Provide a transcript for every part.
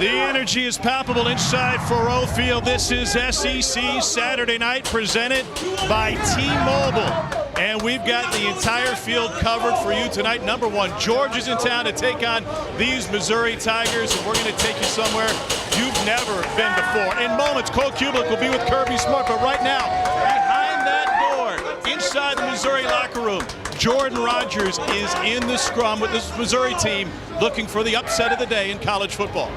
The energy is palpable inside Faurot Field. This is SEC Saturday Night presented by T-Mobile. And we've got the entire field covered for you tonight. Number one, Georgia's in town to take on these Missouri Tigers, and we're going to take you somewhere you've never been before. In moments, Cole Kublik will be with Kirby Smart, but right now, behind that door, inside the Missouri locker room, Jordan Rodgers is in the scrum with this Missouri team looking for the upset of the day in college football.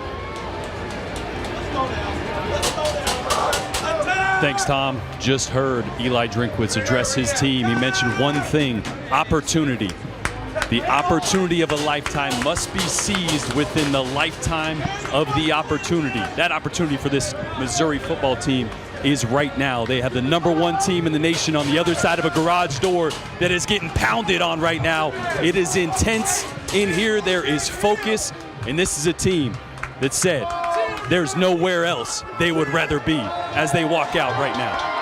Thanks, Tom. Just heard Eli Drinkwitz address his team. He mentioned one thing, opportunity. The opportunity of a lifetime must be seized within the lifetime of the opportunity. That opportunity for this Missouri football team is right now. They have the number one team in the nation on the other side of a garage door that is getting pounded on right now. It is intense in here. There is focus, and this is a team that said there's nowhere else they would rather be as they walk out right now.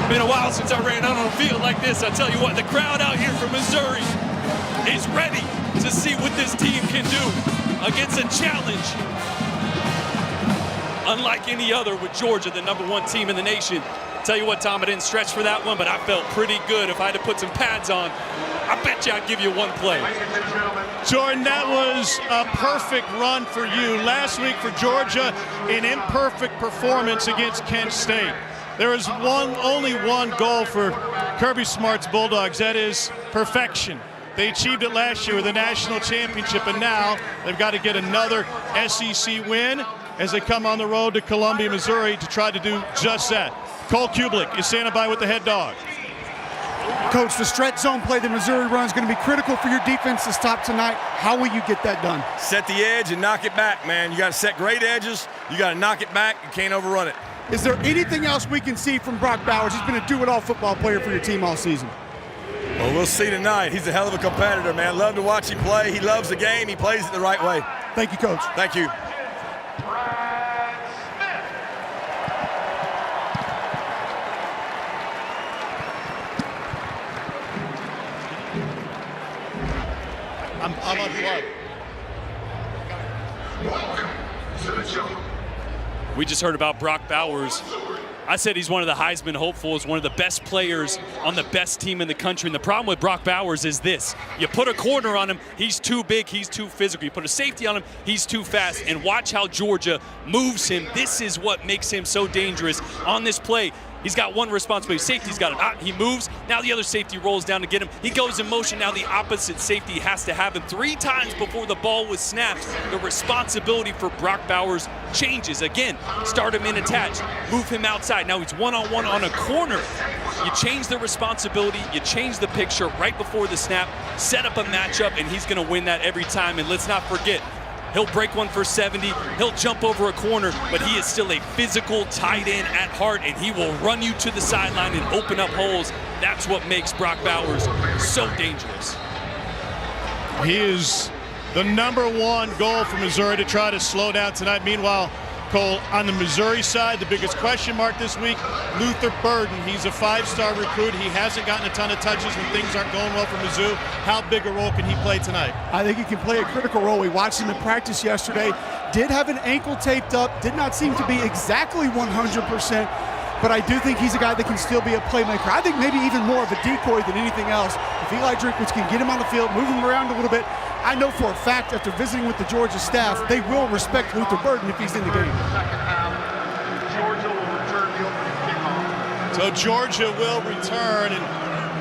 Been a while since I ran out on a field like this. I tell you what, the crowd out here from Missouri is ready to see what this team can do against a challenge unlike any other with Georgia, the number one team in the nation. Tell you what, Tom, I didn't stretch for that one, but I felt pretty good. If I had to put some pads on, I bet you I'd give you one play. Jordan, that was a perfect run for you. Last week for Georgia, an imperfect performance against Kent State. There is only one goal for Kirby Smart's Bulldogs. That is perfection. They achieved it last year with the national championship, and now they've got to get another SEC win as they come on the road to Columbia, Missouri to try to do just that. Cole Kublik is standing by with the head dog. Coach, the stretch zone play that Missouri runs is going to be critical for your defense to stop tonight. How will you get that done? Set the edge and knock it back, man. You got to set great edges. You got to knock it back. You can't overrun it. Is there anything else we can see from Brock Bowers? He's been a do-it-all football player for your team all season. Well, we'll see tonight. He's a hell of a competitor, man. Love to watch him play. He loves the game. He plays it the right way. Thank you, Coach. Thank you. I'm unplugged. Welcome to the jungle. We just heard about Brock Bowers. I said he's one of the Heisman hopefuls, one of the best players on the best team in the country. And the problem with Brock Bowers is this. You put a corner on him, he's too big, he's too physical. You put a safety on him, he's too fast. And watch how Georgia moves him. This is what makes him so dangerous on this play. He's got one responsibility. Safety's got it. He moves. Now the other safety rolls down to get him. He goes in motion. Now the opposite safety has to have him. 3 times before the ball was snapped, the responsibility for Brock Bowers changes. Again, start him in attached. Move him outside. Now he's one-on-one on a corner. You change the responsibility. You change the picture right before the snap. Set up a matchup, and he's going to win that every time. And let's not forget, he'll break one for 70, he'll jump over a corner, but he is still a physical tight end at heart, and he will run you to the sideline and open up holes. That's what makes Brock Bowers so dangerous. He is the number one goal for Missouri to try to slow down tonight. Meanwhile, Cole, on the Missouri side, the biggest question mark this week, Luther Burden. He's a 5-star recruit. He hasn't gotten a ton of touches when things aren't going well for Mizzou. How big a role can he play tonight? I think he can play a critical role. We watched him in practice yesterday. Did have an ankle taped up. Did not seem to be exactly 100%. But I do think he's a guy that can still be a playmaker. I think maybe even more of a decoy than anything else. If Eli Drinkwitz can get him on the field, move him around a little bit, I know for a fact after visiting with the Georgia staff, they will respect Luther Burden if he's in the game. So Georgia will return, and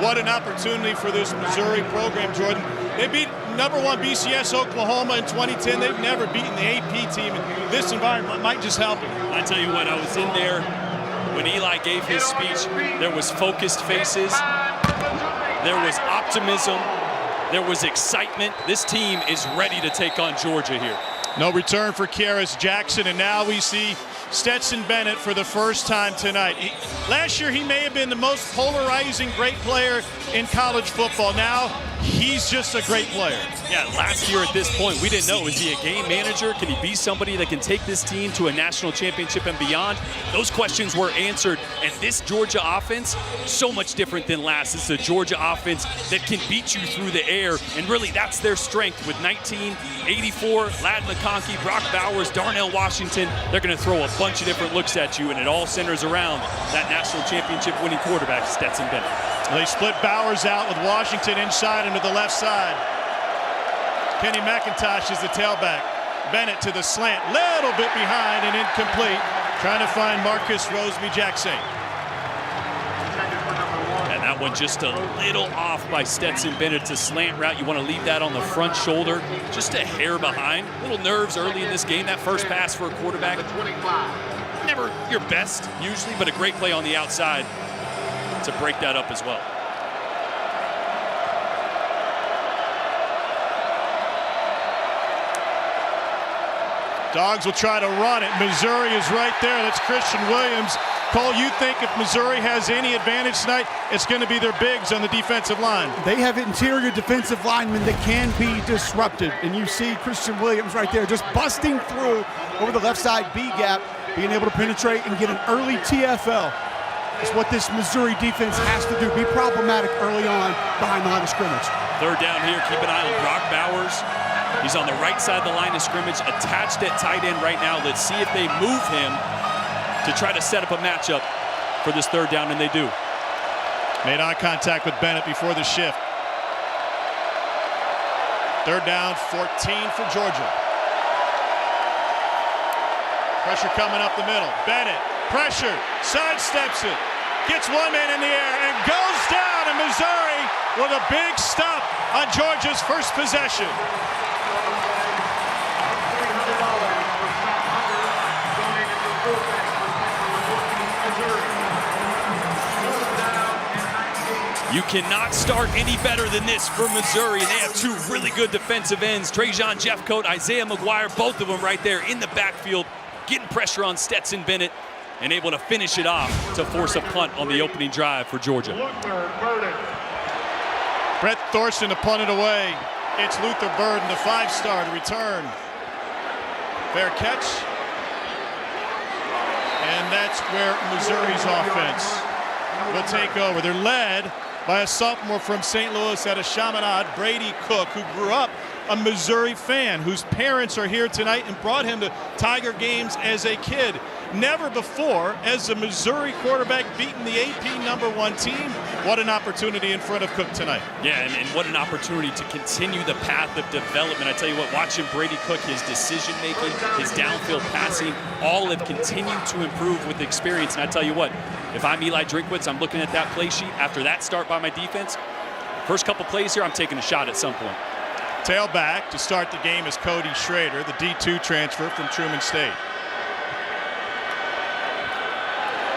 what an opportunity for this Missouri program, Jordan. They beat number one BCS Oklahoma in 2010. They've never beaten the AP team, and this environment might just help them. I tell you what, I was in there when Eli gave his speech. There was focused faces. There was optimism. There was excitement. This team is ready to take on Georgia here. No return for Karis Jackson, and now we see Stetson Bennett for the first time tonight. Last year, he may have been the most polarizing great player in college football. Now, he's just a great player. Yeah, last year at this point, we didn't know, is he a game manager? Can he be somebody that can take this team to a national championship and beyond? Those questions were answered, and this Georgia offense, so much different than last. It's a Georgia offense that can beat you through the air, and really that's their strength. With 1984, Ladd McConkey, Brock Bowers, Darnell Washington, they're going to throw a bunch of different looks at you, and it all centers around that national championship winning quarterback, Stetson Bennett. They split Bowers out with Washington inside into the left side. Kenny McIntosh is the tailback. Bennett to the slant, little bit behind and incomplete. Trying to find Marcus Roseby-Jackson. And that one just a little off by Stetson Bennett. It's a slant route. You want to leave that on the front shoulder, just a hair behind. Little nerves early in this game. That first pass for a quarterback, never your best usually, but a great play on the outside to break that up as well. Dogs will try to run it. Missouri is right there. That's Christian Williams. Cole, you think if Missouri has any advantage tonight, it's going to be their bigs on the defensive line. They have interior defensive linemen that can be disrupted. And you see Christian Williams right there just busting through over the left side B gap, being able to penetrate and get an early TFL. It's what this Missouri defense has to do. Be problematic early on behind the line of scrimmage. Third down here, keep an eye on Brock Bowers. He's on the right side of the line of scrimmage, attached at tight end right now. Let's see if they move him to try to set up a matchup for this third down, and they do. Made eye contact with Bennett before the shift. Third down, 14 for Georgia. Pressure coming up the middle. Bennett, pressure, sidesteps it, gets one man in the air, and goes down, and Missouri with a big stop on Georgia's first possession. You cannot start any better than this for Missouri. They have two really good defensive ends, Trajan Jeffcoat, Isaiah McGuire, both of them right there in the backfield, getting pressure on Stetson Bennett and able to finish it off to force a punt on the opening drive for Georgia. Brett Thorson to punt it away. It's Luther Burden, the five-star, to return. Fair catch. And that's where Missouri's offense will take over. They're led by a sophomore from St. Louis out of Chaminade, Brady Cook, who grew up a Missouri fan, whose parents are here tonight and brought him to Tiger games as a kid. Never before has a Missouri quarterback beaten the AP #1 team. What an opportunity in front of Cook tonight. Yeah, and what an opportunity to continue the path of development. I tell you what, watching Brady Cook, his decision-making, his downfield passing, all have continued to improve with experience. And I tell you what, if I'm Eli Drinkwitz, I'm looking at that play sheet after that start by my defense. First couple plays here, I'm taking a shot at some point. Tailback to start the game is Cody Schrader, the D2 transfer from Truman State.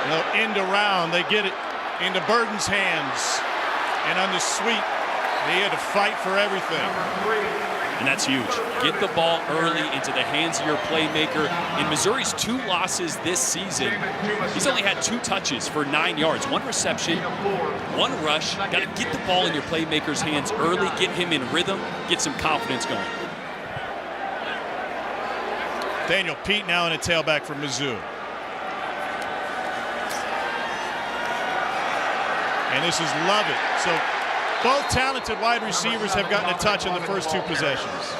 No end around, they get it into Burden's hands. And on the sweep, he had to fight for everything. And that's huge. Get the ball early into the hands of your playmaker. In Missouri's 2 losses this season, he's only had 2 touches for 9 yards. 1 reception, 1 rush. Got to get the ball in your playmaker's hands early, get him in rhythm, get some confidence going. Daniel Pete now in a tailback for Mizzou. And this is Lovett. So both talented wide receivers have gotten a touch in the first 2 possessions.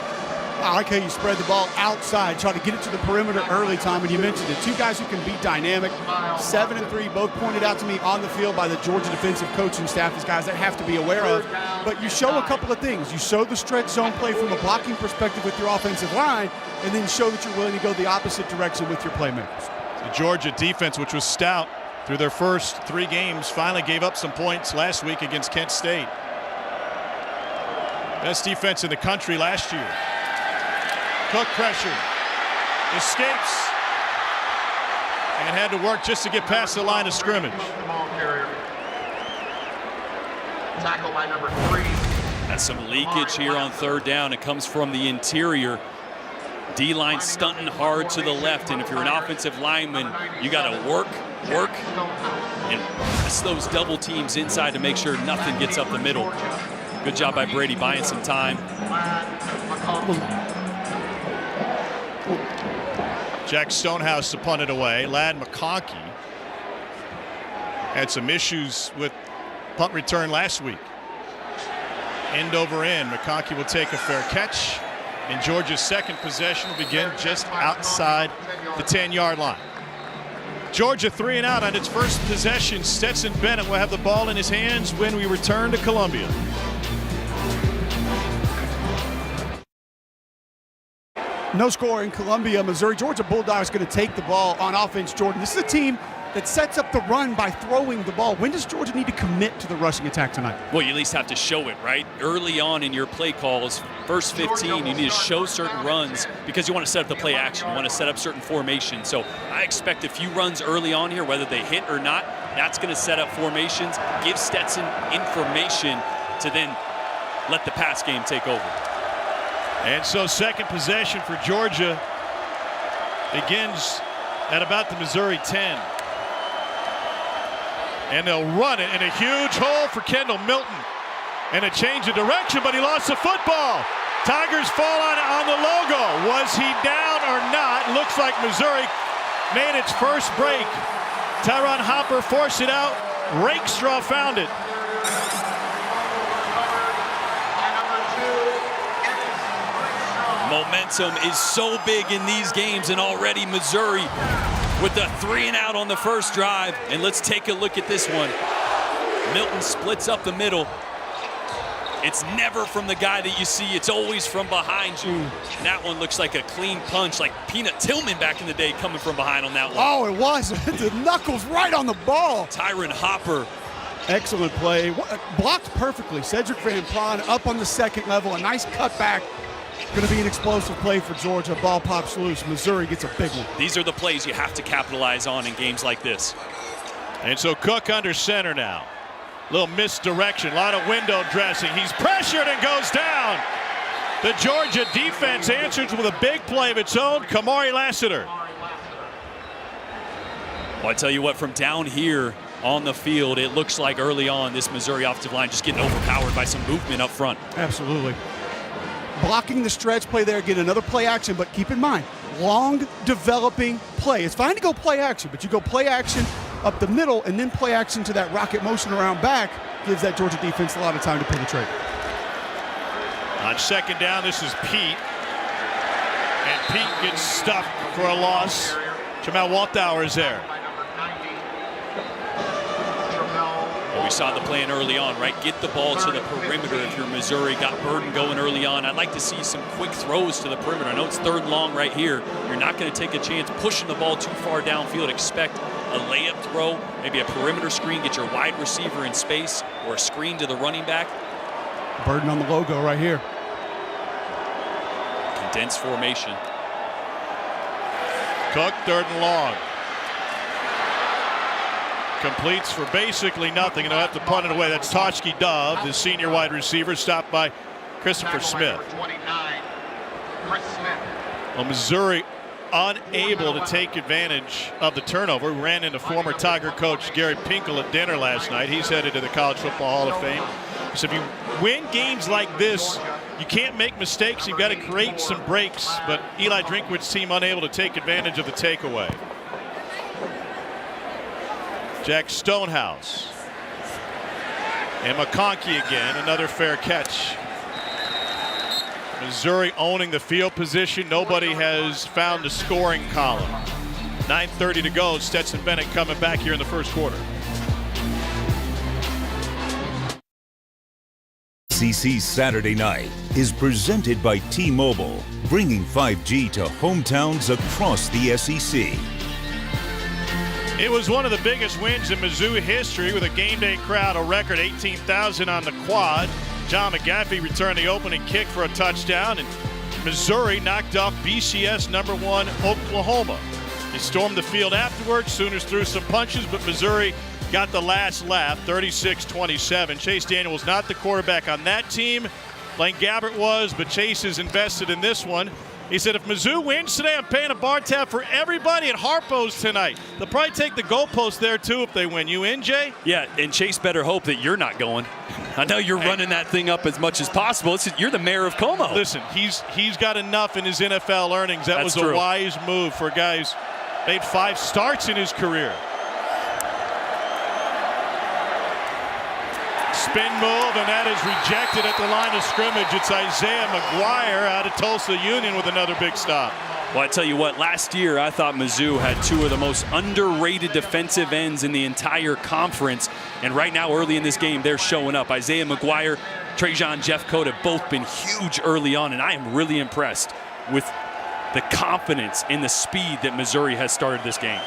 I like how you spread the ball outside, try to get it to the perimeter early, Tom, and you mentioned it. 2 guys who can be dynamic. 7 and 3, both pointed out to me on the field by the Georgia defensive coaching staff. These guys that have to be aware of. But you show a couple of things. You show the stretch zone play from a blocking perspective with your offensive line, and then show that you're willing to go the opposite direction with your playmakers. The Georgia defense, which was stout through their first 3 games, finally gave up some points last week against Kent State. Best defense in the country last year. Cook pressure, escapes, and had to work just to get past the line of scrimmage. Tackle by number 3. That's some leakage here on third down. It comes from the interior. D-line stunting hard to the left, and if you're an offensive lineman, you got to work, and press those double teams inside to make sure nothing gets up the middle. Good job by Brady buying some time. Jack Stonehouse to punt it away. Ladd McConkey had some issues with punt return last week. End over end. McConkey will take a fair catch. And Georgia's second possession will begin just outside the 10-yard line. Georgia 3 and out on its first possession. Stetson Bennett will have the ball in his hands when we return to Columbia. No score in Columbia, Missouri. Georgia Bulldogs going to take the ball on offense, Jordan. This is a team that sets up the run by throwing the ball. When does Georgia need to commit to the rushing attack tonight? Well, you at least have to show it, right? Early on in your play calls, first 15, you need to show certain runs because you want to set up the play action. You want to set up certain formations. So I expect a few runs early on here, whether they hit or not. That's going to set up formations, give Stetson information to then let the pass game take over. And so second possession for Georgia begins at about the Missouri 10. And they'll run it in a huge hole for Kendall Milton. And a change of direction, but he lost the football. Tigers fall on the logo. Was he down or not? Looks like Missouri made its first break. Tyron Hopper forced it out. Rakestraw found it. Momentum is so big in these games, and already Missouri with the 3 and out on the first drive. And let's take a look at this one. Milton splits up the middle. It's never from the guy that you see. It's always from behind you. And that one looks like a clean punch, like Peanut Tillman back in the day coming from behind on that one. Oh, it was. The knuckles right on the ball. Tyron Hopper. Excellent play. Blocked perfectly. Cedric Van Pran up on the second level. A nice cutback. Going to be an explosive play for Georgia. Ball pops loose. Missouri gets a big one. These are the plays you have to capitalize on in games like this. And so Cook under center now. Little misdirection, a lot of window dressing. He's pressured and goes down. The Georgia defense answers with a big play of its own. Kamari Lassiter. Well, I tell you what, from down here on the field, it looks like early on this Missouri offensive line just getting overpowered by some movement up front. Absolutely. Blocking the stretch play there, get another play action, but keep in mind, long developing play. It's fine to go play action, but you go play action up the middle and then play action to that rocket motion around back, gives that Georgia defense a lot of time to penetrate. On second down, this is Pete. And Pete gets stuffed for a loss. Jamal Walthour is there. Well, we saw the plan early on, right? Get the ball to the perimeter if you're Missouri. Got Burden going early on. I'd like to see some quick throws to the perimeter. I know it's third and long right here. You're not going to take a chance pushing the ball too far downfield. Expect a layup throw, maybe a perimeter screen, get your wide receiver in space, or a screen to the running back. Burden on the logo right here. Condensed formation. Cook, third and long. Completes for basically nothing, and they'll have to punt it away. That's Toshki Dove, the senior wide receiver, stopped by Christopher Smith. Well, Missouri unable to take advantage of the turnover. We ran into former Tiger coach Gary Pinkel at dinner last night. He's headed to the College Football Hall of Fame. So if you win games like this, you can't make mistakes. You've got to create some breaks. But Eli Drinkwitz's team unable to take advantage of the takeaway. Jack Stonehouse. And McConkey again, another fair catch. Missouri owning the field position. Nobody has found the scoring column. 9:30 to go. Stetson Bennett coming back here in the first quarter. SEC Saturday Night is presented by T-Mobile, bringing 5G to hometowns across the SEC. It was one of the biggest wins in Mizzou history with a game day crowd, a record 18,000 on the quad. John McGaffey returned the opening kick for a touchdown, and Missouri knocked off BCS #1 Oklahoma. They stormed the field afterwards. Sooners threw some punches, but Missouri got the last laugh, 36-27. Chase Daniel was not the quarterback on that team. Blaine Gabbert was, but Chase is invested in this one. He said, if Mizzou wins today, I'm paying a bar tab for everybody at Harpo's tonight. They'll probably take the goalpost there, too, if they win. You in, Jay? Yeah, and Chase better hope that you're not going. I know you're running that thing up as much as possible. You're the mayor of Como. Listen, he's got enough in his NFL earnings. That was a wise move for guys. Made 5 starts in his career. Spin move, and that is rejected at the line of scrimmage. It's Isaiah McGuire out of Tulsa Union with another big stop. Well, I tell you what, last year I thought Mizzou had 2 of the most underrated defensive ends in the entire conference. And right now, early in this game, they're showing up. Isaiah McGuire, Trajan Jeffcoat have both been huge early on, and I am really impressed with the confidence and the speed that Missouri has started this game.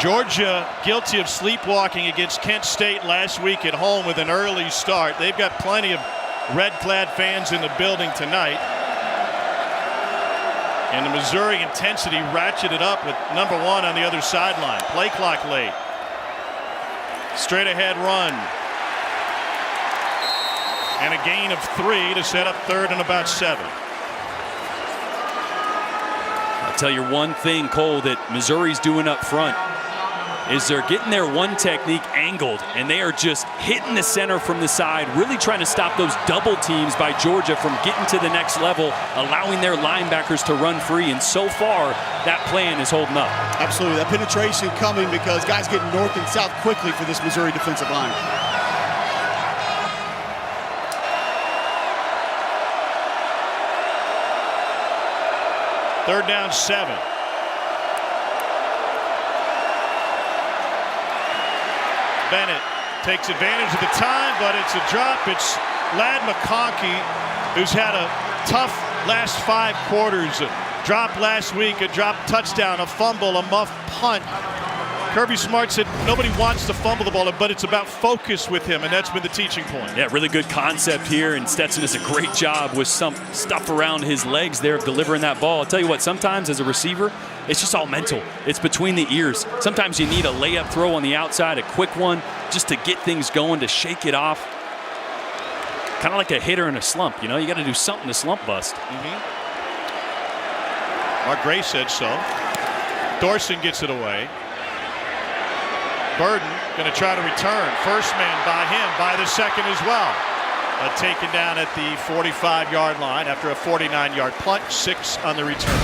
Georgia guilty of sleepwalking against Kent State last week at home with an early start. They've got plenty of red-clad fans in the building tonight. And the Missouri intensity ratcheted up with number 1 on the other sideline. Play clock late. Straight ahead run. And a gain of 3 to set up 3rd and about 7. I'll tell you one thing, Cole, that Missouri's doing up front is they're getting their one technique angled, and they are just hitting the center from the side, really trying to stop those double teams by Georgia from getting to the next level, allowing their linebackers to run free. And so far, that plan is holding up. Absolutely. That penetration coming because guys getting north and south quickly for this Missouri defensive line. Third down 7. Bennett takes advantage of the time, but it's a drop. It's Ladd McConkey, who's had a tough last 5 quarters. A drop last week, a drop touchdown, a fumble, a muff punt. Kirby Smart said nobody wants to fumble the ball, but it's about focus with him, and that's been the teaching point. Yeah, really good concept here, and Stetson does a great job with some stuff around his legs there of delivering that ball. I'll tell you what, sometimes as a receiver, it's just all mental. It's between the ears. Sometimes you need a layup throw on the outside, a quick one, just to get things going, to shake it off. Kind of like a hitter in a slump, you know? You got to do something to slump bust. Mark Gray said so. Dorson gets it away. Burden going to try to return. First man by him, by the second as well. Taken down at the 45-yard line after a 49-yard punt, 6 on the return.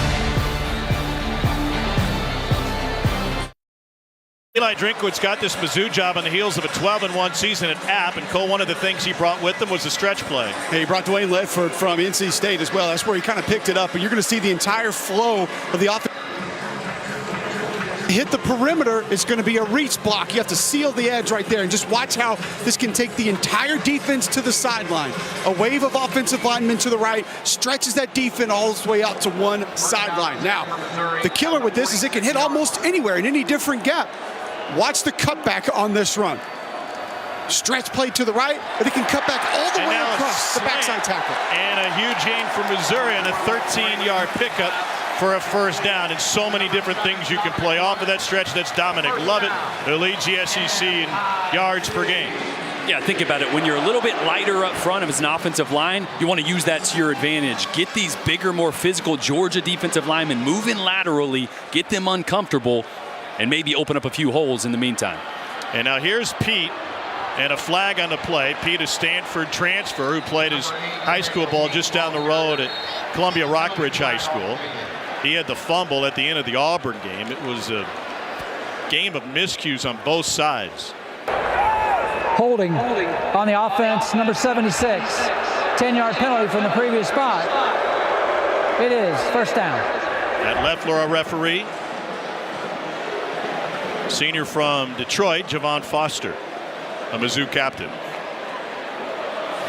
Eli Drinkwitz got this Mizzou job on the heels of a 12-1 season at App, and Cole, one of the things he brought with him was the stretch play. Hey, he brought Dwayne Ledford from NC State as well. That's where he kind of picked it up, and you're going to see the entire flow of the offense. Hit the perimeter, it's going to be a reach block. You have to seal the edge right there, and just watch how this can take the entire defense to the sideline. A wave of offensive linemen to the right stretches that defense all the way out to one sideline. Now, the killer with this is it can hit almost anywhere in any different gap. Watch the cutback on this run. Stretch play to the right, but it can cut back all the way across the backside tackle. And a huge gain for Missouri on a 13-yard pickup for a first down, and so many different things you can play off of that stretch. That's Dominic Lovett, who leads the SEC in yards per game. Yeah, think about it. When you're a little bit lighter up front as an offensive line, you want to use that to your advantage. Get these bigger, more physical Georgia defensive linemen moving laterally, get them uncomfortable, and maybe open up a few holes in the meantime. And now here's Pete, and a flag on the play. Pete, a Stanford transfer who played his high school ball just down the road at Columbia Rockbridge High School. He had the fumble at the end of the Auburn game. It was a game of miscues on both sides. Holding on the offense, number 76. 10-yard penalty from the previous spot. It is first down. At Leffler, a referee. Senior from Detroit, Javon Foster, a Mizzou captain.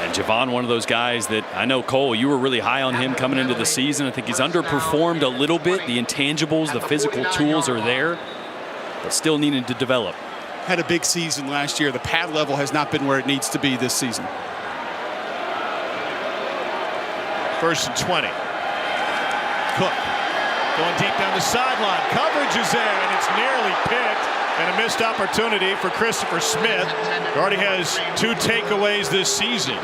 And Javon, one of those guys that I know, Cole, you were really high on him coming into the season. I think he's underperformed a little bit. The intangibles, the physical tools are there, but still needing to develop. Had a big season last year. The pad level has not been where it needs to be this season. First and 20. Cook going deep down the sideline. Coverage is there, and it's nearly picked. And a missed opportunity for Christopher Smith, who already has 2 takeaways this season.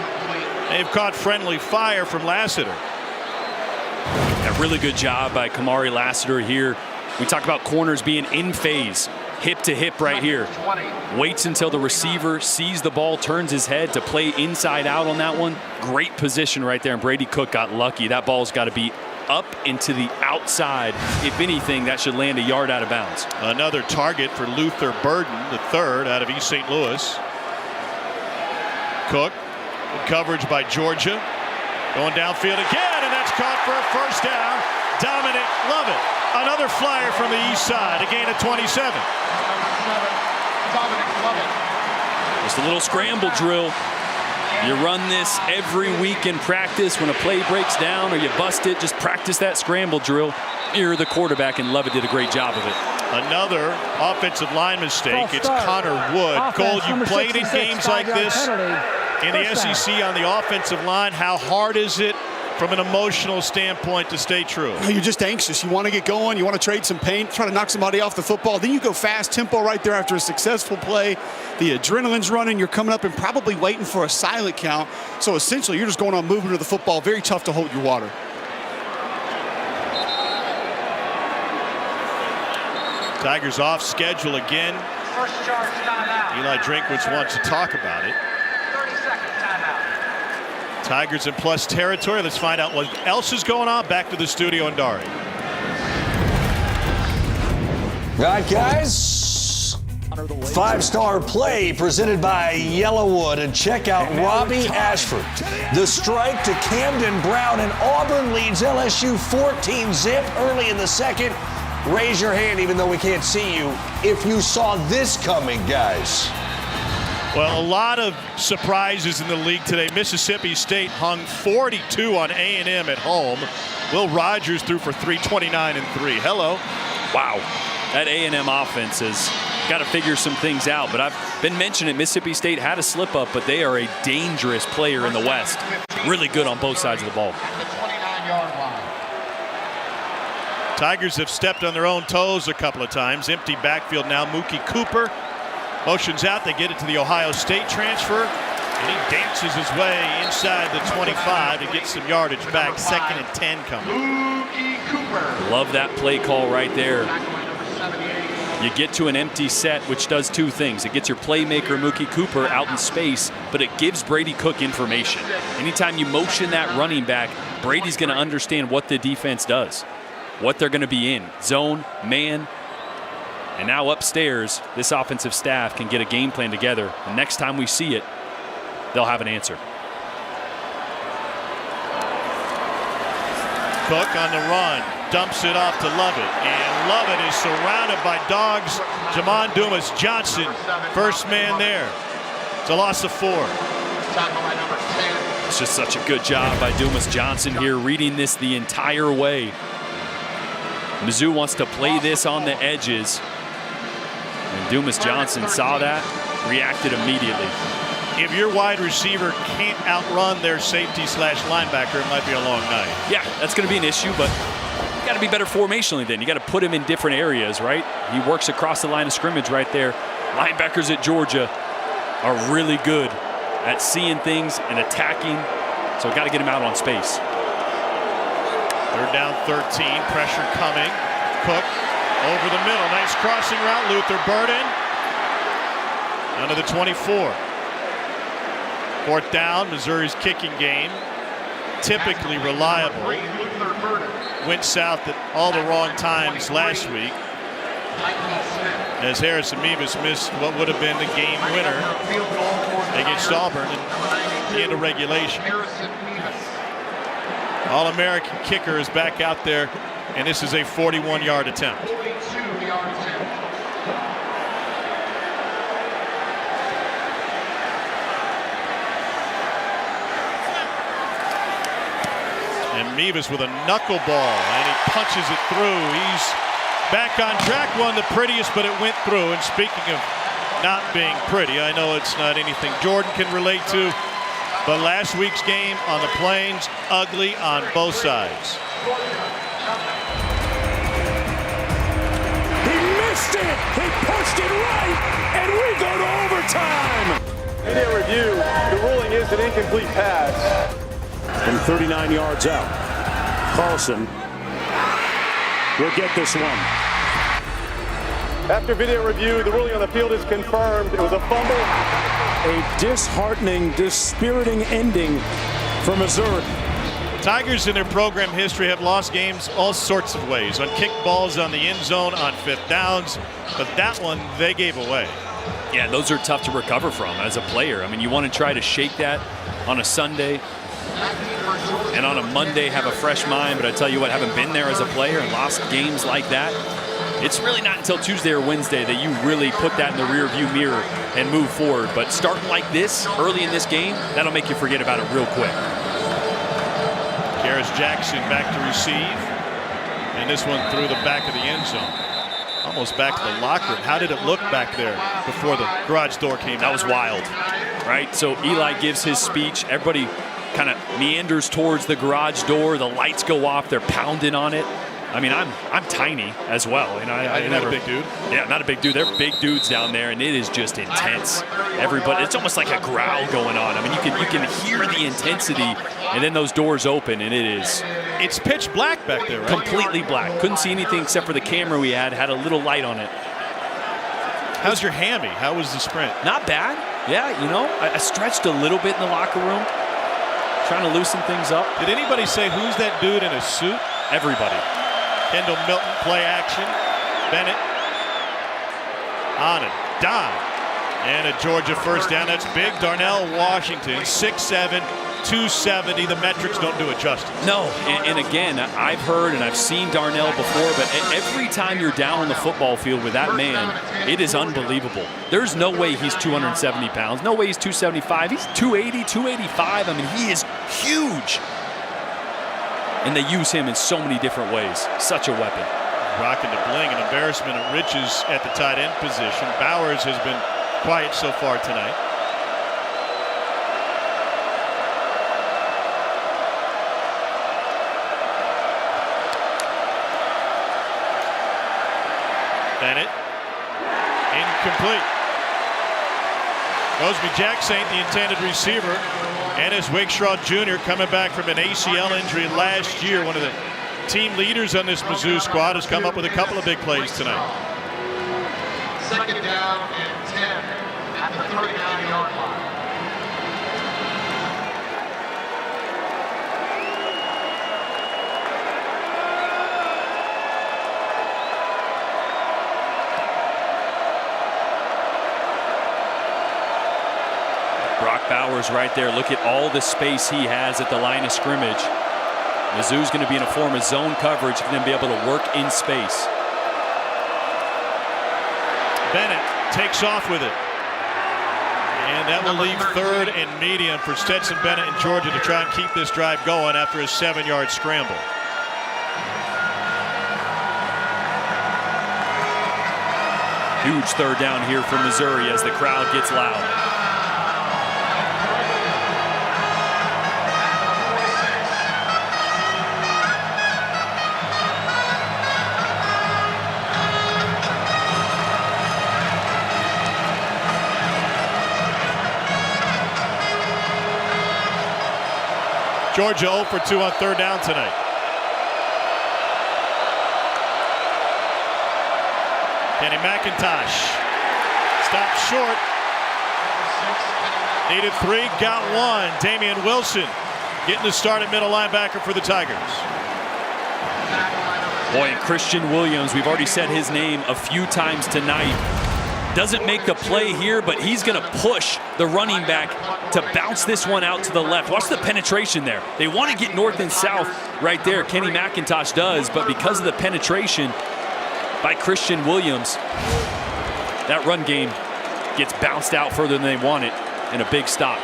They've caught friendly fire from Lassiter. A really good job by Kamari Lassiter here. We talk about corners being in phase, hip to hip right here. Waits until the receiver sees the ball, turns his head to play inside out on that one. Great position right there, and Brady Cook got lucky. That ball's got to be up into the outside. If anything, that should land a yard out of bounds. Another target for Luther Burden, the third out of East St. Louis. Cook, in coverage by Georgia. Going downfield again, and that's caught for a first down. Dominic Lovett. Another flyer from the east side, a gain of 27. Just a little scramble drill. You run this every week in practice. When a play breaks down or you bust it, just practice that scramble drill. You're the quarterback, and Lovett did a great job of it. Another offensive line mistake. It's Connor Wood. Cole, you played in games like this in the SEC on the offensive line. How hard is it from an emotional standpoint to stay true? You're just anxious. You want to get going. You want to trade some paint, try to knock somebody off the football. Then you go fast tempo right there after a successful play. The adrenaline's running. You're coming up and probably waiting for a silent count. So essentially, you're just going on moving to the football. Very tough to hold your water. Tigers off schedule again. First charge timeout. Eli Drinkwitz wants to talk about it. 30-second timeout. Tigers in plus territory. Let's find out what else is going on. Back to the studio in Dari. All right, guys. 5-star play presented by Yellowwood. And check out Robbie Ashford. The strike to Camden Brown, and Auburn leads LSU 14-zip early in the second. Raise your hand, even though we can't see you, if you saw this coming, guys. Well, a lot of surprises in the league today. Mississippi State hung 42 on A&M at home. Will Rogers threw for 329 and 3. Hello. Wow. That A&M offense has got to figure some things out. But I've been mentioning Mississippi State had a slip up, but they are a dangerous player in the West. Really good on both sides of the ball. At the 29-yard line. Tigers have stepped on their own toes a couple of times. Empty backfield now. Mookie Cooper motions out. They get it to the Ohio State transfer. And he dances his way inside the 25 to get some yardage back. 2nd and 10 coming. Mookie Cooper. Love that play call right there. You get to an empty set, which does two things. It gets your playmaker, Mookie Cooper, out in space, but it gives Brady Cook information. Anytime you motion that running back, Brady's going to understand what the defense does, what they're going to be in, zone, man. And now upstairs, this offensive staff can get a game plan together. And next time we see it, they'll have an answer. Cook on the run, dumps it off to Lovett, and Lovett is surrounded by dogs. Jamon Dumas Johnson, first man there. It's a loss of 4. Tackle by number 10. It's just such a good job by Dumas Johnson here, reading this the entire way. Mizzou wants to play this on the edges. And Dumas Johnson saw that, reacted immediately. If your wide receiver can't outrun their safety / linebacker, it might be a long night. Yeah, that's going to be an issue, but you got to be better formationally then. You got to put him in different areas, right? He works across the line of scrimmage right there. Linebackers at Georgia are really good at seeing things and attacking, so got to get him out on space. 3rd down, 13, pressure coming. Cook over the middle, nice crossing route. Luther Burden under the 24. 4th down, Missouri's kicking game, typically reliable. Went south at all the wrong times last week, as Harrison Mevis missed what would have been the game winner against Auburn at the end of regulation. All-American kicker is back out there, and this is a 41-yard attempt. And Mevis with a knuckleball, and he punches it through. He's back on track, won the prettiest, but it went through. And speaking of not being pretty, I know it's not anything Jordan can relate to, but last week's game on the Plains, ugly on both sides. He missed it. He pushed it right, and we go to overtime. Video review, the ruling is an incomplete pass. From 39 yards out, Carlson will get this one. After video review, the ruling on the field is confirmed. It was a fumble. A disheartening, dispiriting ending for Missouri. Tigers in their program history have lost games all sorts of ways. On kick balls on the end zone, on 5th downs. But that one, they gave away. Yeah, those are tough to recover from as a player. I mean, you want to try to shake that on a Sunday and on a Monday have a fresh mind. But I tell you what, having been there as a player and lost games like that, it's really not until Tuesday or Wednesday that you really put that in the rearview mirror and move forward. But starting like this early in this game, that'll make you forget about it real quick. Karis Jackson back to receive. And this one through the back of the end zone. Almost back to the locker room. How did it look back there before the garage door came out? That was wild, right? So Eli gives his speech. Everybody kind of meanders towards the garage door. The lights go off. They're pounding on it. I mean, I'm tiny as well. And I'm not a big dude. Yeah, not a big dude. They're big dudes down there, and it is just intense. Everybody, it's almost like a growl going on. I mean, you can hear the intensity, and then those doors open, and it's pitch black back there, right? Completely black. Couldn't see anything except for the camera we had a little light on it. How's your hammy? How was the sprint? Not bad. Yeah, you know, I stretched a little bit in the locker room, trying to loosen things up. Did anybody say, who's that dude in a suit? Everybody. Kendall Milton, play action. Bennett on a dime. And a Georgia first down. That's big. Darnell Washington, 6'7", 270. The metrics don't do it justice. No, and again, I've heard and I've seen Darnell before, but every time you're down on the football field with that man, it is unbelievable. There's no way he's 270 pounds. No way he's 275. He's 280, 285. I mean, he is huge. And they use him in so many different ways. Such a weapon. Rocking the bling, an embarrassment of riches at the tight end position. Bowers has been quiet so far tonight. Bennett, incomplete. Mosby Jackson ain't the intended receiver. Ennis Wakestraw Jr. coming back from an ACL injury last year. One of the team leaders on this Mizzou squad has come up with a couple of big plays tonight. 2nd down and 10 at the 39-yard line. Brock Bowers right there. Look at all the space he has at the line of scrimmage. Mizzou's going to be in a form of zone coverage. Going to be able to work in space. Bennett takes off with it. And that will leave 3rd and medium for Stetson Bennett in Georgia to try and keep this drive going after a 7-yard scramble. Huge 3rd down here for Missouri as the crowd gets loud. Georgia 0 for 2 on 3rd down tonight. Kenny McIntosh stopped short. Needed 3, got 1. Damian Wilson getting the start at middle linebacker for the Tigers. Boy, and Christian Williams, we've already said his name a few times tonight. Doesn't make the play here, but he's going to push the running back to bounce this one out to the left. Watch the penetration there. They want to get north and south right there. Kenny McIntosh does, but because of the penetration by Christian Williams, that run game gets bounced out further than they want it, and a big stop.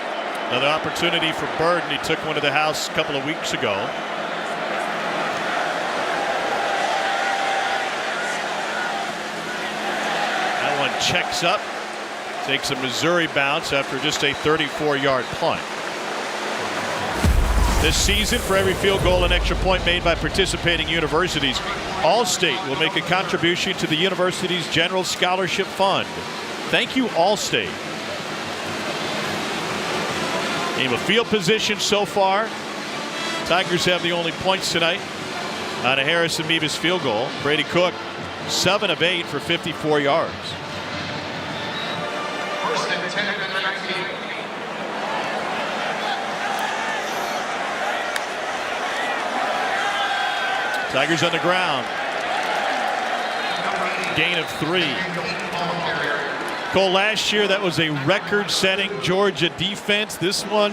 Another opportunity for Burden. He took one to the house a couple of weeks ago. That one checks up. Takes a Missouri bounce after just a 34-yard punt. This season, for every field goal and extra point made by participating universities, Allstate will make a contribution to the university's General Scholarship Fund. Thank you, Allstate. Game of field position so far. Tigers have the only points tonight on a Harrison Mevis field goal. Brady Cook, 7 of 8 for 54 yards. First and 10 at the 19. Tigers on the ground. Gain of 3. Cole, last year that was a record-setting Georgia defense. This one,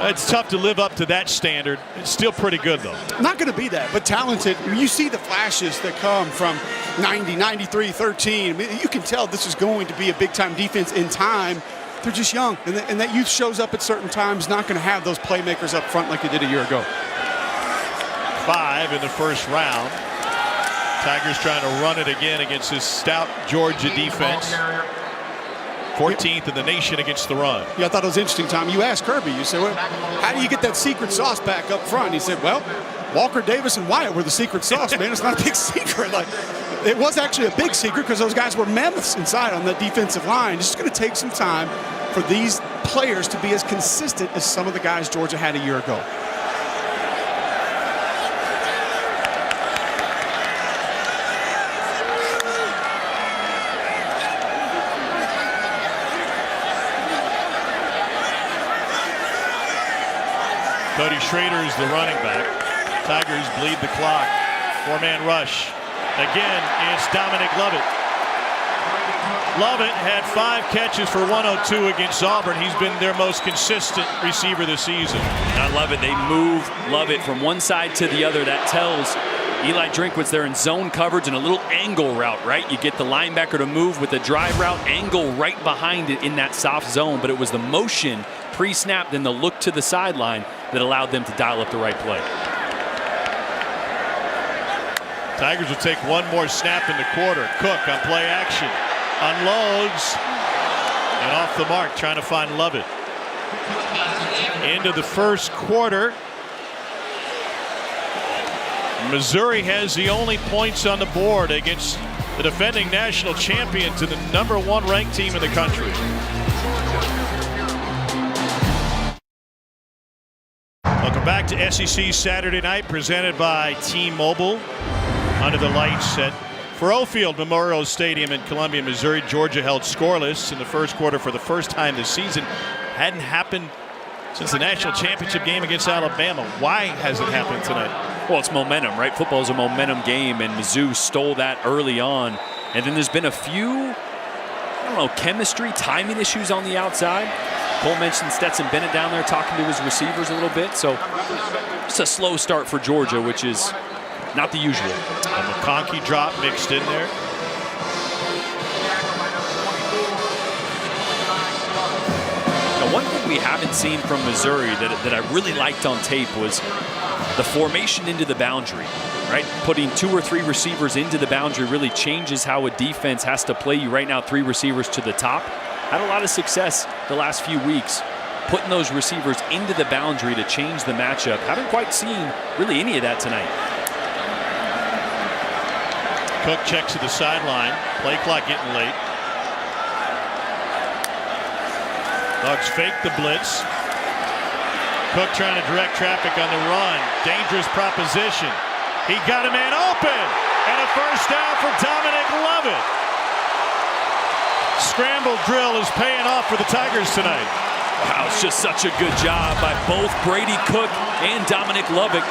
it's tough to live up to that standard. It's still pretty good, though. Not going to be that, but talented. You see the flashes that come from 90, 93, 13. I mean, you can tell this is going to be a big-time defense in time. They're just young, and that youth shows up at certain times, not going to have those playmakers up front like they did a year ago. 5 in the first round. Tigers trying to run it again against this stout Georgia defense. 14th in the nation against the run. Yeah, I thought it was interesting, Tom. You asked Kirby, you said, well, how do you get that secret sauce back up front? He said, well, Walker, Davis, and Wyatt were the secret sauce, man. It's not a big secret. Like, it was actually a big secret because those guys were mammoths inside on that defensive line. It's just going to take some time for these players to be as consistent as some of the guys Georgia had a year ago. Cody Schrader is the running back. Tigers bleed the clock. 4-man rush. Again, it's Dominic Lovett. Lovett had 5 catches for 102 against Auburn. He's been their most consistent receiver this season. I love it. They move Lovett from one side to the other. That tells Eli Drinkwitz they're in zone coverage and a little angle route, right? You get the linebacker to move with a drive route, angle right behind it in that soft zone. But it was the motion pre-snap, then the look to the sideline that allowed them to dial up the right play. Tigers will take one more snap in the quarter. Cook on play action. Unloads. And off the mark, trying to find Lovett. Into the first quarter. Missouri has the only points on the board against the defending national champions and the #1 ranked team in the country. Welcome back to SEC Saturday Night, presented by T-Mobile. Under the lights at Faurot Field Memorial Stadium in Columbia, Missouri. Georgia held scoreless in the first quarter for the first time this season. Hadn't happened since the national championship game against Alabama. Why has it happened tonight? Well, it's momentum, right? Football is a momentum game, and Mizzou stole that early on. And then there's been a few, I don't know, chemistry, timing issues on the outside. Cole mentioned Stetson Bennett down there talking to his receivers a little bit. So it's a slow start for Georgia, which is not the usual. A McConkey drop mixed in there. Now, one thing we haven't seen from Missouri that I really liked on tape was the formation into the boundary, right? Putting 2 or 3 receivers into the boundary really changes how a defense has to play you. Right now, 3 receivers to the top. Had a lot of success the last few weeks putting those receivers into the boundary to change the matchup. Haven't quite seen really any of that tonight. Cook checks to the sideline. Play clock getting late. Bugs fake the blitz. Cook trying to direct traffic on the run. Dangerous proposition. He got a man open. And a first down for Dominic Lovett. Scramble drill is paying off for the Tigers tonight. Wow, it's just such a good job by both Brady Cook and Dominic Lovett.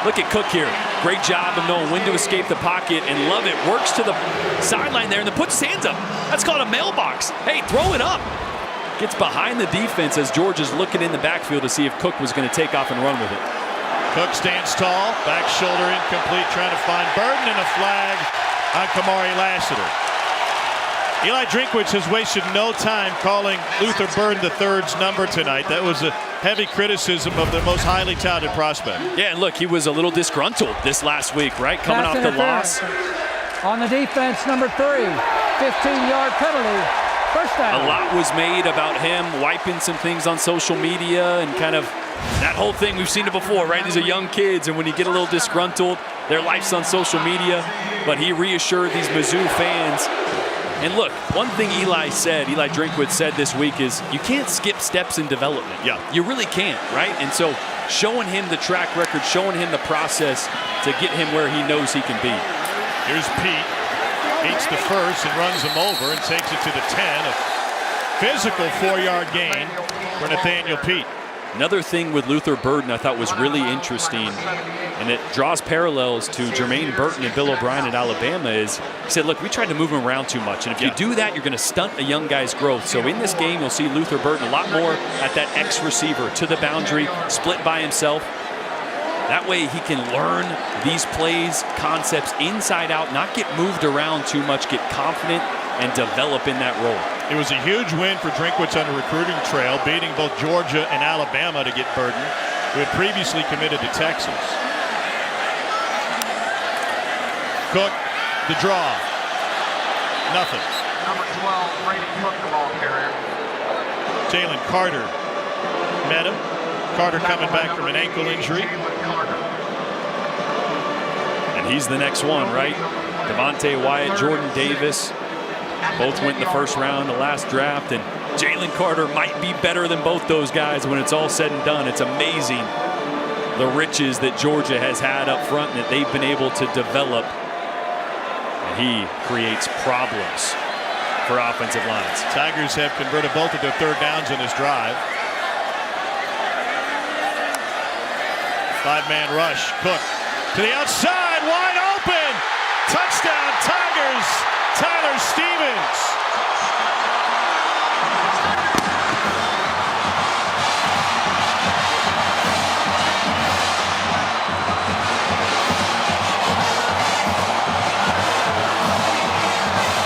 Look at Cook here. Great job of knowing when to escape the pocket, and Lovett works to the sideline there and then puts his hands up. That's called a mailbox. Hey, throw it up. Gets behind the defense as George is looking in the backfield to see if Cook was going to take off and run with it. Cook stands tall, back shoulder incomplete, trying to find Burden, and a flag on Kamari Lassiter. Eli Drinkwitz has wasted no time calling Luther Burden III's number tonight. That was a heavy criticism of the most highly touted prospect. Yeah, and look, he was a little disgruntled this last week, right? Coming off the loss. On the defense, number 3, 15-yard penalty, first down. A lot was made about him wiping some things on social media and kind of that whole thing. We've seen it before, right? These are young kids, and when you get a little disgruntled, their life's on social media. But he reassured these Mizzou fans And look, one thing Eli Drinkwitz said this week is you can't skip steps in development. Yeah. You really can't, right? And so showing him the track record, showing him the process to get him where he knows he can be. Here's Pete. Beats the first and runs him over and takes it to the 10. A physical 4-yard gain for Nathaniel Pete. Another thing with Luther Burden I thought was really interesting, and it draws parallels to Jermaine Burton and Bill O'Brien at Alabama, is he said, look, we tried to move him around too much, and if you do that, you're going to stunt a young guy's growth. So in this game, you'll see Luther Burton a lot more at that X receiver to the boundary, split by himself. That way he can learn these plays, concepts inside out, not get moved around too much, get confident, and develop in that role. It was a huge win for Drinkwitz on the recruiting trail, beating both Georgia and Alabama to get Burton, who had previously committed to Texas. Cook, the draw. Nothing. Number 12, Brady Cook, the ball carrier. Jalen Carter met him. Carter coming back from an ankle injury. And he's the next one, right? Devontae Wyatt, Jordan Davis. Both went in the first round, the last draft, and Jalen Carter might be better than both those guys when it's all said and done. It's amazing the riches that Georgia has had up front and that they've been able to develop. And he creates problems for offensive lines. Tigers have converted both of their third downs in this drive. 5-man rush. Cook to the outside, wide open. Touchdown, Tigers. Tyler Stevens.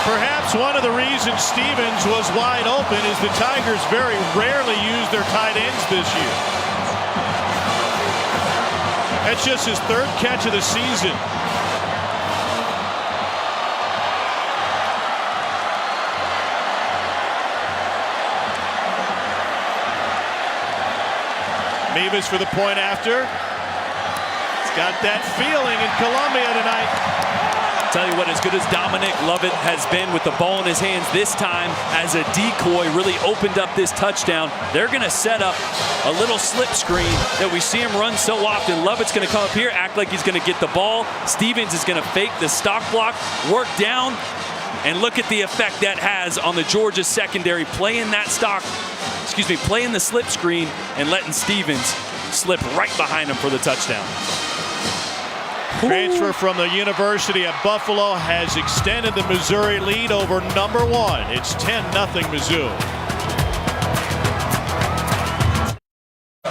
Perhaps one of the reasons Stevens was wide open is the Tigers very rarely use their tight ends this year. That's just his third catch of the season. Mevis for the point after. He's got that feeling in Columbia tonight. Tell you what, as good as Dominic Lovett has been with the ball in his hands this time as a decoy, really opened up this touchdown. They're going to set up a little slip screen that we see him run so often. Lovett's going to come up here, act like he's going to get the ball. Stevens is going to fake the stock block, work down, and look at the effect that has on the Georgia secondary, playing the slip screen and letting Stevens slip right behind him for the touchdown. Transfer from the University of Buffalo has extended the Missouri lead over number 1. It's 10-0 Mizzou.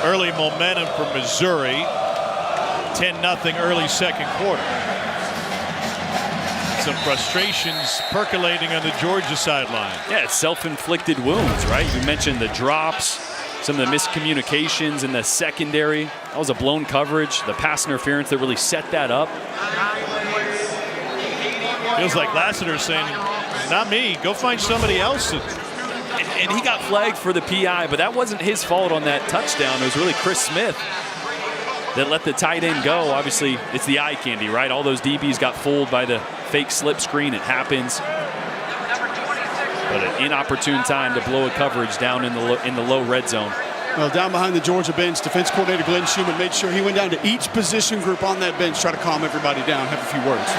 Early momentum for Missouri. 10-0 early second quarter. Some frustrations percolating on the Georgia sideline. Yeah, it's self-inflicted wounds, right? You mentioned the drops, some of the miscommunications in the secondary. That was a blown coverage, the pass interference that really set that up. Feels like Lassiter saying, not me, go find somebody else. And he got flagged for the PI, but that wasn't his fault on that touchdown. It was really Chris Smith that let the tight end go. Obviously, it's the eye candy, right? All those DBs got fooled by the fake slip screen. It happens. But an inopportune time to blow a coverage down in the low red zone. Well, down behind the Georgia bench, defense coordinator Glenn Schumann made sure he went down to each position group on that bench, try to calm everybody down, have a few words.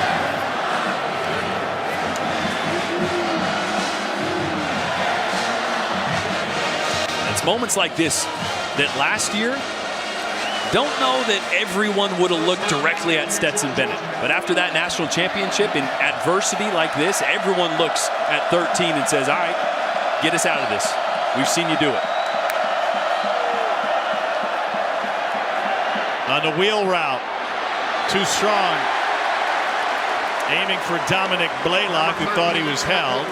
It's moments like this that last year, don't know that everyone would have looked directly at Stetson Bennett. But after that national championship in adversity like this, everyone looks at 13 and says, all right, get us out of this. We've seen you do it. On the wheel route, too strong. Aiming for Dominic Blaylock, who thought he was held.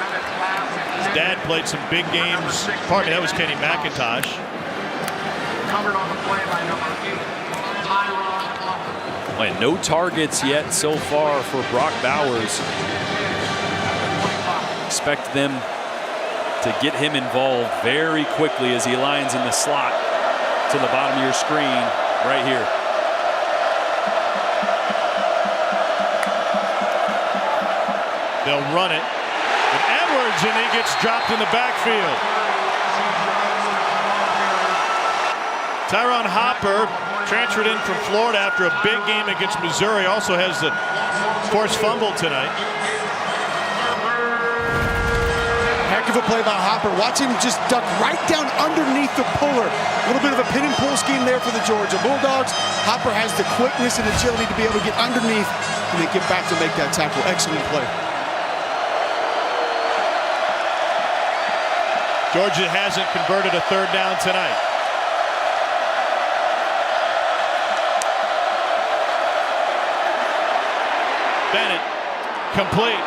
His dad played some big games. Pardon me, that was Kenny McIntosh. Covered on the play by number 8, And no targets yet so far for Brock Bowers. Expect them to get him involved very quickly as he lines in the slot to the bottom of your screen right here. They'll run it. And Edwards yards, and he gets dropped in the backfield. Tyron Hopper, transferred in from Florida after a big game against Missouri, also has the forced fumble tonight. Heck of a play by Hopper. Watch him just duck right down underneath the puller. A little bit of a pin and pull scheme there for the Georgia Bulldogs. Hopper has the quickness and agility to be able to get underneath and then get back to make that tackle. Excellent play. Georgia hasn't converted a third down tonight. Bennett, complete.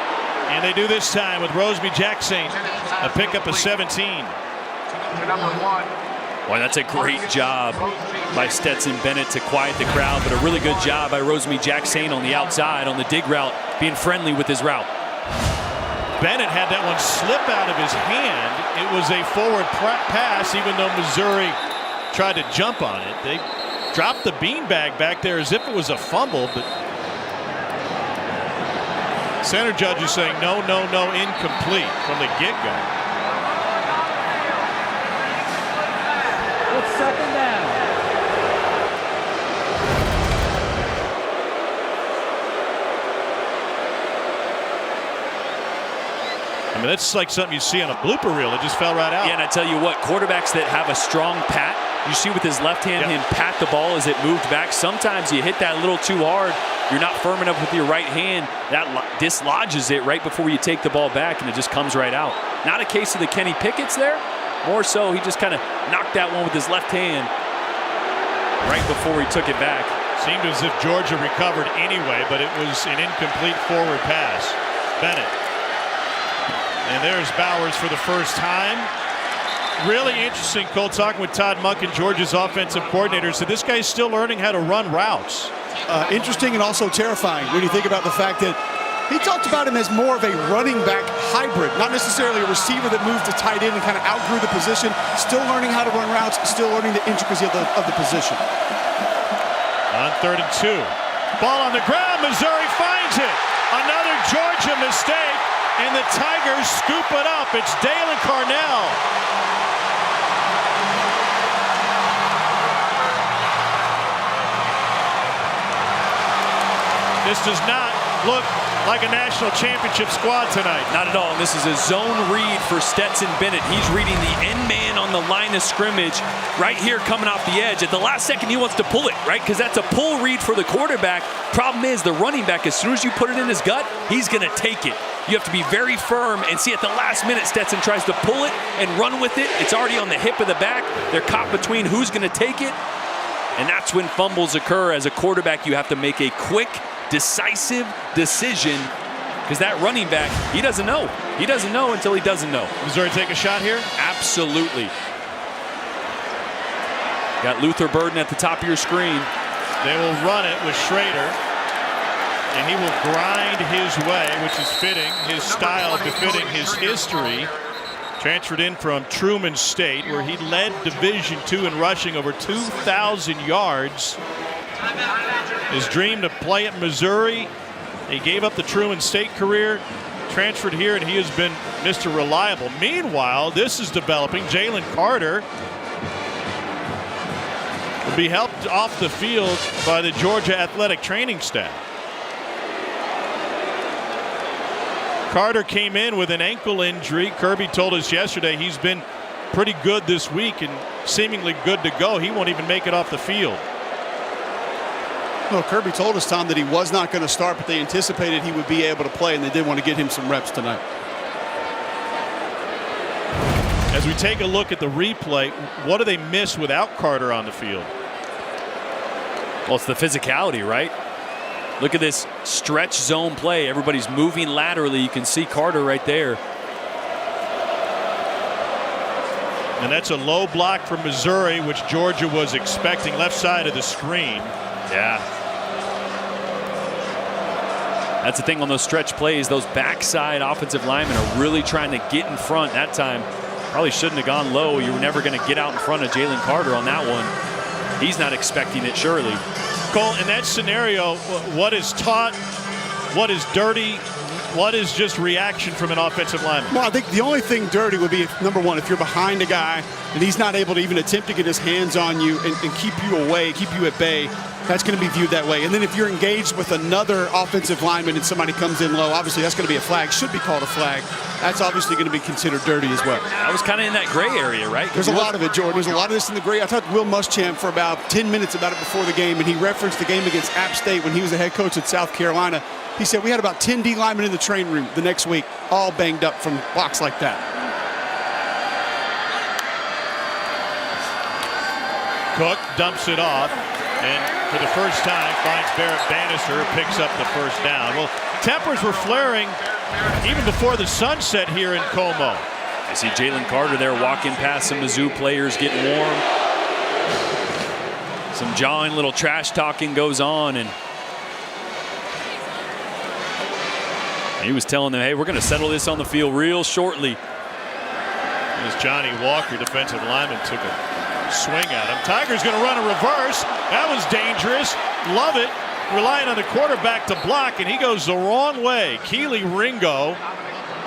And they do this time with Roseby Jackson, a pickup of 17. Boy, that's a great job by Stetson Bennett to quiet the crowd, but a really good job by Roseby Jackson on the outside, on the dig route, being friendly with his route. Bennett had that one slip out of his hand. It was a forward pass, even though Missouri tried to jump on it. They dropped the beanbag back there as if it was a fumble, but center judge is saying no, no, no, incomplete from the get-go. It's second down. I mean, that's like something you see on a blooper reel. It just fell right out. Yeah, and I tell you what, quarterbacks that have a strong pat, you see with his left hand him pat the ball as it moved back. Sometimes you hit that a little too hard. You're not firm enough with your right hand. That dislodges it right before you take the ball back, and it just comes right out. Not a case of the Kenny Pickett's there. More so, he just kind of knocked that one with his left hand right before he took it back. Seemed as if Georgia recovered anyway, but it was an incomplete forward pass. Bennett. And there's Bowers for the first time. Really interesting, Cole, talking with Todd Monken, Georgia's offensive coordinator, said this guy's still learning how to run routes. Interesting and also terrifying when you think about the fact that he talked about him as more of a running back hybrid, not necessarily a receiver that moved to tight end and kind of outgrew the position, still learning how to run routes, still learning the intricacy of the position. On 3rd and 2. Ball on the ground, Missouri finds it. Another Georgia mistake, and the Tigers scoop it up. It's Dalen Carnell. This does not look like a national championship squad tonight. Not at all. And this is a zone read for Stetson Bennett. He's reading the end man on the line of scrimmage right here coming off the edge. At the last second, he wants to pull it, right? Because that's a pull read for the quarterback. Problem is, the running back, as soon as you put it in his gut, he's going to take it. You have to be very firm, and see at the last minute, Stetson tries to pull it and run with it. It's already on the hip of the back. They're caught between who's going to take it. And that's when fumbles occur. As a quarterback, you have to make a quick, decisive decision, because that running back, he doesn't know. He doesn't know until he doesn't know. Missouri take a shot here? Absolutely. Got Luther Burden at the top of your screen. They will run it with Schrader, and he will grind his way, which is fitting, his style befitting his history. Transferred in from Truman State, where he led Division II in rushing over 2,000 yards. His dream to play at Missouri. He gave up the Truman State career, transferred here, and he has been Mr. Reliable. Meanwhile, this is developing. Jalen Carter will be helped off the field by the Georgia athletic training staff. Carter came in with an ankle injury. Kirby told us yesterday he's been pretty good this week and seemingly good to go. He won't even make it off the field. Well, Kirby told us, Tom, that he was not going to start, but they anticipated he would be able to play, and they did want to get him some reps tonight. As we take a look at the replay, what do they miss without Carter on the field? Well, it's the physicality, right? Look at this stretch zone play. Everybody's moving laterally. You can see Carter right there. And that's a low block from Missouri, which Georgia was expecting, left side of the screen. Yeah. That's the thing on those stretch plays. Those backside offensive linemen are really trying to get in front that time. Probably shouldn't have gone low. You were never going to get out in front of Jalen Carter on that one. He's not expecting it, surely. Cole, in that scenario, what is taught, what is dirty, What is just reaction from an offensive lineman? Well, I think the only thing dirty would be, number one, if you're behind a guy and he's not able to even attempt to get his hands on you and keep you away, keep you at bay, that's going to be viewed that way. And then if you're engaged with another offensive lineman and somebody comes in low, obviously that's going to be a flag, should be called a flag. That's obviously going to be considered dirty as well. I was kind of in that gray area, right? There's a lot of it, Jordan. There's a lot of this in the gray. I talked to Will Muschamp for about 10 minutes about it before the game, and he referenced the game against App State when he was the head coach at South Carolina. He said we had about 10 D linemen in the training room the next week, all banged up from blocks like that. Cook dumps it off, and for the first time finds Barrett Bannister, picks up the first down. Well, tempers were flaring even before the sunset here in Como. I see Jalen Carter there walking past some Mizzou players, getting warm. Some jawing, little trash talking goes on, and he was telling them, hey, we're going to settle this on the field real shortly. As Johnny Walker, defensive lineman, took a swing at him. Tiger's going to run a reverse. That was dangerous. Love it. Relying on the quarterback to block, and he goes the wrong way. Keely Ringo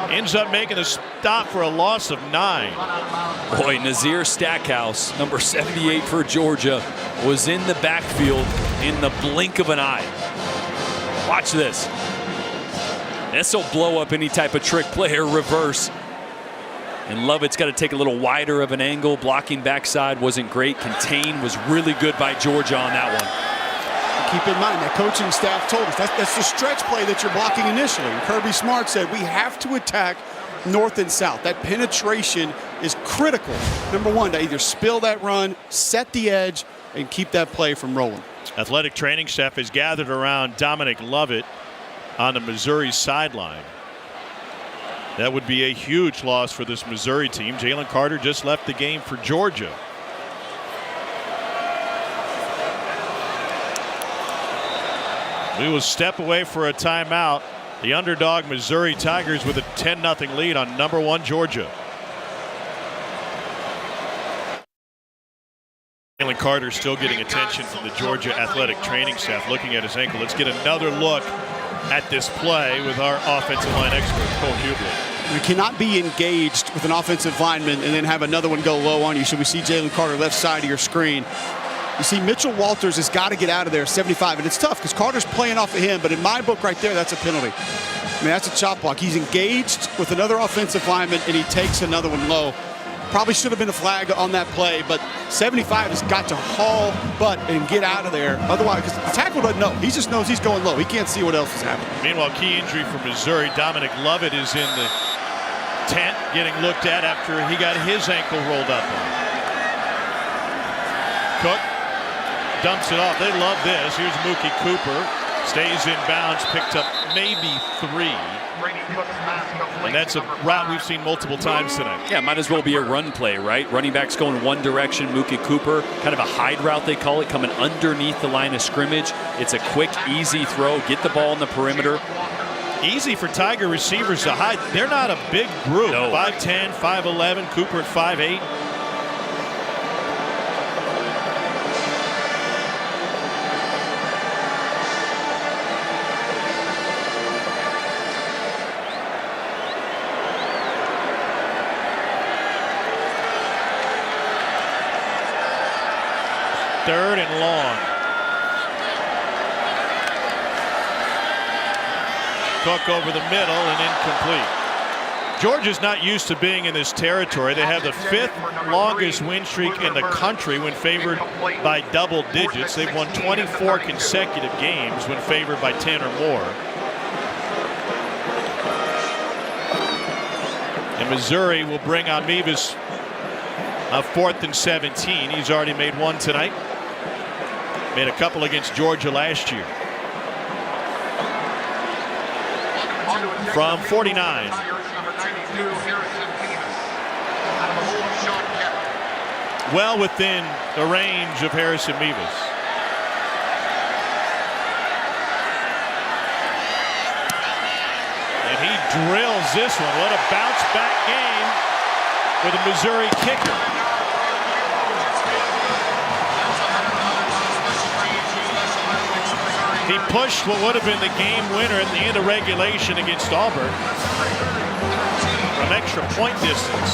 ends up making a stop for a loss of 9. Boy, Nazir Stackhouse, number 78 for Georgia, was in the backfield in the blink of an eye. Watch this. This will blow up any type of trick play or reverse. And Lovett's got to take a little wider of an angle. Blocking backside wasn't great. Contain was really good by Georgia on that one. Keep in mind, that coaching staff told us that's the stretch play that you're blocking initially. And Kirby Smart said we have to attack north and south. That penetration is critical. Number one, to either spill that run, set the edge, and keep that play from rolling. Athletic training staff is gathered around Dominic Lovett on the Missouri sideline. That would be a huge loss for this Missouri team. Jalen Carter just left the game for Georgia. We will step away for a timeout. The underdog Missouri Tigers with a 10-0 lead on number 1 Georgia. Jalen Carter still getting attention from the Georgia athletic training staff, looking at his ankle. Let's get another look at this play with our offensive line expert, Cole Hubler. You cannot be engaged with an offensive lineman and then have another one go low on you. So we see Jalen Carter left side of your screen. You see Mitchell Walters has got to get out of there, 75. And it's tough because Carter's playing off of him. But in my book right there, that's a penalty. I mean, that's a chop block. He's engaged with another offensive lineman, and he takes another one low. Probably should have been a flag on that play, but 75 has got to haul butt and get out of there. Otherwise, because the tackle doesn't know. He just knows he's going low. He can't see what else is happening. Meanwhile, key injury for Missouri. Dominic Lovett is in the tent getting looked at after he got his ankle rolled up on. Cook dumps it off. They love this. Here's Mookie Cooper. Stays in bounds, picked up maybe 3. And that's a route we've seen multiple times tonight. Yeah, might as well be a run play, right? Running backs going one direction. Mookie Cooper, kind of a hide route they call it, coming underneath the line of scrimmage. It's a quick, easy throw. Get the ball in the perimeter. Easy for Tiger receivers to hide. They're not a big group. No. 5'10", 5'11", Cooper at 5'8". Third and long. Cook over the middle and incomplete. Georgia's not used to being in this territory. They have the 5th longest win streak in the country when favored by double digits. They've won 24 consecutive games when favored by 10 or more. And Missouri will bring on Mevis a 4th and 17. He's already made one tonight. Made a couple against Georgia last year. From 49. Well within the range of Harrison Mevis. And he drills this one. What a bounce back game for the Missouri kicker. He pushed what would have been the game winner at the end of regulation against Auburn from extra point distance.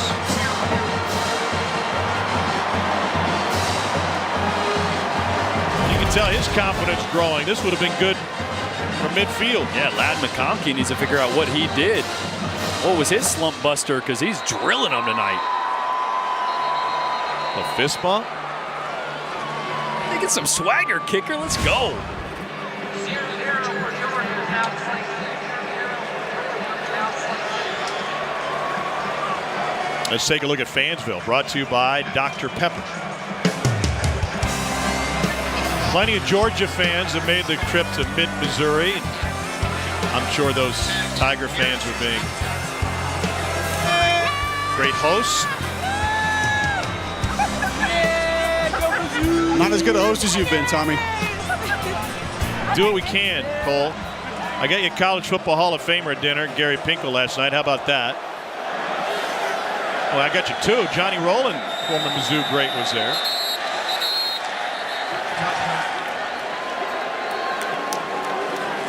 You can tell his confidence growing. This would have been good for midfield. Yeah, Ladd McConkey needs to figure out what he did. What was his slump buster? Because he's drilling them tonight. A fist bump? Get some swagger, kicker. Let's go. Let's take a look at Fansville, brought to you by Dr. Pepper. Plenty of Georgia fans have made the trip to mid-Missouri. I'm sure those Tiger fans were being great hosts. Not as good a host as you've been, Tommy. Do what we can, Cole. I got you a College Football Hall of Famer at dinner, Gary Pinkel, last night. How about that? Well, I got you two. Johnny Rowland, former Mizzou great, was there.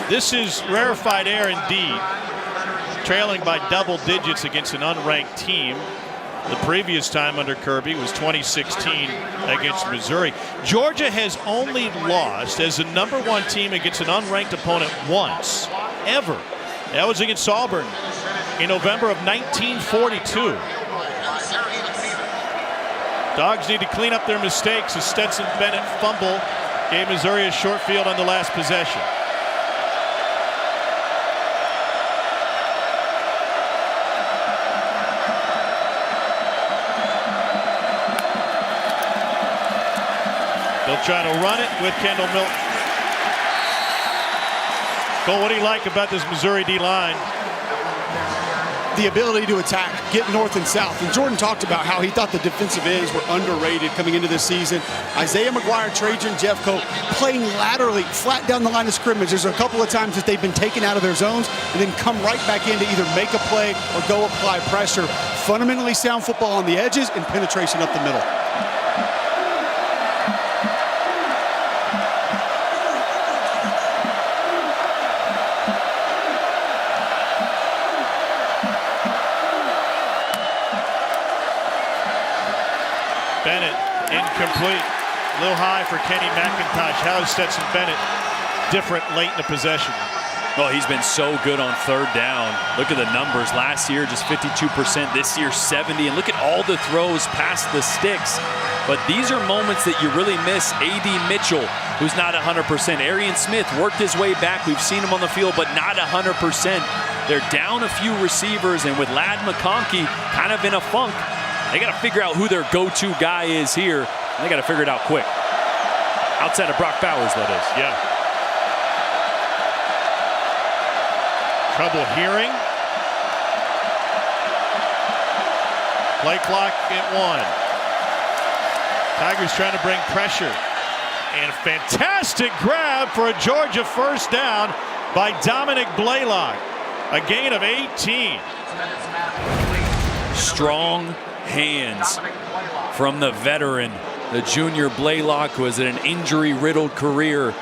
This is rarefied air indeed. Trailing by double digits against an unranked team. The previous time under Kirby was 2016 against Missouri. Georgia has only lost as the #1 team against an unranked opponent once, ever. That was against Auburn in November of 1942. Dogs need to clean up their mistakes. A Stetson Bennett fumble gave Missouri a short field on the last possession. They'll try to run it with Kendall Milton. Cole, what do you like about this Missouri D-line? The ability to attack, get north and south. And Jordan talked about how he thought the defensive ends were underrated coming into this season. Isaiah McGuire, Trajan Jeffcoat playing laterally, flat down the line of scrimmage. There's a couple of times that they've been taken out of their zones and then come right back in to either make a play or go apply pressure. Fundamentally sound football on the edges and penetration up the middle. Bennett, incomplete. A little high for Kenny McIntosh. How is Stetson Bennett different late in the possession? Well, he's been so good on third down. Look at the numbers. Last year, just 52%. This year, 70%. And look at all the throws past the sticks. But these are moments that you really miss. A.D. Mitchell, who's not 100%. Arian Smith worked his way back. We've seen him on the field, but not 100%. They're down a few receivers, and with Ladd McConkey kind of in a funk, they got to figure out who their go-to guy is here. They got to figure it out quick. Outside of Brock Bowers, that is. Yeah. Trouble hearing. Play clock at 1. Tigers trying to bring pressure. And a fantastic grab for a Georgia first down by Dominic Blaylock. A gain of 18. Strong hands from the veteran, the junior Blaylock, who has an injury-riddled career,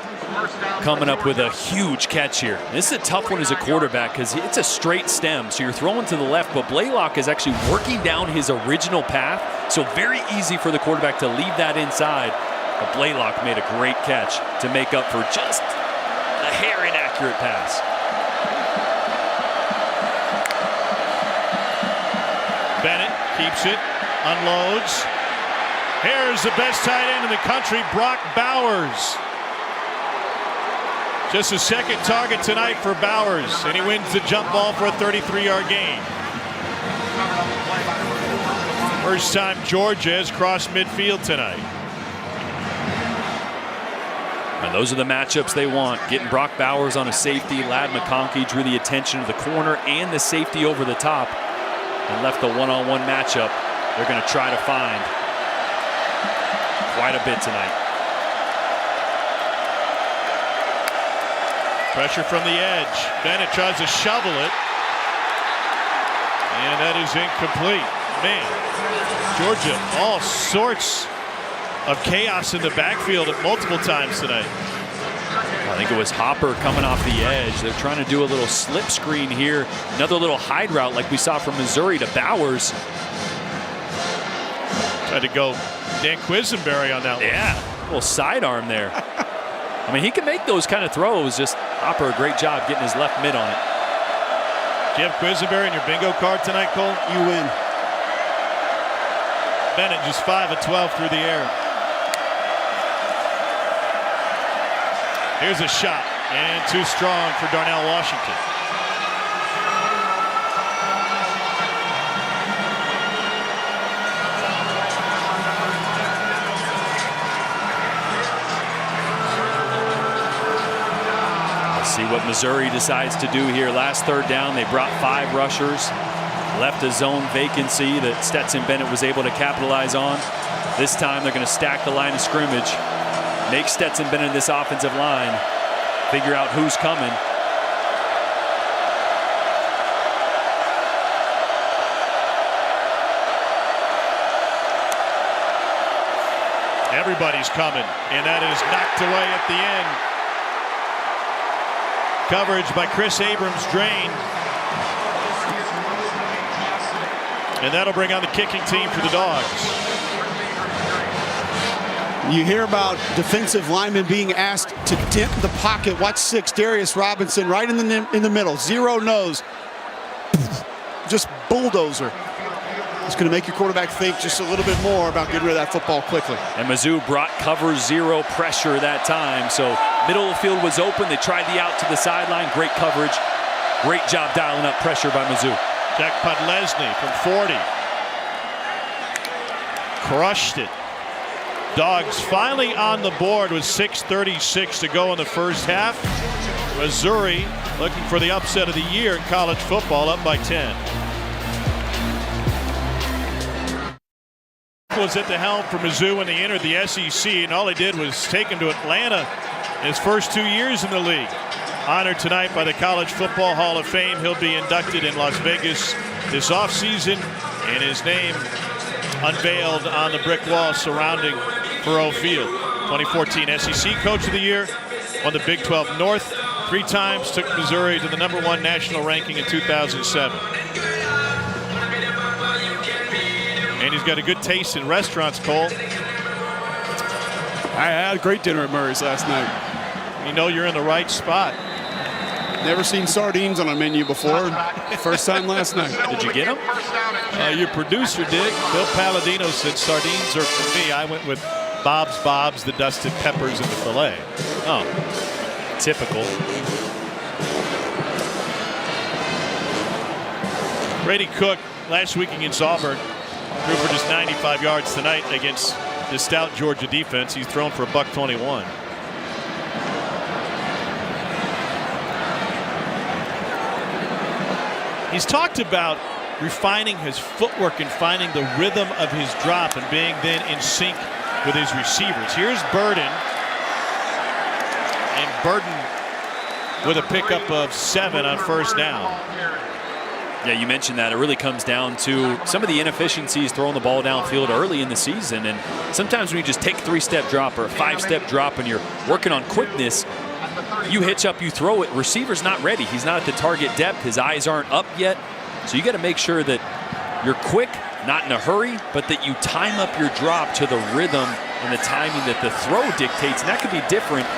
coming up with a huge catch here. This is a tough one as a quarterback because it's a straight stem, so you're throwing to the left, but Blaylock is actually working down his original path, so very easy for the quarterback to leave that inside. But Blaylock made a great catch to make up for just a hair inaccurate pass. Bennett keeps it, unloads. Here's the best tight end in the country, Brock Bowers. Just a second target tonight for Bowers, and he wins the jump ball for a 33-yard gain. First time Georgia has crossed midfield tonight. And those are the matchups they want. Getting Brock Bowers on a safety. Ladd McConkey drew the attention of the corner and the safety over the top and left the one-on-one matchup they're going to try to find quite a bit tonight. Pressure from the edge. Bennett tries to shovel it. And that is incomplete. Man, Georgia, all sorts of chaos in the backfield at multiple times tonight. I think it was Hopper coming off the edge. They're trying to do a little slip screen here. Another little hide route like we saw from Missouri to Bowers. Tried to go Dan Quisenberry on that one. Yeah, a little sidearm there. I mean, he can make those kind of throws. Just Hopper, a great job getting his left mid on it. Do you have Quisenberry in your bingo card tonight, Cole? You win. Bennett just 5 of 12 through the air. Here's a shot, and too strong for Darnell Washington. Let's see what Missouri decides to do here. Last third down, they brought 5 rushers, left a zone vacancy that Stetson Bennett was able to capitalize on. This time they're going to stack the line of scrimmage, make Stetson Bennett this offensive line, figure out who's coming. Everybody's coming, and that is knocked away at the end. Coverage by Chris Abrams drained. And that'll bring on the kicking team for the Dogs. You hear about defensive linemen being asked to dent the pocket. Watch 6, Darius Robinson, right in the middle. Zero nose. Just bulldozer. It's going to make your quarterback think just a little bit more about getting rid of that football quickly. And Mizzou brought cover 0 pressure that time. So middle of the field was open. They tried the out to the sideline. Great coverage. Great job dialing up pressure by Mizzou. Jack Podlesny from 40. Crushed it. Dogs finally on the board with 6:36 to go in the first half. Missouri looking for the upset of the year in college football, up by 10. Was at the helm for Mizzou when they entered the SEC, and all they did was take him to Atlanta in his first 2 years in the league. Honored tonight by the College Football Hall of Fame. He'll be inducted in Las Vegas this offseason, and his name unveiled on the brick wall surrounding Faurot Field. 2014 SEC Coach of the Year, won the Big 12 North 3 times, took Missouri to the #1 national ranking in 2007. And he's got a good taste in restaurants, Cole. I had a great dinner at Murray's last night. You know you're in the right spot. Never seen sardines on a menu before. First time last night. Did you get them? Your producer did. Bill Palladino said sardines are for me. I went with Bob's, the dusted peppers, and the filet. Oh, typical. Brady Cook last week against Auburn threw for just 95 yards tonight against the stout Georgia defense. He's thrown for $121. He's talked about refining his footwork and finding the rhythm of his drop and being then in sync with his receivers. Here's Burden. And Burden with a pickup of 7 on first down. Yeah, you mentioned that. It really comes down to some of the inefficiencies throwing the ball downfield early in the season. And sometimes when you just take a 3-step drop or a 5-step drop and you're working on quickness, you hitch up, you throw it. Receiver's not ready. He's not at the target depth. His eyes aren't up yet. So you got to make sure that you're quick, not in a hurry, but that you time up your drop to the rhythm and the timing that the throw dictates. And that could be different.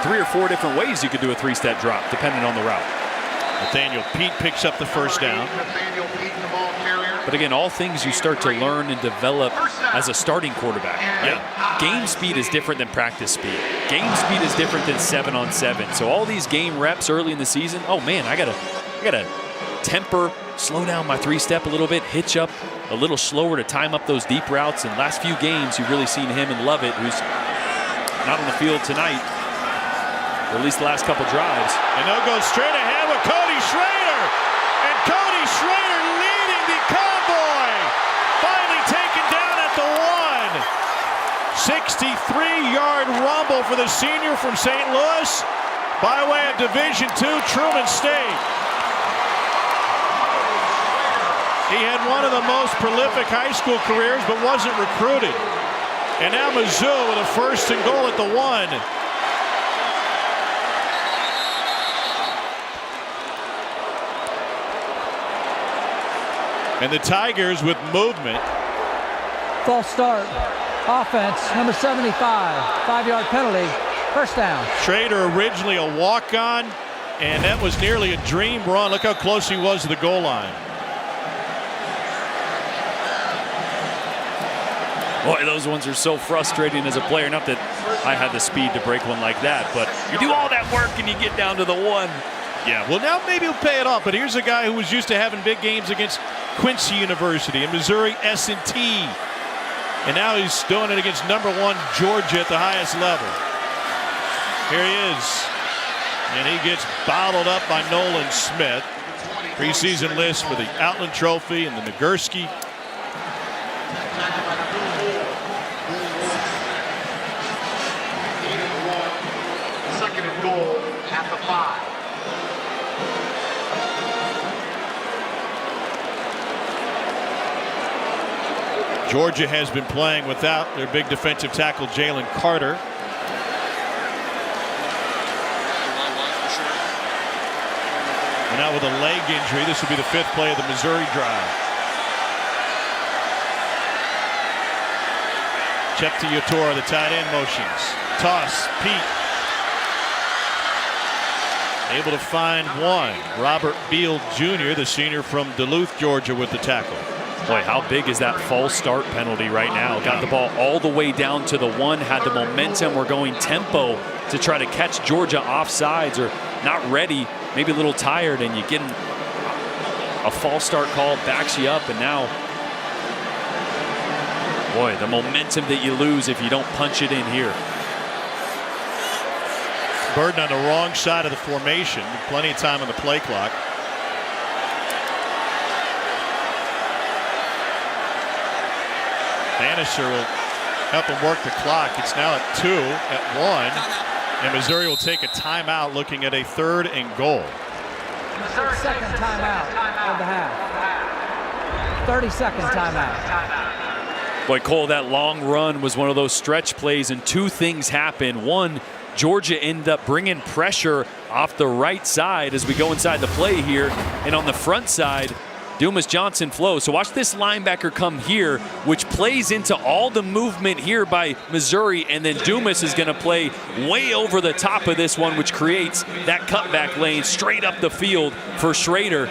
3 or 4 different ways you could do a 3-step drop, depending on the route. Nathaniel Pete picks up the first down. But again, all things you start to learn and develop as a starting quarterback. Right? Yeah. Game speed is different than practice speed. Game speed is different than 7-on-7. So all these game reps early in the season, oh man, I gotta temper, slow down my 3-step a little bit, hitch up a little slower to time up those deep routes. And last few games, you've really seen him and Lovett, who's not on the field tonight, or at least the last couple drives. And they'll go straight ahead with Cody Schrader. And Cody Schrader leading the convoy. Finally taken down at the 1. 63-yard rumble for the senior from St. Louis by way of Division II Truman State. He had one of the most prolific high school careers but wasn't recruited. And now Mizzou with a 1st and goal at the 1. And the Tigers with movement. False start. Offense, number 75. 5-yard penalty. First down. Schrader originally a walk-on, and that was nearly a dream run. Look how close he was to the goal line. Boy, those ones are so frustrating as a player. Not that I had the speed to break one like that, but you do all that work and you get down to the one. Yeah, well, now maybe he'll pay it off, but here's a guy who was used to having big games against Quincy University and Missouri S&T. And now he's doing it against #1 Georgia at the highest level. Here he is. And he gets bottled up by Nolan Smith. Preseason list for the Outland Trophy and the Nagurski. Second and goal at the 5. Georgia has been playing without their big defensive tackle, Jalen Carter. And now with a leg injury, this will be the 5th play of the Missouri drive. Chepti Yotora, the tight end motions. Toss, Pete. Able to find one. Robert Beal Jr., the senior from Duluth, Georgia, with the tackle. Boy, how big is that false start penalty right now? Got the ball all the way down to the 1, had the momentum. We're going tempo to try to catch Georgia offsides or not ready, maybe a little tired, and you get a false start call, backs you up, and now, boy, the momentum that you lose if you don't punch it in here. Burden on the wrong side of the formation. Plenty of time on the play clock. Bannister will help him work the clock. It's now at 2, at 1, and Missouri will take a timeout looking at a 3rd and goal. 30-second timeout of the half. 30-second timeout. Boy, Cole, that long run was one of those stretch plays, and 2 things happened. One, Georgia ended up bringing pressure off the right side as we go inside the play here, and on the front side, Dumas Johnson flows. So watch this linebacker come here, which plays into all the movement here by Missouri, and then Dumas is going to play way over the top of this one, which creates that cutback lane straight up the field for Schrader.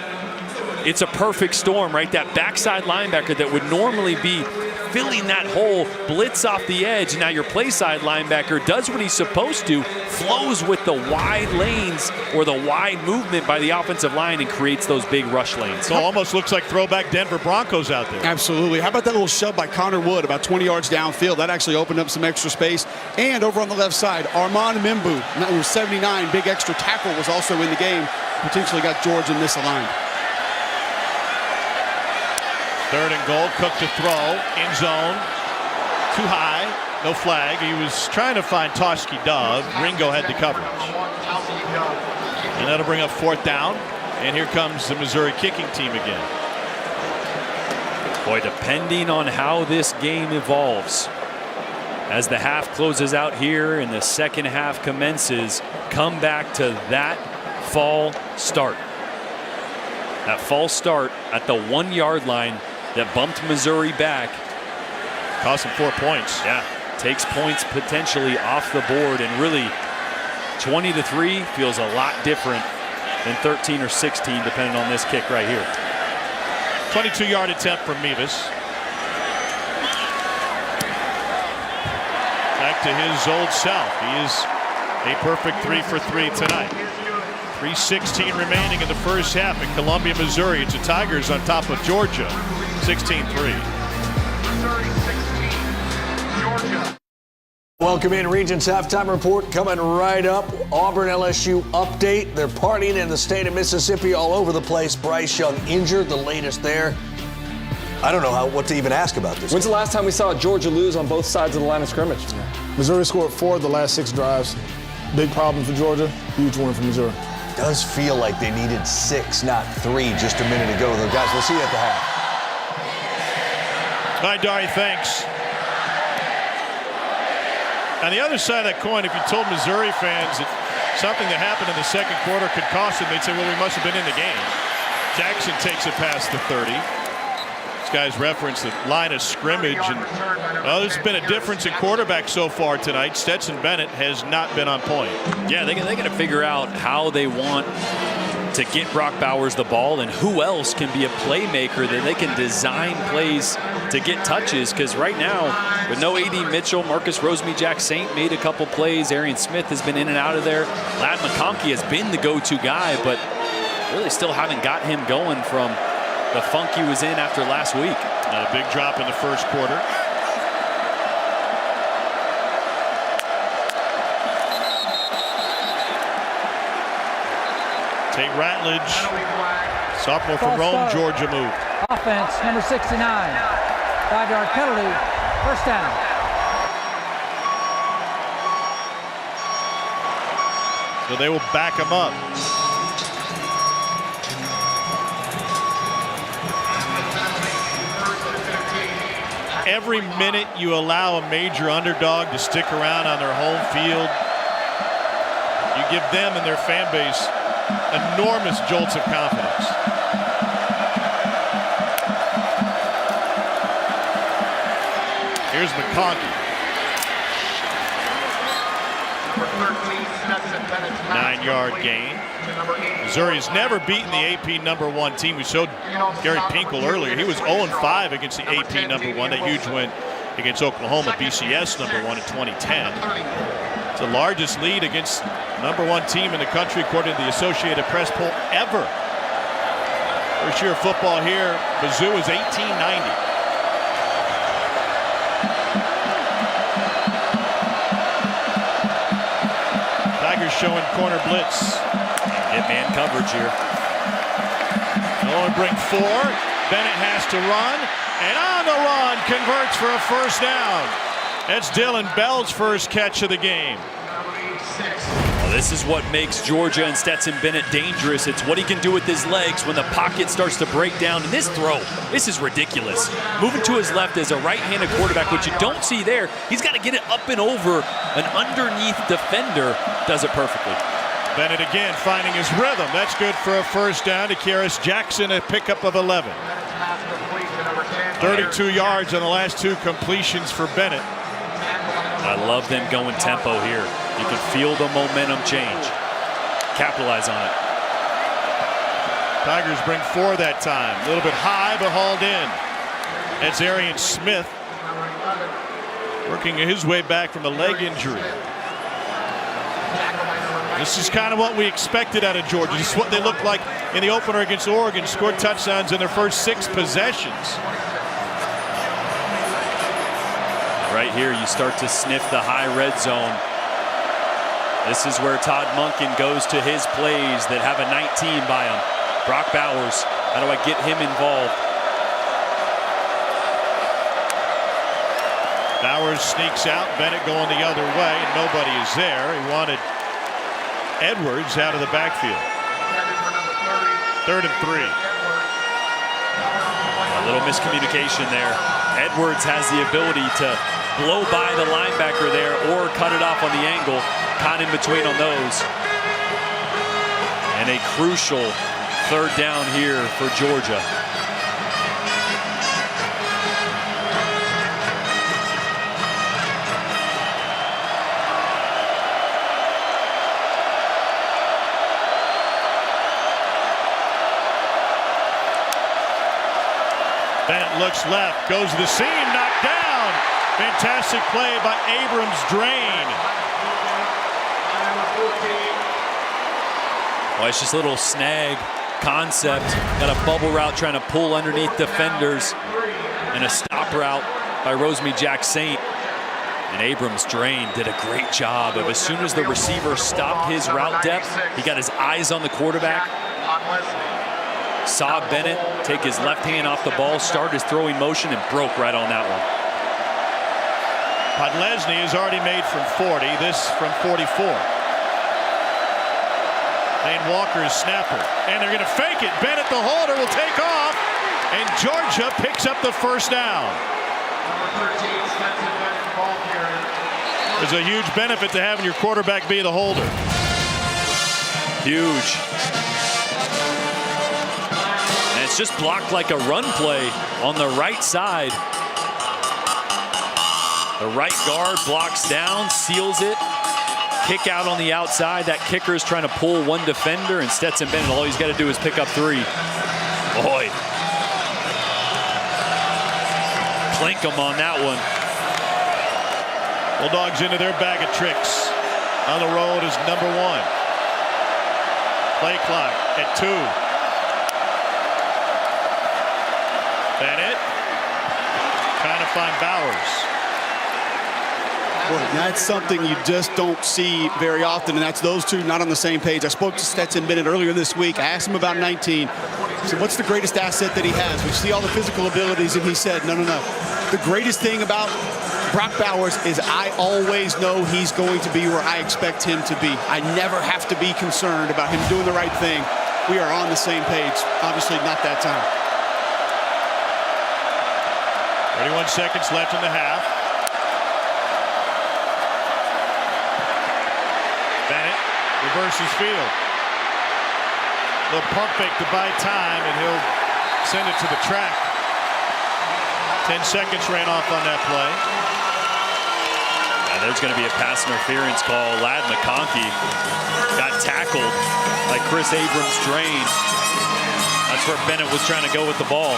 It's a perfect storm, right? That backside linebacker that would normally be filling that hole, blitz off the edge, and now your play side linebacker does what he's supposed to, flows with the wide lanes or the wide movement by the offensive line and creates those big rush lanes. So almost looks like throwback Denver Broncos out there. Absolutely. How about that little shove by Connor Wood about 20 yards downfield? That actually opened up some extra space. And over on the left side, Armand Membu, number 79, big extra tackle, was also in the game. Potentially got Georgia misaligned. 3rd and goal. Cook to throw. In zone. Too high. No flag. He was trying to find Toski Dove. Ringo had the coverage. And that'll bring up 4th down. And here comes the Missouri kicking team again. Boy, depending on how this game evolves, as the half closes out here and the second half commences, come back to that fall start. That false start at the 1-yard line that bumped Missouri back. Cost him 4 points. Yeah, takes points potentially off the board, and really 20-3 feels a lot different than 13 or 16 depending on this kick right here. 22-yard attempt from Mevis. Back to his old self. He is a perfect 3 for 3 tonight. 3:16 remaining in the first half in Columbia, Missouri. It's the Tigers on top of Georgia, 16-3. Welcome in, Regents halftime report coming right up. Auburn LSU update. They're partying in the state of Mississippi all over the place. Bryce Young injured, the latest there. I don't know what to even ask about this. When's the last time we saw Georgia lose on both sides of the line of scrimmage? Missouri scored 4 of the last 6 drives. Big problem for Georgia, huge win for Missouri. Does feel like they needed 6, not 3, just a minute ago. Though, guys, we'll see you at the half. All right, Dari, thanks. On the other side of that coin, if you told Missouri fans that something that happened in the second quarter could cost them, they'd say, well, we must have been in the game. Jackson takes it past the 30. guys reference the line of scrimmage, and well, there's been a difference in quarterback so far tonight. Stetson Bennett has not been on point. Yeah, they got to figure out how they want to get Brock Bowers the ball and who else can be a playmaker that they can design plays to get touches, because right now with no A.D. Mitchell, Marcus Rosemy-Jack-Saint made a couple plays. Arian Smith has been in and out of there. Ladd McConkey has been the go-to guy, but really still haven't got him going from the funk he was in after last week. And a big drop in the first quarter. Tate Ratledge, sophomore from Rome, Georgia, moved. Offense, number 69. 5-yard penalty, first down. So they will back him up. Every minute you allow a major underdog to stick around on their home field, you give them and their fan base enormous jolts of confidence. Here's McConkey. 9-yard gain. Missouri has never beaten the AP #1 team. We showed Gary Pinkel earlier. He was 0-5 against the AP #1. That huge win against Oklahoma, BCS #1 in 2010. It's the largest lead against #1 team in the country according to the Associated Press poll ever. First year of football here, Mizzou is 1890. Tigers showing corner blitz. Get man coverage here. They'll only bring 4. Bennett has to run, and on the run converts for a first down. That's Dylan Bell's first catch of the game. Well, this is what makes Georgia and Stetson Bennett dangerous. It's what he can do with his legs when the pocket starts to break down. And this throw, this is ridiculous. Moving to his left as a right-handed quarterback, which you don't see there. He's got to get it up and over an underneath defender. Does it perfectly. Bennett again finding his rhythm. That's good for a first down to Kearis Jackson, a pickup of 11. 32 yards on the last 2 completions for Bennett. I love them going tempo here. You can feel the momentum change. Capitalize on it. Tigers bring 4 that time. A little bit high, but hauled in. That's Arian Smith working his way back from a leg injury. This is kind of what we expected out of Georgia. This is what they looked like in the opener against Oregon. Scored touchdowns in their first 6 possessions. Right here, you start to sniff the high red zone. This is where Todd Monken goes to his plays that have a 19 by him. Brock Bowers, how do I get him involved? Bowers sneaks out, Bennett going the other way, and nobody is there. He wanted Edwards out of the backfield. 3rd and 3. A little miscommunication there. Edwards has the ability to blow by the linebacker there or cut it off on the angle. Caught in between on those. And a crucial 3rd down here for Georgia. Bennett looks left, goes to the seam, knocked down. Fantastic play by Abrams Drain. Well, it's just a little snag concept. Got a bubble route trying to pull underneath defenders. And a stop route by Rosemy-Jack-Saint. And Abrams Drain did a great job of, as soon as the receiver stopped his route depth, he got his eyes on the quarterback. Saw Bennett take his left hand off the ball, start his throwing motion, and broke right on that one. Podlesny has already made from 40, this from 44. Lane Walker's snapper, and they're going to fake it. Bennett, the holder, will take off, and Georgia picks up the first down. There's a huge benefit to having your quarterback be the holder. Huge. It's just blocked like a run play on the right side. The right guard blocks down, seals it. Kick out on the outside. That kicker is trying to pull one defender, and Stetson Bennett, all he's got to do is pick up 3. Boy. Clink him on that one. Bulldogs into their bag of tricks. On the road is number 1. Play clock at 2. Bennett trying to find Bowers. Boy, that's something you just don't see very often, and that's those two not on the same page. I spoke to Stetson Bennett earlier this week. I asked him about 19. I said, what's the greatest asset that he has? We see all the physical abilities, and he said, no. The greatest thing about Brock Bowers is I always know he's going to be where I expect him to be. I never have to be concerned about him doing the right thing. We are on the same page. Obviously not that time. 31 seconds left in the half. Bennett reverses field. Little pump fake to buy time, and he'll send it to the track. 10 seconds ran off on that play. There's going to be a pass interference call. Ladd McConkey got tackled like Chris Abrams-Drain. That's where Bennett was trying to go with the ball.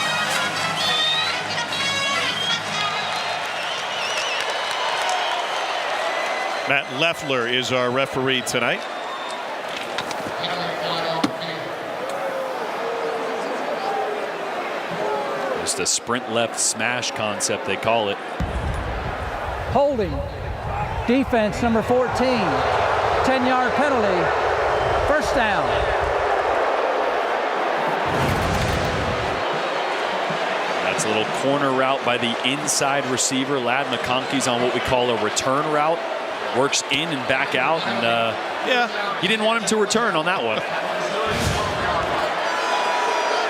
Matt Leffler is our referee tonight. Just a sprint left smash concept, they call it. Holding. Defense number 14. 10-yard penalty. First down. That's a little corner route by the inside receiver. Ladd McConkey's on what we call a return route. Works in and back out, and yeah, you didn't want him to return on that one.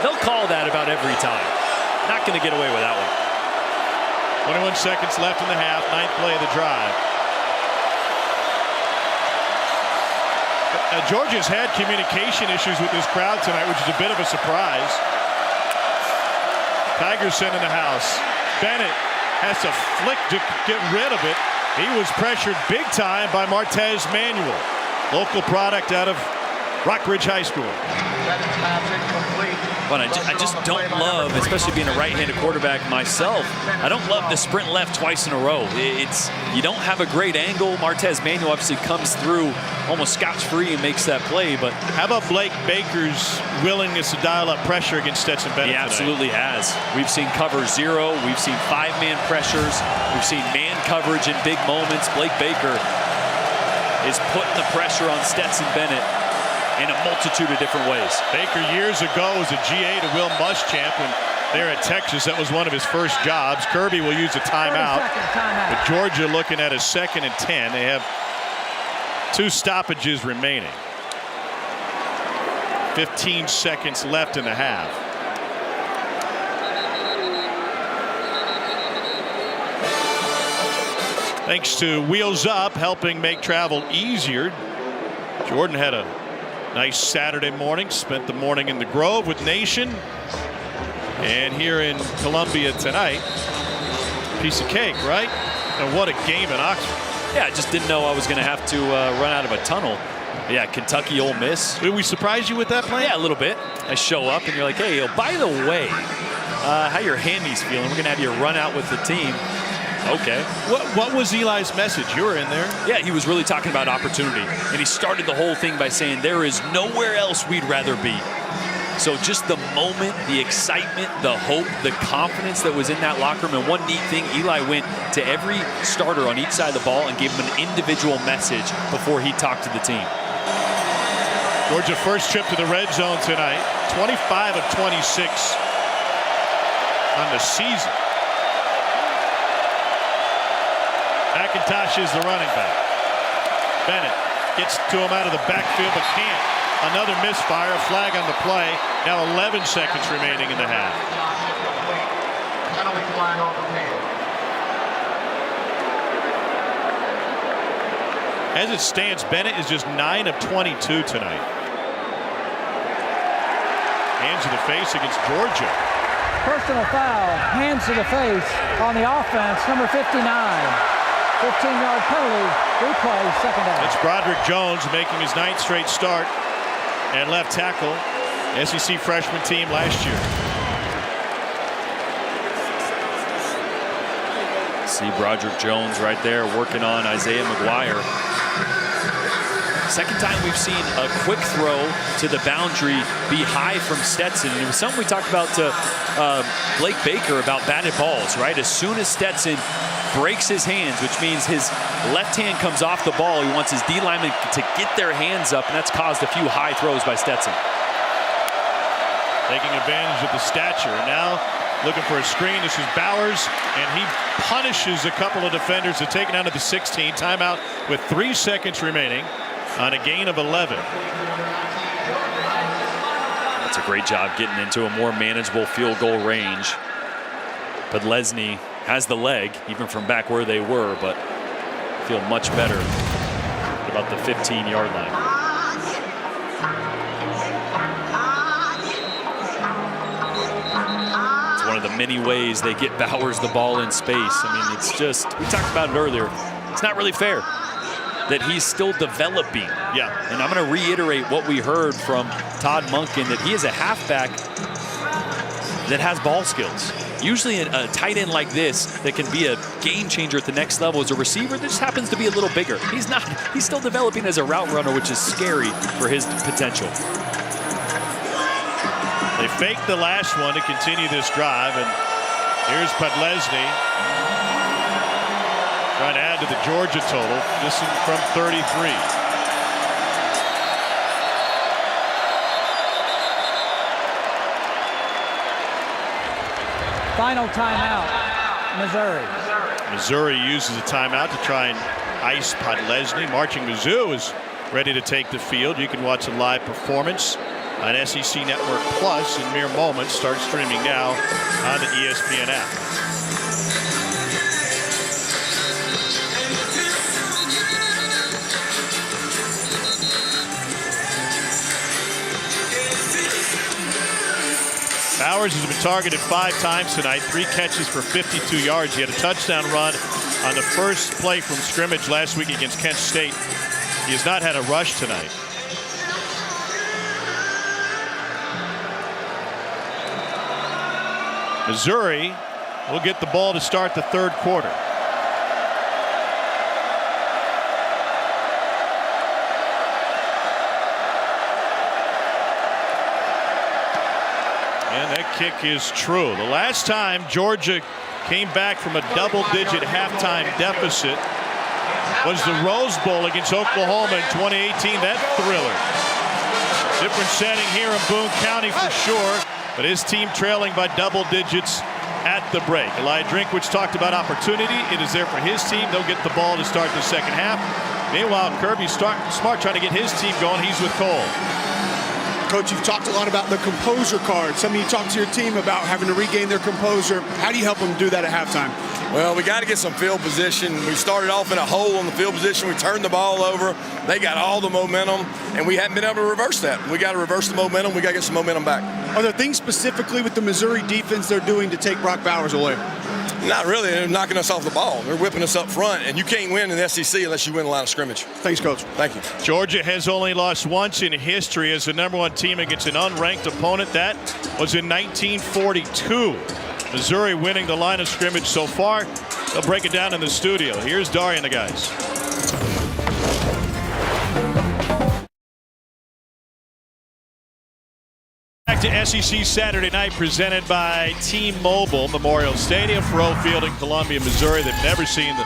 They'll call that about every time. Not going to get away with that one. 21 seconds left in the half. 9th play of the drive. Georgia's had communication issues with this crowd tonight, which is a bit of a surprise. Tigers sent in the house. Bennett has to flick to get rid of it. He was pressured big time by Martez Manuel, local product out of Rockridge High School. But I just don't love, especially being a right-handed quarterback myself, I don't love the sprint left twice in a row. You don't have a great angle. Martez Manuel obviously comes through almost scotch-free and makes that play. But how about Blake Baker's willingness to dial up pressure against Stetson Bennett? He absolutely has. We've seen cover 0. We've seen 5-man pressures. We've seen man coverage in big moments. Blake Baker is putting the pressure on Stetson Bennett in a multitude of different ways. Baker years ago was a GA to Will Muschamp when they were at Texas. That was one of his first jobs. Kirby will use a timeout. But Georgia looking at a 2nd and 10. They have 2 stoppages remaining. 15 seconds left in the half. Thanks to Wheels Up, helping make travel easier. Jordan had a nice Saturday morning, spent the morning in the Grove with Nation, and here in Columbia tonight. Piece of cake, right? And what a game in Oxford. Yeah, I just didn't know I was going to have to run out of a tunnel. Yeah, Kentucky, Ole Miss. Did we surprise you with that plan? Yeah, a little bit. I show up and you're like, hey, by the way, how your hammies feeling? We're going to have you run out with the team. Okay. What was Eli's message? You were in there. Yeah, he was really talking about opportunity. And he started the whole thing by saying there is nowhere else we'd rather be. So just the moment, the excitement, the hope, the confidence that was in that locker room. And one neat thing, Eli went to every starter on each side of the ball and gave them an individual message before he talked to the team. Georgia first trip to the red zone tonight. 25 of 26 on the season. McIntosh is the running back. Bennett gets to him out of the backfield but can't. Another misfire, a flag on the play. Now 11 seconds remaining in the half. Penalty flag on the field. As it stands, Bennett is just 9 of 22 tonight. Hands to the face against Georgia. Personal foul, hands to the face on the offense, number 59. 15-yard penalty, replay, second down. It's Broderick Jones making his 9th straight start at left tackle. SEC freshman team last year. See Broderick Jones right there working on Isaiah McGuire. Second time we've seen a quick throw to the boundary be high from Stetson. And it was something we talked about to Blake Baker about batted balls, right? As soon as Stetson breaks his hands, which means his left hand comes off the ball, he wants his D linemen to get their hands up, and that's caused a few high throws by Stetson. Taking advantage of the stature. Now looking for a screen. This is Bowers, and he punishes a couple of defenders to take it down to the 16. Timeout with 3 seconds remaining on a gain of 11. That's a great job getting into a more manageable field goal range. But Lesney has the leg, even from back where they were, but feel much better at about the 15-yard line. It's one of the many ways they get Bowers the ball in space. I mean, it's just, we talked about it earlier, it's not really fair that he's still developing. Yeah. And I'm going to reiterate what we heard from Todd Monken, that he is a halfback that has ball skills. Usually a tight end like this that can be a game changer at the next level is a receiver that just happens to be a little bigger. He's not. He's still developing as a route runner, which is scary for his potential. They faked the last one to continue this drive, and here's Podlesny trying to add to the Georgia total. This is from 33. Final timeout, Missouri. Missouri uses a timeout to try and ice Podlesny. Marching Mizzou is ready to take the field. You can watch a live performance on SEC Network Plus in mere moments. Start streaming now on the ESPN app. Bowers has been targeted 5 times tonight, 3 catches for 52 yards. He had a touchdown run on the first play from scrimmage last week against Kent State. He has not had a rush tonight. Missouri will get the ball to start the 3rd quarter. And that kick is true. The last time Georgia came back from a double-digit halftime deficit was the Rose Bowl against Oklahoma in 2018. That thriller. Different setting here in Boone County for sure, but his team trailing by double digits at the break. Eli Drinkwitz talked about opportunity. It is there for his team. They'll get the ball to start the second half. Meanwhile, Kirby Smart trying to get his team going. He's with Cole. Coach, you've talked a lot about the composure card. Some of you talked to your team about having to regain their composure. How do you help them do that at halftime? Well, we got to get some field position. We started off in a hole on the field position. We turned the ball over. They got all the momentum, and we haven't been able to reverse that. We got to reverse the momentum. We got to get some momentum back. Are there things specifically with the Missouri defense they're doing to take Brock Bowers away? Not really. They're knocking us off the ball. They're whipping us up front, and you can't win in the SEC unless you win the line of scrimmage. Thanks, Coach. Thank you. Georgia has only lost once in history as the #1 team against an unranked opponent. That was in 1942. Missouri winning the line of scrimmage so far. They'll break it down in the studio. Here's Dari and the guys. Back to SEC Saturday Night, presented by T-Mobile, Memorial Stadium, Faurot Field in Columbia, Missouri. They've never seen the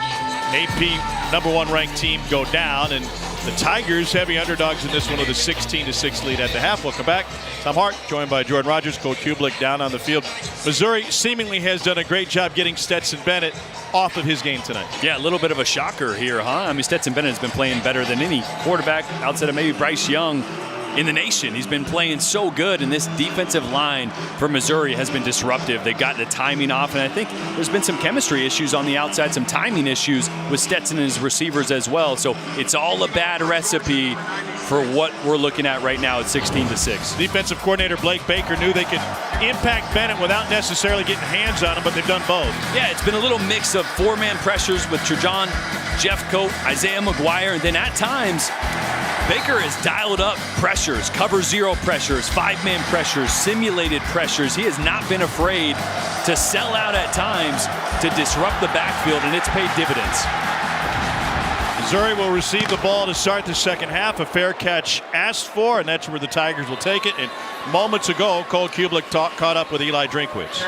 AP #1 ranked team go down, and the Tigers heavy underdogs in this one with a 16-6 lead at the half. Welcome back. Tom Hart, joined by Jordan Rogers, Cole Kublik down on the field. Missouri seemingly has done a great job getting Stetson Bennett off of his game tonight. Yeah, a little bit of a shocker here, huh? I mean, Stetson Bennett has been playing better than any quarterback outside of maybe Bryce Young in the nation. He's been playing so good, and this defensive line for Missouri has been disruptive. They've gotten the timing off, and I think there's been some chemistry issues on the outside, some timing issues with Stetson and his receivers as well. So it's all a bad recipe for what we're looking at right now at 16-6. Defensive coordinator Blake Baker knew they could impact Bennett without necessarily getting hands on him, but they've done both. Yeah, it's been a little mix of four-man pressures with Trajan, Jeffcoat, Isaiah McGuire, and then at times, Baker has dialed up pressures, cover zero pressures, five-man pressures, simulated pressures. He has not been afraid to sell out at times to disrupt the backfield, and it's paid dividends. Missouri will receive the ball to start the second half. A fair catch asked for, and that's where the Tigers will take it. And moments ago, Cole Kublik caught up with Eli Drinkwitz.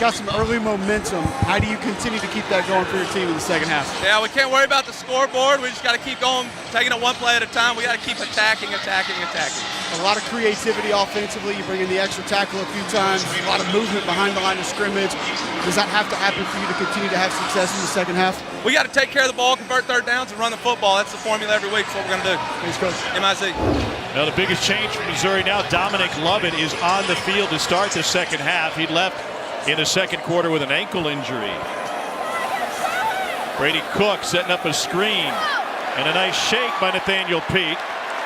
Got some early momentum. How do you continue to keep that going for your team in the second half? Yeah, we can't worry about the scoreboard. We just got to keep going, taking it one play at a time. We got to keep attacking. A lot of creativity offensively. You bring in the extra tackle a few times. A lot of movement behind the line of scrimmage. Does that have to happen for you to continue to have success in the second half? We got to take care of the ball, convert third downs, and run the football. That's the formula every week. That's what we're going to do. Thanks, Coach. MIC. Now the biggest change for Missouri now, Dominic Lovett is on the field to start the second half. He left in the second quarter with an ankle injury. Brady Cook setting up a screen and a nice shake by Nathaniel Peak,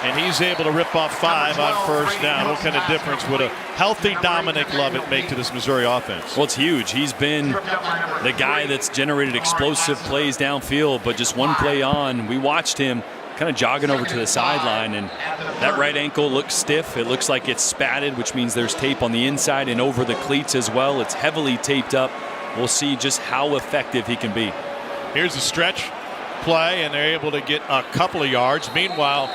and he's able to rip off 5 on first down. What kind of difference would a healthy Dominic Lovett make to this Missouri offense? Well, it's huge. He's been the guy that's generated explosive plays downfield, but just one play on, we watched him kind of jogging over to the sideline, and that right ankle looks stiff. It looks like it's spatted, which means there's tape on the inside and over the cleats as well. It's heavily taped up. We'll see just how effective he can be. Here's the stretch play, and they're able to get a couple of yards. Meanwhile,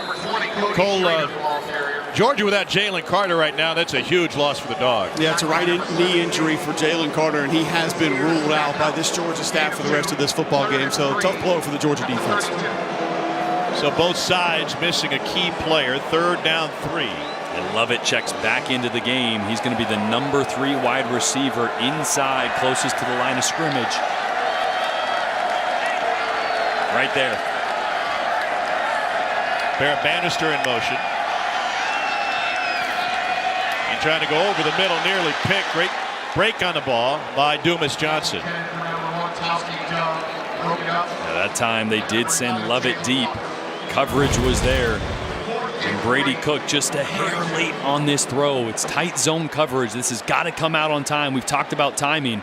Georgia without Jalen Carter right now, that's a huge loss for the Dogs. Yeah, it's a right knee injury for Jalen Carter, and he has been ruled out by this Georgia staff for the rest of this football game. So tough blow for the Georgia defense. So both sides missing a key player. Third down 3. And Lovett checks back into the game. He's going to be the number 3 wide receiver inside, closest to the line of scrimmage. Right there. Barrett Bannister in motion. And trying to go over the middle, nearly picked. Great break on the ball by Dumas Johnson. At that time, they did send Lovett deep. Coverage was there. And Brady Cook just a hair late on this throw. It's tight zone coverage. This has got to come out on time. We've talked about timing.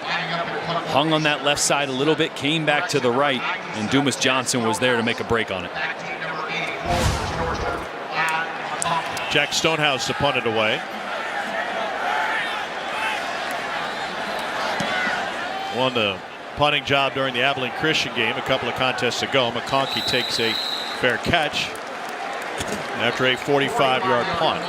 Hung on that left side a little bit, came back to the right, and Dumas Johnson was there to make a break on it. Jack Stonehouse to punt it away. Won the punting job during the Abilene Christian game a couple of contests ago. McConkey takes a fair catch after a 45-yard punt.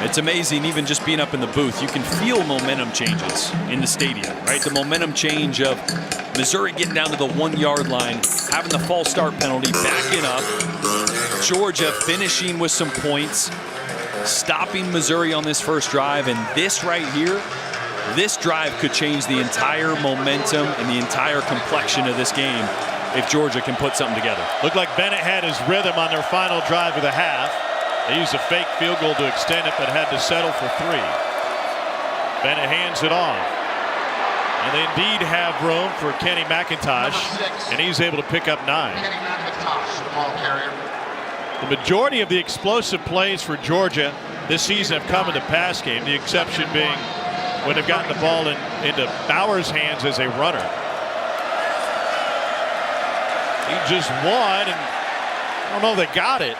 It's amazing, even just being up in the booth, you can feel momentum changes in the stadium, right? The momentum change of Missouri getting down to the 1-yard line, having the false start penalty, backing up. Georgia finishing with some points, stopping Missouri on this first drive, and this right here, this drive could change the entire momentum and the entire complexion of this game if Georgia can put something together. Looked like Bennett had his rhythm on their final drive of the half. They used a fake field goal to extend it, but had to settle for 3. Bennett hands it off. And they indeed have room for Kenny McIntosh, and he's able to pick up 9. The majority of the explosive plays for Georgia this season have come in the pass game, the exception being when they've gotten the ball into Bauer's hands as a runner. He just won, and I don't know if they got it.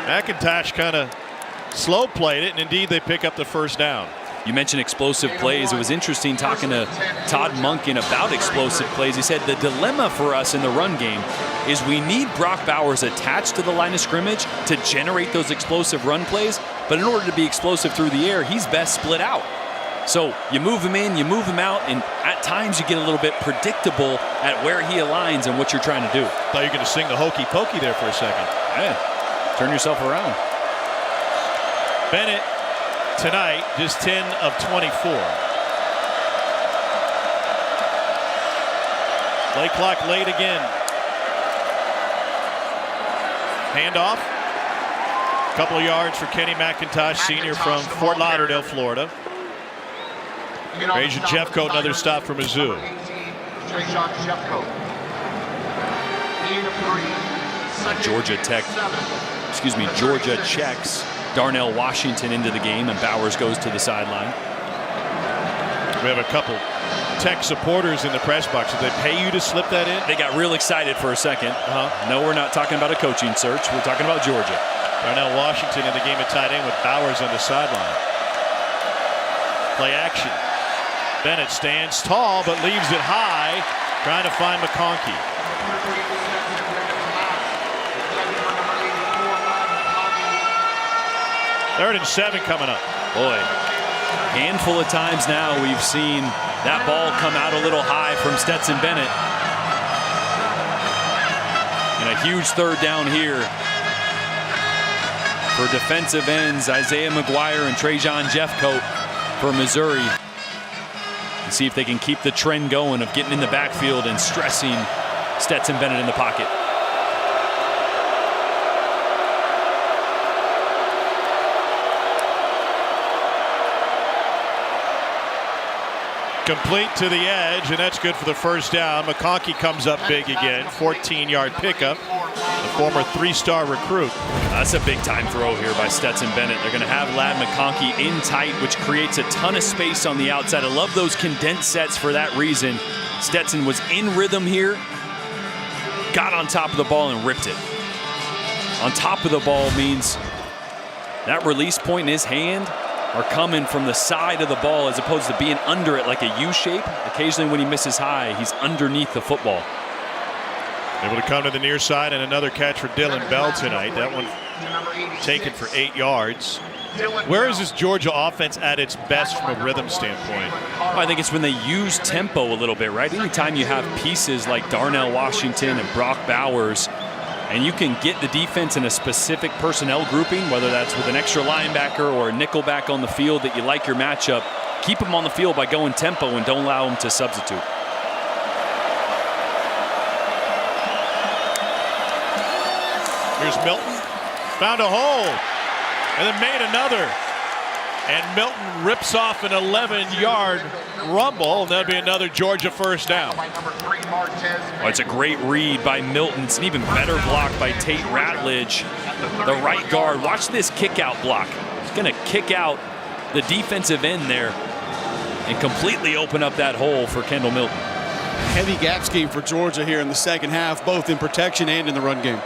McIntosh kind of slow played it, and indeed they pick up the first down. You mentioned explosive plays. It was interesting talking to Todd Monken about explosive plays. He said the dilemma for us in the run game is we need Brock Bowers attached to the line of scrimmage to generate those explosive run plays, but in order to be explosive through the air, he's best split out. So you move him in, you move him out, and at times you get a little bit predictable at where he aligns and what you're trying to do. Thought you were going to sing the hokey pokey there for a second. Yeah, turn yourself around. Bennett tonight just 10 of 24. Play clock late again. Handoff. A couple of yards for Kenny McIntosh, senior from Fort Lauderdale, Florida. Trajan Jeffcoat, another stop for Mizzou. Georgia checks Darnell Washington into the game, and Bowers goes to the sideline. We have a couple Tech supporters in the press box. Did they pay you to slip that in? They got real excited for a second. No, we're not talking about a coaching search. We're talking about Georgia. Darnell Washington in the game at tight end with Bowers on the sideline. Play action. Bennett stands tall but leaves it high, trying to find McConkey. Third and 7 coming up. Boy, handful of times now we've seen that ball come out a little high from Stetson Bennett. And a huge third down here for defensive ends Isaiah McGuire and Trajan Jeffcoat for Missouri. And see if they can keep the trend going of getting in the backfield and stressing Stetson Bennett in the pocket. Complete to the edge, and that's good for the first down. McConkey comes up big again. 14-yard pickup. The former 3-star recruit. That's a big-time throw here by Stetson Bennett. They're going to have Ladd McConkey in tight, which creates a ton of space on the outside. I love those condensed sets for that reason. Stetson was in rhythm here, got on top of the ball and ripped it. On top of the ball means that release point in his hand are coming from the side of the ball as opposed to being under it like a U shape. Occasionally when he misses high, he's underneath the football. Able to come to the near side, and another catch for Dylan Bell tonight. That one taken for 8 yards. Where is this Georgia offense at its best from a rhythm standpoint? I think it's when they use tempo a little bit, right? Anytime you have pieces like Darnell Washington and Brock Bowers, and you can get the defense in a specific personnel grouping, whether that's with an extra linebacker or a nickel back on the field that you like your matchup, keep them on the field by going tempo and don't allow them to substitute. Here's Milton. Found a hole and then made another. And Milton rips off an 11-yard rumble, and that'll be another Georgia first down. Oh, it's a great read by Milton. It's an even better block by Tate Ratledge, the right guard. Watch this kick-out block. He's going to kick out the defensive end there and completely open up that hole for Kendall Milton. Heavy gap scheme for Georgia here in the second half, both in protection and in the run game.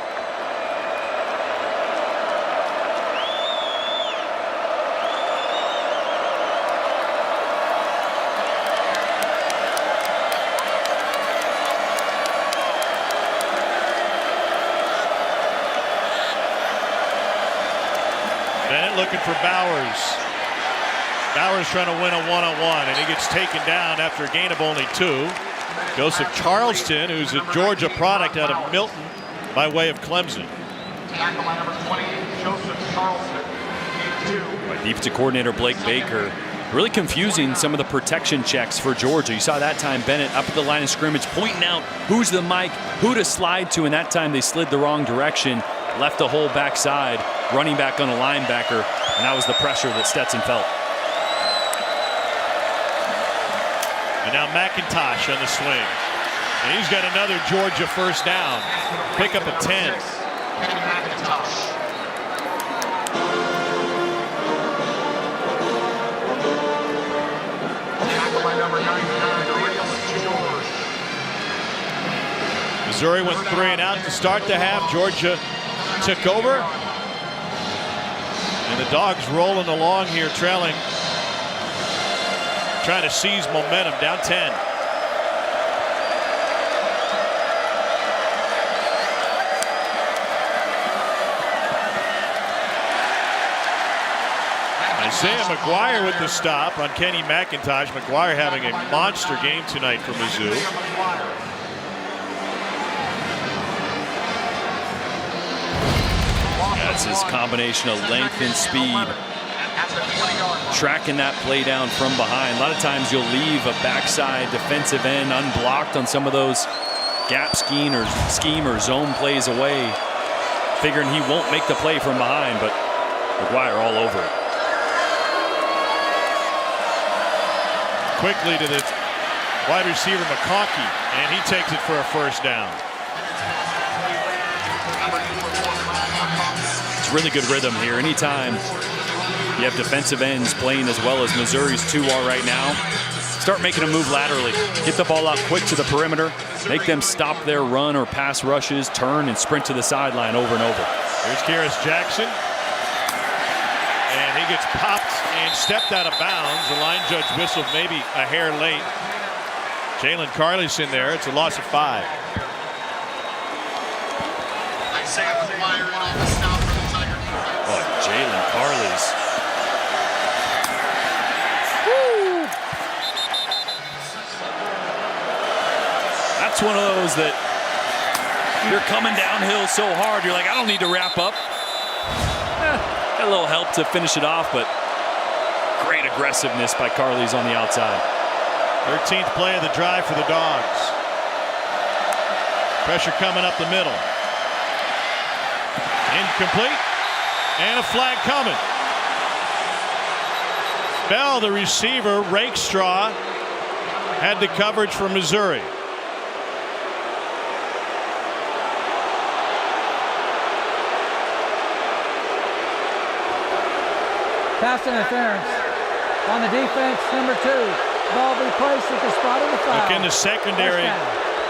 Looking for Bowers. Bowers trying to win a one-on-one, and he gets taken down after a gain of only 2. Joseph Charleston, who's a Georgia product out of Milton by way of Clemson. Defensive coordinator Blake Baker really confusing some of the protection checks for Georgia. You saw that time Bennett up at the line of scrimmage pointing out who's the mic, who to slide to, and that time they slid the wrong direction, left a hole backside, running back on a linebacker, and that was the pressure that Stetson felt. And now McIntosh on the swing. And he's got another Georgia first down. Pick up a 10. Missouri went 3 and out to start the half. Georgia took over. And the Dogs rolling along here, trailing. Trying to seize momentum, down 10. Isaiah McGuire with the stop on Kenny McIntosh. McGuire having a monster game tonight for Mizzou. That's his combination of length and speed. Tracking that play down from behind. A lot of times you'll leave a backside defensive end unblocked on some of those gap scheme or zone plays away, figuring he won't make the play from behind, but McGuire all over it. Quickly to the wide receiver McConkey, and he takes it for a first down. It's really good rhythm here. Anytime you have defensive ends playing as well as Missouri's two are right now, start making them move laterally. Get the ball out quick to the perimeter. Make them stop their run or pass rushes, turn and sprint to the sideline over and over. Here's Kearis Jackson. And he gets popped and stepped out of bounds. The line judge whistled maybe a hair late. Jalen Carley's in there. It's a loss of 5. Oh, Jalen Carley's. That's one of those that you're coming downhill so hard, you're like, I don't need to wrap up. Got a little help to finish it off, but great aggressiveness by Carley's on the outside. 13th play of the drive for the Dogs. Pressure coming up the middle. Incomplete. And a flag coming. Bell, the receiver, Rakestraw, had the coverage for Missouri. Pass interference on the defense, number 2. Ball be placed at the spot of the foul. Look in the secondary.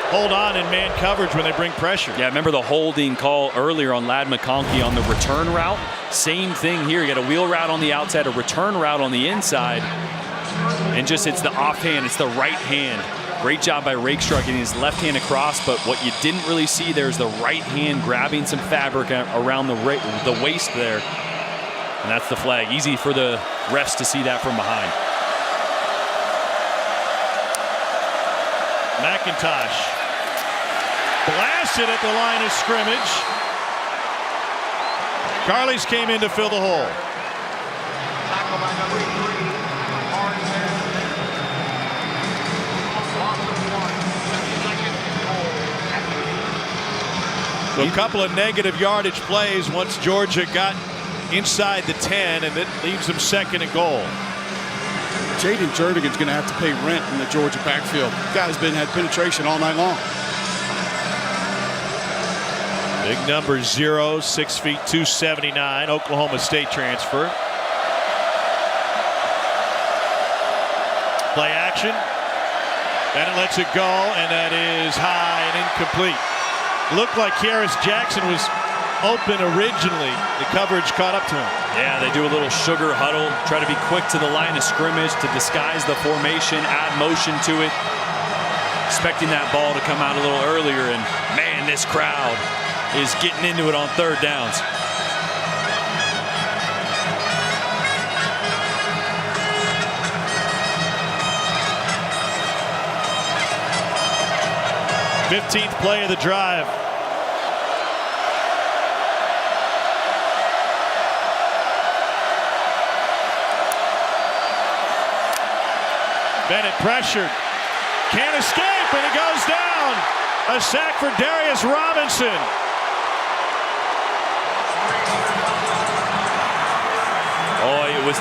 Hold on in man coverage when they bring pressure. Yeah, remember the holding call earlier on Ladd McConkey on the return route? Same thing here. You got a wheel route on the outside, a return route on the inside. And just it's the offhand, it's the right hand. Great job by Rakestraw getting his left hand across, but what you didn't really see there is the right hand grabbing some fabric around the waist there. And that's the flag. Easy for the refs to see that from behind. McIntosh blasted at the line of scrimmage. Carley's came in to fill the hole. So a couple of negative yardage plays once Georgia got inside the 10, and it leaves them second and goal. Jaden Jernigan's going to have to pay rent in the Georgia backfield. Guy's had penetration all night long. Big number 0, 6 feet 279, Oklahoma State transfer. Play action. And it lets it go, and that is high and incomplete. Looked like Kearis Jackson was open originally. The coverage caught up to him. Yeah, they do a little sugar huddle, try to be quick to the line of scrimmage to disguise the formation, add motion to it. Expecting that ball to come out a little earlier, and man, this crowd is getting into it on third downs. '15th play of the drive. Bennett pressured. Can't escape, and he goes down. A sack for Darius Robinson. Oh, it was.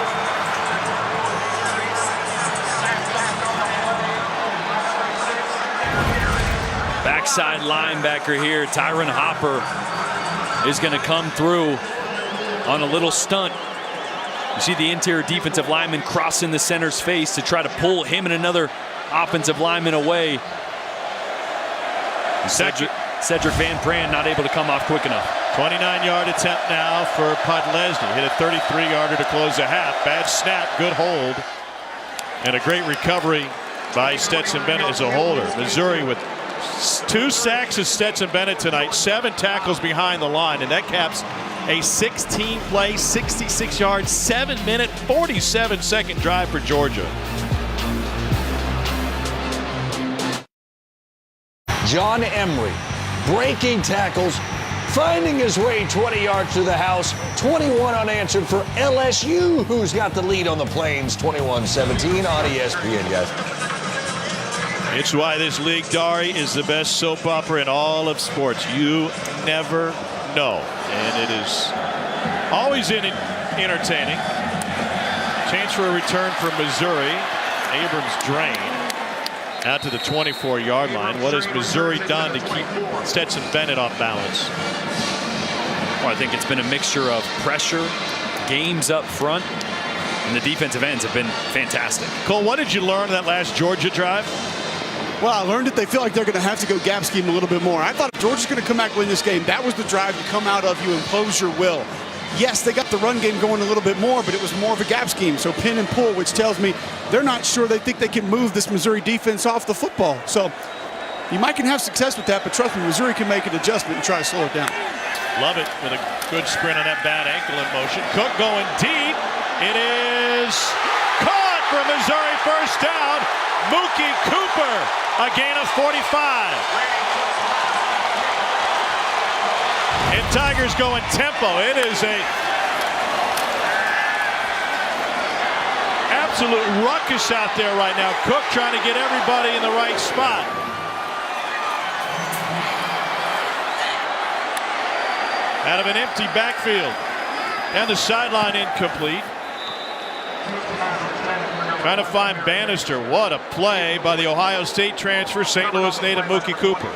Backside linebacker here, Tyron Hopper, is going to come through on a little stunt. You see the interior defensive lineman crossing the center's face to try to pull him and another offensive lineman away. Cedric Van Pran not able to come off quick enough. 29-yard attempt now for Podlesny. Hit a 33-yarder to close the half. Bad snap, good hold. And a great recovery by Stetson Bennett as a holder. Missouri with 2 sacks of Stetson Bennett tonight, 7 tackles behind the line, and that caps a 16-play, 66-yard, 7-minute, 47-second drive for Georgia. John Emery breaking tackles, finding his way 20 yards to the house, 21 unanswered for LSU, who's got the lead on the Plains, 21-17 on ESPN, guys. It's why this league, Dari, is the best soap opera in all of sports. You never know. And it is always entertaining. Chance for a return from Missouri. Abrams drained out to the 24-yard line. What has Missouri done to keep Stetson Bennett off balance? Well, I think it's been a mixture of pressure, games up front, and the defensive ends have been fantastic. Cole, what did you learn that last Georgia drive? Well, I learned that they feel like they're going to have to go gap scheme a little bit more. I thought if Georgia's going to come back and win this game, that was the drive to come out of, you impose your will. Yes, they got the run game going a little bit more, but it was more of a gap scheme. So pin and pull, which tells me they're not sure they think they can move this Missouri defense off the football. So you might can have success with that, but trust me, Missouri can make an adjustment and try to slow it down. Love it with a good sprint on that bad ankle in motion. Cook going deep. It is caught for Missouri, first down. Mookie Cooper, a gain of 45. And Tigers going tempo. It is a absolute ruckus out there right now. Cook trying to get everybody in the right spot. Out of an empty backfield. And the sideline incomplete. Trying to find Bannister. What a play by the Ohio State transfer, St. Louis native Mookie Cooper.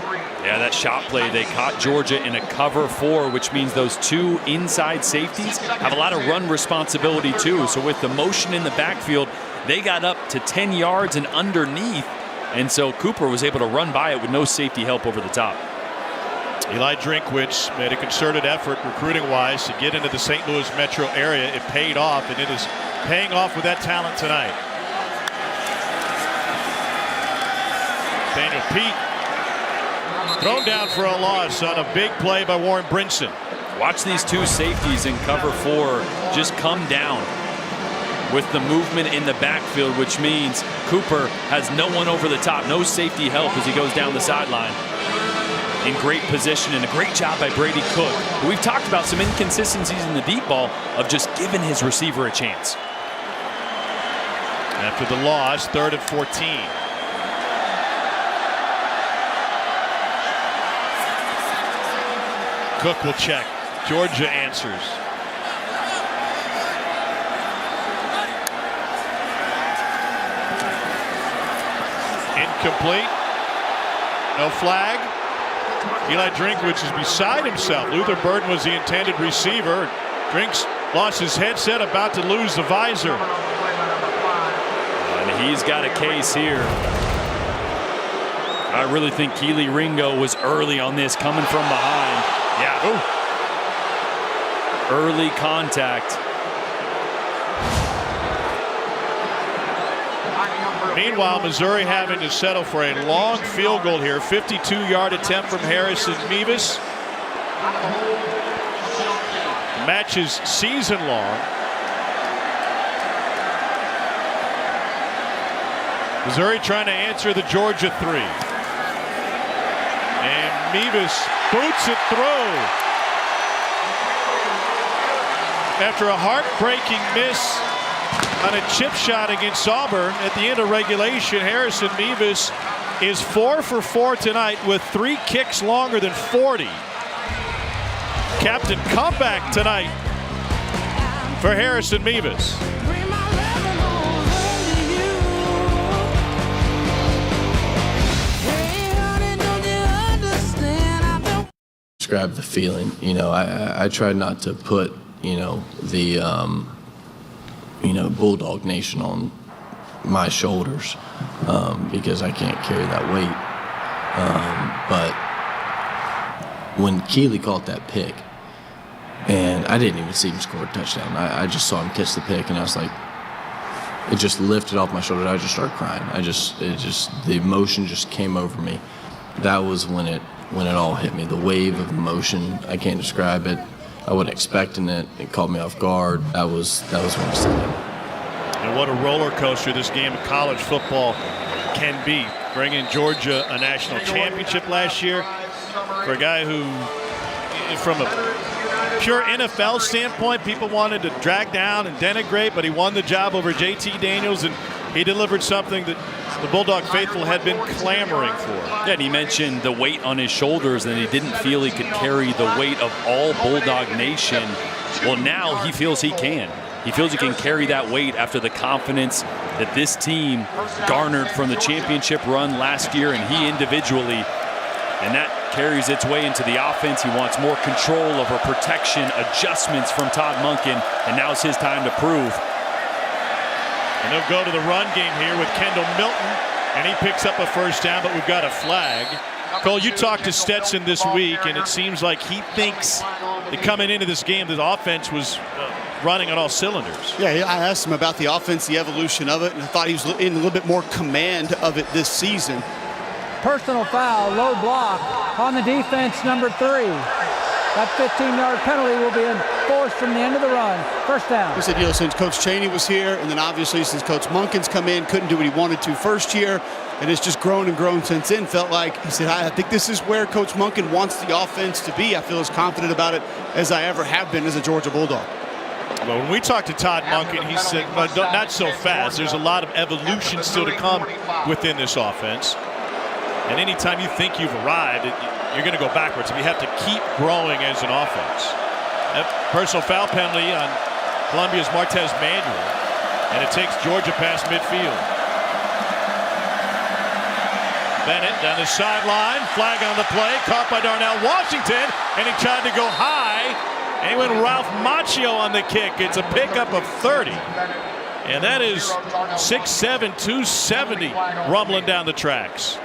Yeah, that shot play, they caught Georgia in a cover 4, which means those two inside safeties have a lot of run responsibility too. So with the motion in the backfield, they got up to 10 yards and underneath. And so Cooper was able to run by it with no safety help over the top. Eli Drinkwitz made a concerted effort recruiting-wise to get into the St. Louis metro area. It paid off, and it is paying off with that talent tonight. Daniel Pete thrown down for a loss on a big play by Warren Brinson. Watch these two safeties in cover 4 just come down with the movement in the backfield, which means Cooper has no one over the top, no safety help as he goes down the sideline. In great position and a great job by Brady Cook. We've talked about some inconsistencies in the deep ball of just giving his receiver a chance. After the loss, 3rd and 14. Cook will check. Georgia answers. Incomplete. No flag. Eli Drinkwitz is beside himself. Luther Burden was the intended receiver. Drinks lost his headset, about to lose the visor. And he's got a case here. I really think Keely Ringo was early on this, coming from behind. Yeah. Ooh. Early contact. Meanwhile, Missouri having to settle for a long field goal here. 52-yard attempt from Harrison Mevis. Match is season long. Missouri trying to answer the Georgia 3. And Mevis boots it through. After a heartbreaking miss on a chip shot against Auburn at the end of regulation, Harrison Mevis is 4 for 4 tonight with 3 kicks longer than 40. Captain comeback tonight for Harrison Mevis. Describe the feeling. You know, I tried not to put, the Bulldog Nation on my shoulders because I can't carry that weight. But when Keely caught that pick, and I didn't even see him score a touchdown. I just saw him catch the pick, and I was like, it just lifted off my shoulders. I just started crying. The emotion just came over me. That was when it all hit me. The wave of emotion, I can't describe it. I wasn't expecting it. It caught me off guard. That was when I said it. And what a roller coaster this game of college football can be. Bringing Georgia a national championship last year for a guy who, from a pure NFL standpoint, people wanted to drag down and denigrate, but he won the job over JT Daniels, and he delivered something that the Bulldog faithful had been clamoring for. Yeah, and he mentioned the weight on his shoulders, and he didn't feel he could carry the weight of all Bulldog Nation. Well, now he feels he can. He feels he can carry that weight after the confidence that this team garnered from the championship run last year, and he individually. And that carries its way into the offense. He wants more control over protection, adjustments from Todd Monken, and now it's his time to prove. And they'll go to the run game here with Kendall Milton, and he picks up a first down, but we've got a flag. Cole, you talked to Stetson this week, and it seems like he thinks that coming into this game, the offense was running on all cylinders. Yeah, I asked him about the offense, the evolution of it, and I thought he was in a little bit more command of it this season. Personal foul, low block on the defense, number 3. That 15-yard penalty will be enforced from the end of the run. First down. He said, since Coach Chaney was here, and then obviously since Coach Monken's come in, couldn't do what he wanted to first year, and it's just grown and grown since then. Felt like, he said, I think this is where Coach Monken wants the offense to be. I feel as confident about it as I ever have been as a Georgia Bulldog. Well, when we talked to Todd Monken, he said, well, not so fast. There's a lot of evolution still to come within this offense. And anytime you think you've arrived, you're going to go backwards. You have to keep growing as an offense. A personal foul penalty on Columbia's Martez Manuel, and it takes Georgia past midfield. Bennett down the sideline, flag on the play, caught by Darnell Washington, and he tried to go high, and he went Ralph Macchio on the kick. It's a pickup of 30, and that is 6'7", 270 rumbling down the tracks.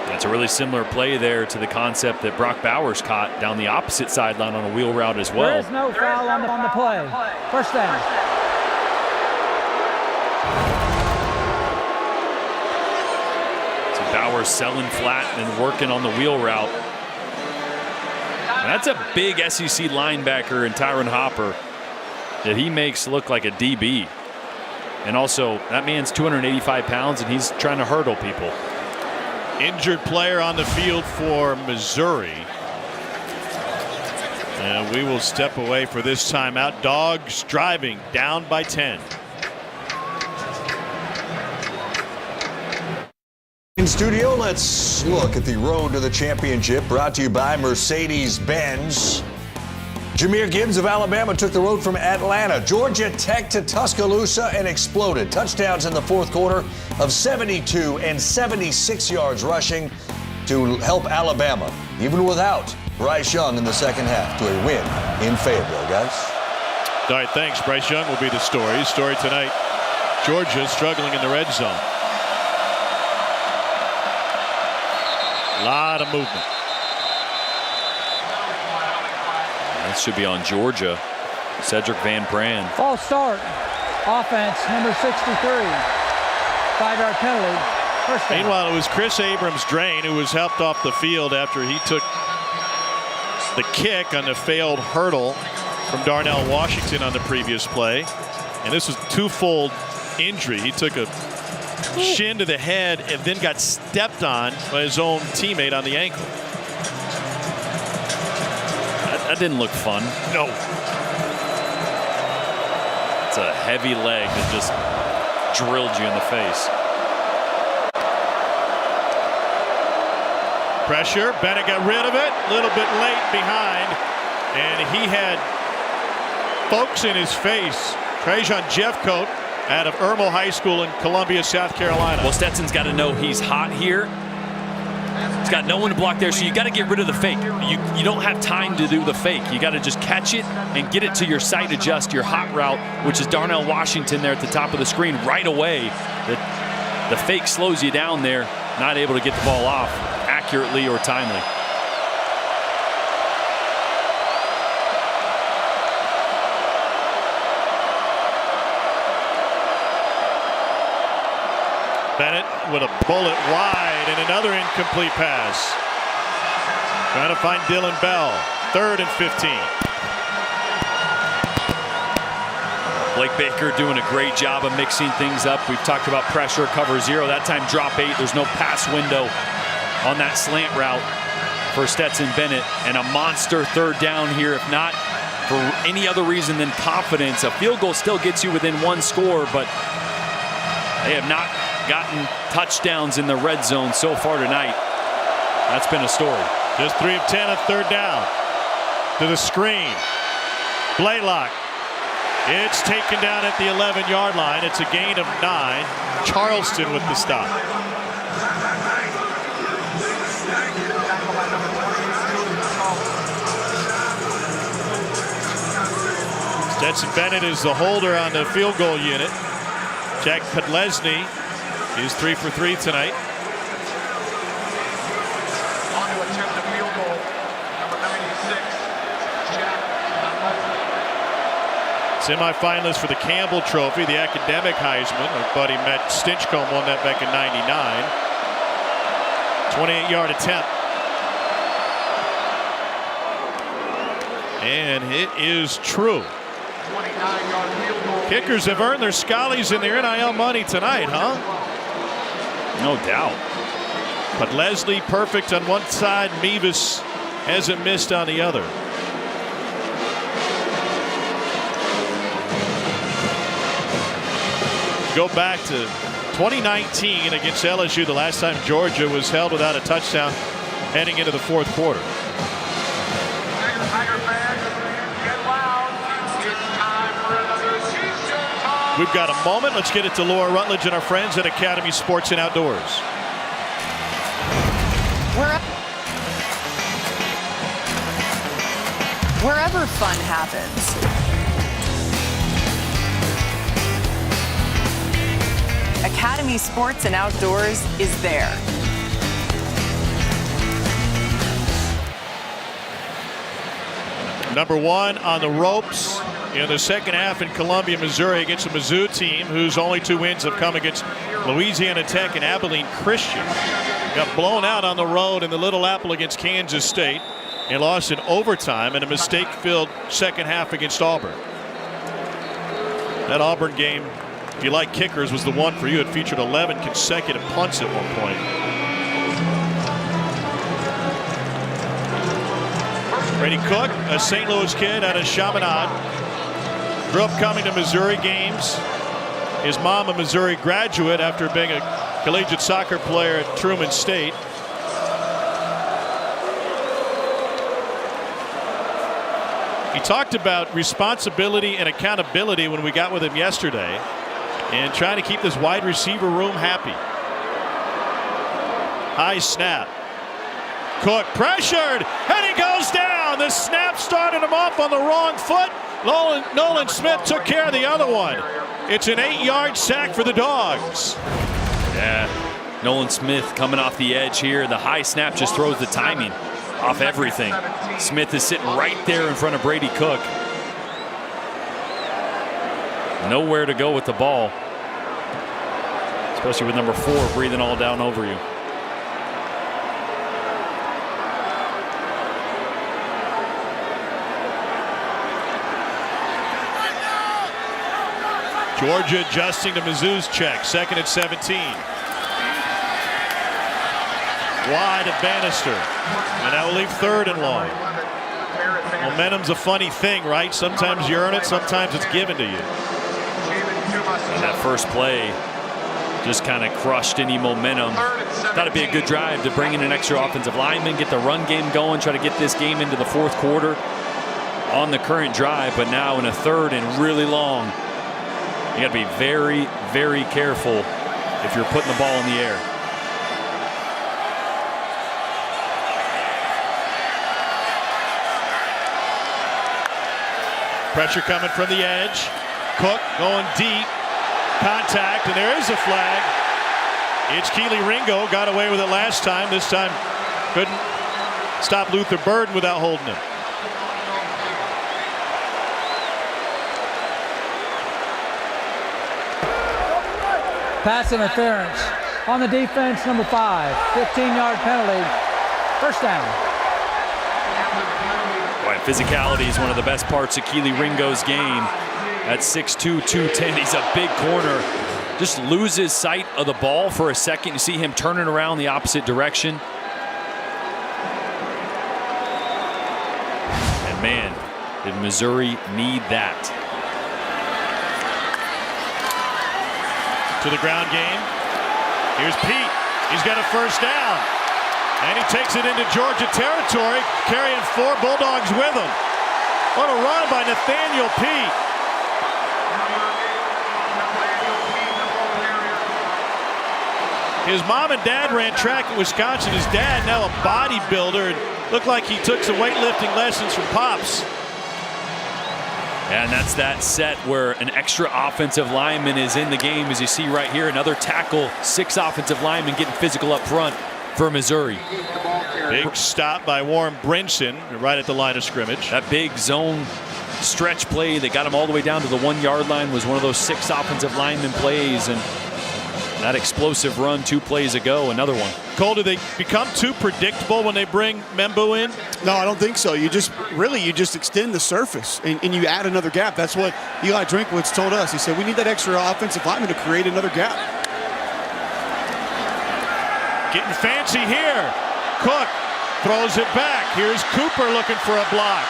That's a really similar play there to the concept that Brock Bowers caught down the opposite sideline on a wheel route as well. There is no foul on the play. First down. So Bowers selling flat and working on the wheel route. And that's a big SEC linebacker in Tyron Hopper that he makes look like a DB. And also, that man's 285 pounds, and he's trying to hurdle people. Injured player on the field for Missouri. And we will step away for this timeout. Dogs driving down by 10. In studio, let's look at the road to the championship, brought to you by Mercedes-Benz. Jahmyr Gibbs of Alabama took the road from Atlanta, Georgia Tech to Tuscaloosa and exploded. Touchdowns in the fourth quarter of 72 and 76 yards rushing to help Alabama, even without Bryce Young in the second half, to a win in Fayetteville, guys. All right, thanks. Bryce Young will be the story. Story tonight, Georgia struggling in the red zone. A lot of movement. That should be on Georgia. Cedric Van Pran. False start. Offense, number 63. 5-yard penalty. First down. Meanwhile, it was Chris Abrams-Drain who was helped off the field after he took the kick on the failed hurdle from Darnell Washington on the previous play. And this was twofold injury. He took a shin to the head and then got stepped on by his own teammate on the ankle. That didn't look fun. No. It's a heavy leg that just drilled you in the face. Pressure. Bennett got rid of it. A little bit late behind. And he had folks in his face. Trajan Jeffcoat out of Irmo High School in Columbia, South Carolina. Well, Stetson's got to know he's hot here. He's got no one to block there, so you got to get rid of the fake. You don't have time to do the fake. You got to just catch it and get it to your sight adjust, your hot route, which is Darnell Washington there at the top of the screen right away. The fake slows you down there, not able to get the ball off accurately or timely. Bennett with a bullet wide and another incomplete pass. Trying to find Dylan Bell. 3rd and 15. Blake Baker doing a great job of mixing things up. We've talked about pressure, cover 0. That time drop 8. There's no pass window on that slant route for Stetson Bennett. And a monster 3rd down here, if not for any other reason than confidence. A field goal still gets you within 1 score, but they have not gotten touchdowns in the red zone so far tonight. That's been a story. Just 3 of 10 on third down. To the screen. Blaylock. It's taken down at the 11-yard line. It's a gain of 9. Charleston with the stop. Stetson Bennett is the holder on the field goal unit. Jack Podlesny is 3 for 3 tonight. On to attempt a field goal, number 96, Jack Podlesny. Semi-finalist for the Campbell Trophy, the academic Heisman. Our buddy Matt Stinchcomb won that back in '99. 28-yard attempt. And it is true. 29-yard field goal. Kickers have earned their scallies in their NIL money tonight, huh? No doubt. But Leslie perfect on one side. Mevis hasn't missed on the other. Go back to 2019 against LSU, the last time Georgia was held without a touchdown heading into the fourth quarter. We've got a moment. Let's get it to Laura Rutledge and our friends at Academy Sports and Outdoors. Wherever fun happens. Academy Sports and Outdoors is there. Number 1 on the ropes in the second half in Columbia, Missouri against a Mizzou team whose only 2 wins have come against Louisiana Tech and Abilene Christian. Got blown out on the road in the Little Apple against Kansas State and lost in overtime in a mistake-filled second half against Auburn. That Auburn game, if you like kickers, was the one for you. It featured 11 consecutive punts at one point. Brady Cook, a St. Louis kid out of Chaminade, grew up coming to Missouri games. His mom, a Missouri graduate after being a collegiate soccer player at Truman State. He talked about responsibility and accountability when we got with him yesterday, and trying to keep this wide receiver room happy. High snap. Cook pressured, and he goes down. The snap started him off on the wrong foot. Nolan Smith took care of the other one. It's an 8-yard sack for the Dogs. Yeah, Nolan Smith coming off the edge here. The high snap just throws the timing off everything. Smith is sitting right there in front of Brady Cook. Nowhere to go with the ball, especially with number 4 breathing all down over you. Georgia adjusting to Mizzou's check. 2nd and 17. Wide of Bannister. And that will leave 3rd and long. Momentum's a funny thing, right? Sometimes you earn it, sometimes it's given to you. And that first play just kind of crushed any momentum. Thought it'd be a good drive to bring in an extra offensive lineman, get the run game going, try to get this game into the fourth quarter on the current drive. But now in a 3rd and really long, you got to be very, very careful if you're putting the ball in the air. Pressure coming from the edge. Cook going deep. Contact, and there is a flag. It's Keely Ringo. Got away with it last time. This time couldn't stop Luther Burden without holding him. Pass interference on the defense, number 5. 15-yard penalty. First down. Boy, physicality is one of the best parts of Keely Ringo's game. At 6'2", 210, he's a big corner. Just loses sight of the ball for a second. You see him turning around the opposite direction. And man, did Missouri need that. To the ground game. Here's Pete. He's got a first down. And he takes it into Georgia territory, carrying 4 Bulldogs with him. What a run by Nathaniel Pete. His mom and dad ran track at Wisconsin. His dad, now a bodybuilder, and looked like he took some weightlifting lessons from Pops. And that's that set where an extra offensive lineman is in the game. As you see right here, another tackle, 6 offensive linemen getting physical up front for Missouri. Big stop by Warren Brinson right at the line of scrimmage. That big zone stretch play that got him all the way down to the 1-yard line was one of those 6 offensive lineman plays. And that explosive run 2 plays ago, another one. Cole, do they become too predictable when they bring Membu in? No, I don't think so. You just extend the surface and you add another gap. That's what Eli Drinkwitz told us. He said, we need that extra offensive lineman to create another gap. Getting fancy here. Cook throws it back. Here's Cooper looking for a block.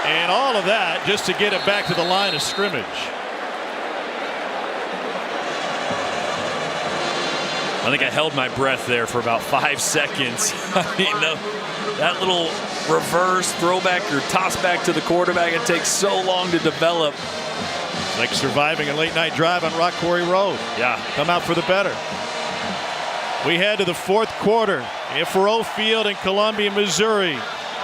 And all of that just to get it back to the line of scrimmage. I think I held my breath there for about 5 seconds. I mean, that little reverse throwback or toss back to the quarterback, it takes so long to develop. Like surviving a late night drive on Rock Quarry Road. Yeah. Come out for the better. We head to the 4th quarter. At Faurot Field in Columbia, Missouri.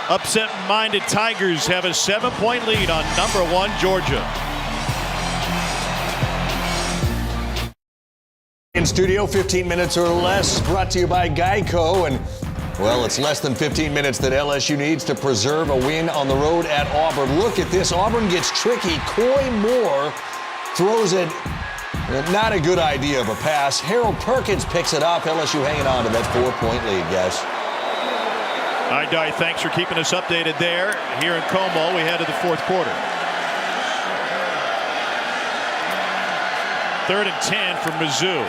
Upset-minded Tigers have a 7-point lead on number 1 Georgia. In studio, 15 minutes or less, brought to you by Geico. And, well, it's less than 15 minutes that LSU needs to preserve a win on the road at Auburn. Look at this. Auburn gets tricky. Coy Moore throws it. Not a good idea of a pass. Harold Perkins picks it up. LSU hanging on to that 4-point lead, guys. All right, Di, thanks for keeping us updated there. Here in Como, we head to the 4th quarter. 3rd and 10 for Mizzou.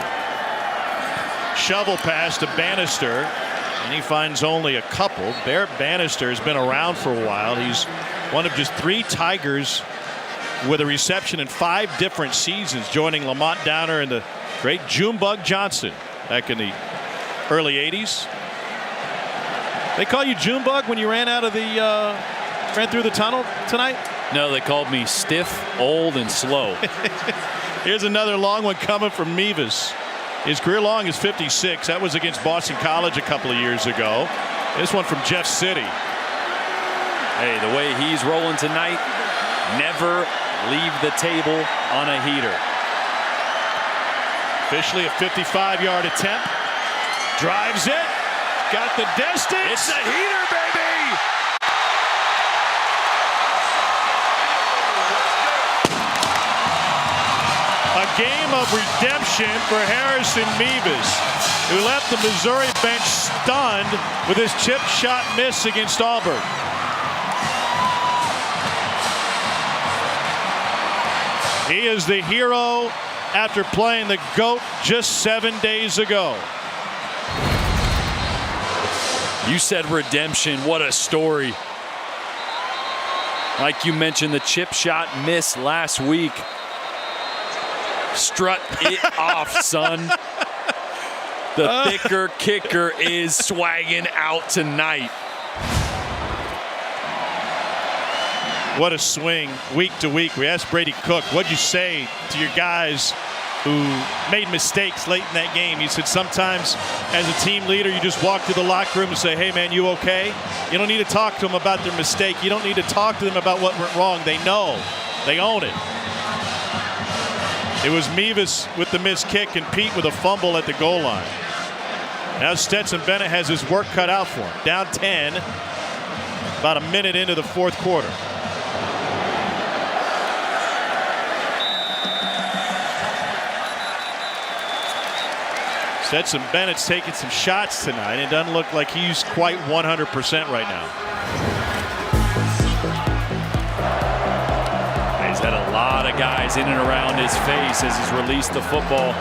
Shovel pass to Bannister, and he finds only a couple. Barrett Bannister has been around for a while. He's one of just 3 Tigers with a reception in 5 different seasons, joining Lamont Downer and the great Junebug Johnson back in the early 80s. They call you Junebug when you ran through the tunnel tonight? No, they called me stiff, old, and slow. Here's another long one coming from Mevis. His career long is 56. That was against Boston College a couple of years ago. This one from Jeff City. Hey, the way he's rolling tonight, never leave the table on a heater. Officially a 55-yard attempt. Drives it. Got the distance. It's a heater, baby! A game of redemption for Harrison Mevis, who left the Missouri bench stunned with his chip shot miss against Auburn. He is the hero after playing the GOAT just 7 days ago. You said redemption. What a story. Like you mentioned, the chip shot miss last week. Strut it off, son. The thicker kicker is swagging out tonight. What a swing week to week. We asked Brady Cook, what'd you say to your guys who made mistakes late in that game? He said sometimes as a team leader, you just walk to the locker room and say, hey, man, you okay? You don't need to talk to them about their mistake. You don't need to talk to them about what went wrong. They know. They own it. It was Mevis with the missed kick and Pete with a fumble at the goal line. Now Stetson Bennett has his work cut out for him. Down 10, about a minute into the 4th quarter. Stetson Bennett's taking some shots tonight. It doesn't look like he's quite 100% right now. He's had a lot of guys in and around his face as he's released the football.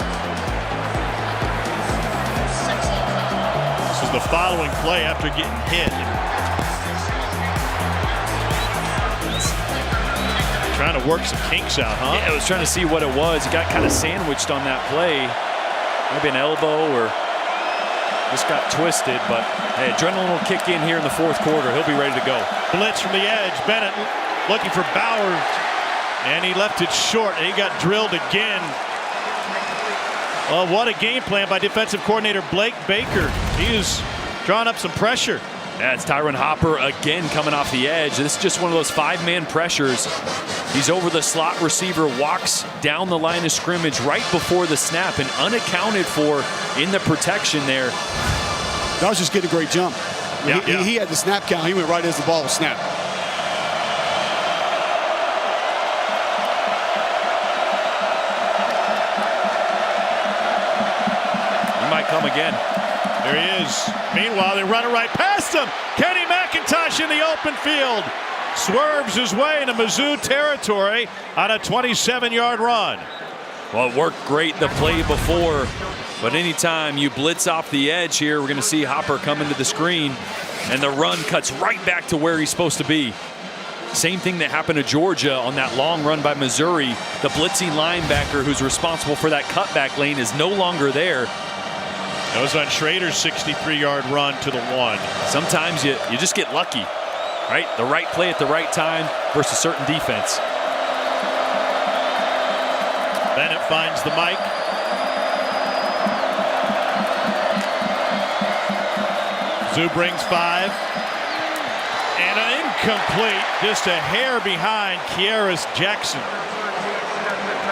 This is the following play after getting hit. Trying to work some kinks out, huh? Yeah, I was trying to see what it was. He got kind of sandwiched on that play. Maybe an elbow or just got twisted, but hey, adrenaline will kick in here in the fourth quarter. He'll be ready to go. Blitz from the edge. Bennett looking for Bowers, and he left it short, and he got drilled again. Well, what a game plan by defensive coordinator Blake Baker. He is drawing up some pressure. Yeah, it's Tyron Hopper again coming off the edge. This is just one of those 5-man pressures. He's over the slot receiver, walks down the line of scrimmage right before the snap, and unaccounted for in the protection there. That was just getting a great jump. Yeah, he had the snap count. He went right as the ball was snapped. He might come again. There he is. Meanwhile, they run it right past him. Kenny McIntosh in the open field. Swerves his way into Mizzou territory on a 27-yard run. Well, it worked great the play before, but anytime you blitz off the edge here, we're going to see Hopper come into the screen, and the run cuts right back to where he's supposed to be. Same thing that happened to Georgia on that long run by Missouri. The blitzing linebacker who's responsible for that cutback lane is no longer there. That was on Schrader's 63-yard run to the 1. Sometimes you just get lucky, right? The right play at the right time versus certain defense. Bennett finds the mic. Mizzou brings 5. And an incomplete, just a hair behind Kearis Jackson.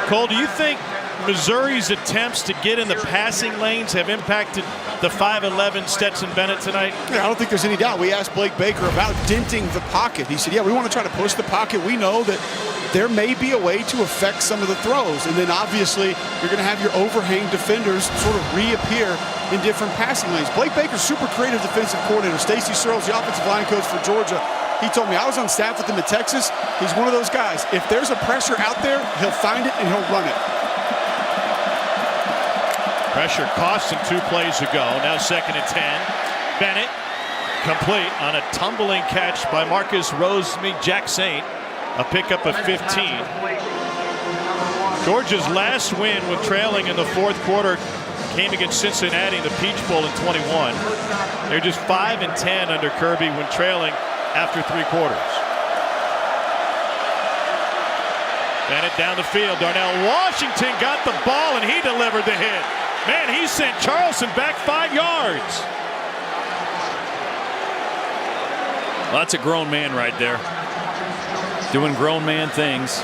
Cole, do you think Missouri's attempts to get in the passing lanes have impacted the 5'11" Stetson Bennett tonight? Yeah, I don't think there's any doubt. We asked Blake Baker about denting the pocket. He said, yeah, we want to try to push the pocket. We know that there may be a way to affect some of the throws. And then obviously you're going to have your overhang defenders sort of reappear in different passing lanes. Blake Baker's super creative defensive coordinator. Stacy Searles, the offensive line coach for Georgia, he told me, I was on staff with him at Texas. He's one of those guys. If there's a pressure out there, he'll find it and he'll run it. Pressure cost him 2 plays ago. Now 2nd and 10. Bennett complete on a tumbling catch by Marcus Jack Saint. A pickup of 15. Georgia's last win with trailing in the fourth quarter came against Cincinnati in the Peach Bowl in 21. They're just 5 and 10 under Kirby when trailing after 3 quarters. Bennett down the field. Darnell Washington got the ball and he delivered the hit. Man, he sent Charleston back 5 yards. Well, that's a grown man right there. Doing grown man things.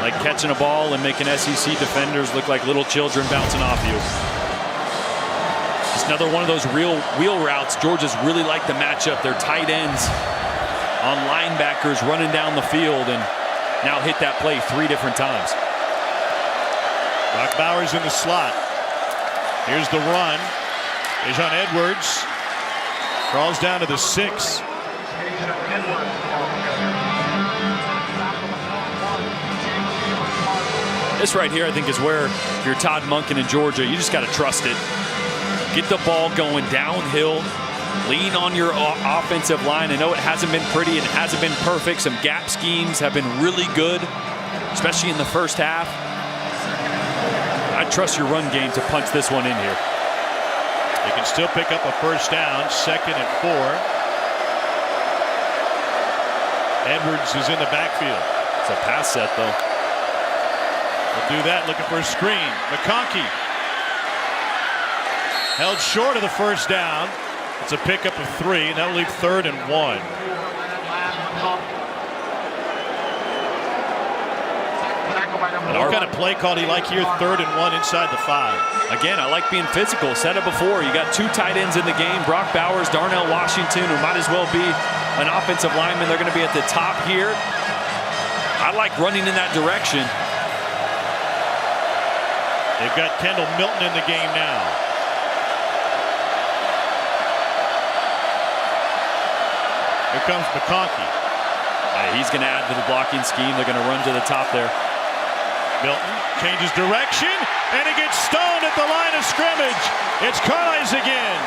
Like catching a ball and making SEC defenders look like little children bouncing off you. Just another one of those real wheel routes. Georgia's really like the matchup. Their tight ends on linebackers running down the field and now hit that play 3 different times. Brock Bowers in the slot. Here's the run. Dejon Edwards crawls down to the 6. This right here, I think, is where if you're Todd Monken in Georgia, you just got to trust it. Get the ball going downhill. Lean on your offensive line. I know it hasn't been pretty and it hasn't been perfect. Some gap schemes have been really good, especially in the first half. I trust your run game to punch this one in here. They can still pick up a first down. 2nd and 4. Edwards is in the backfield. It's a pass set, though. We'll do that, looking for a screen. McConkey held short of the first down. It's a pickup of 3, and that'll leave 3rd and 1. And what kind of play call do you like here? 3rd and 1 inside the 5. Again, I like being physical. Said it before. You got 2 tight ends in the game. Brock Bowers, Darnell Washington, who might as well be an offensive lineman. They're going to be at the top here. I like running in that direction. They've got Kendall Milton in the game now. Here comes McConkey. He's going to add to the blocking scheme. They're going to run to the top there. Milton changes direction, and he gets stoned at the line of scrimmage. It's Carlisle again.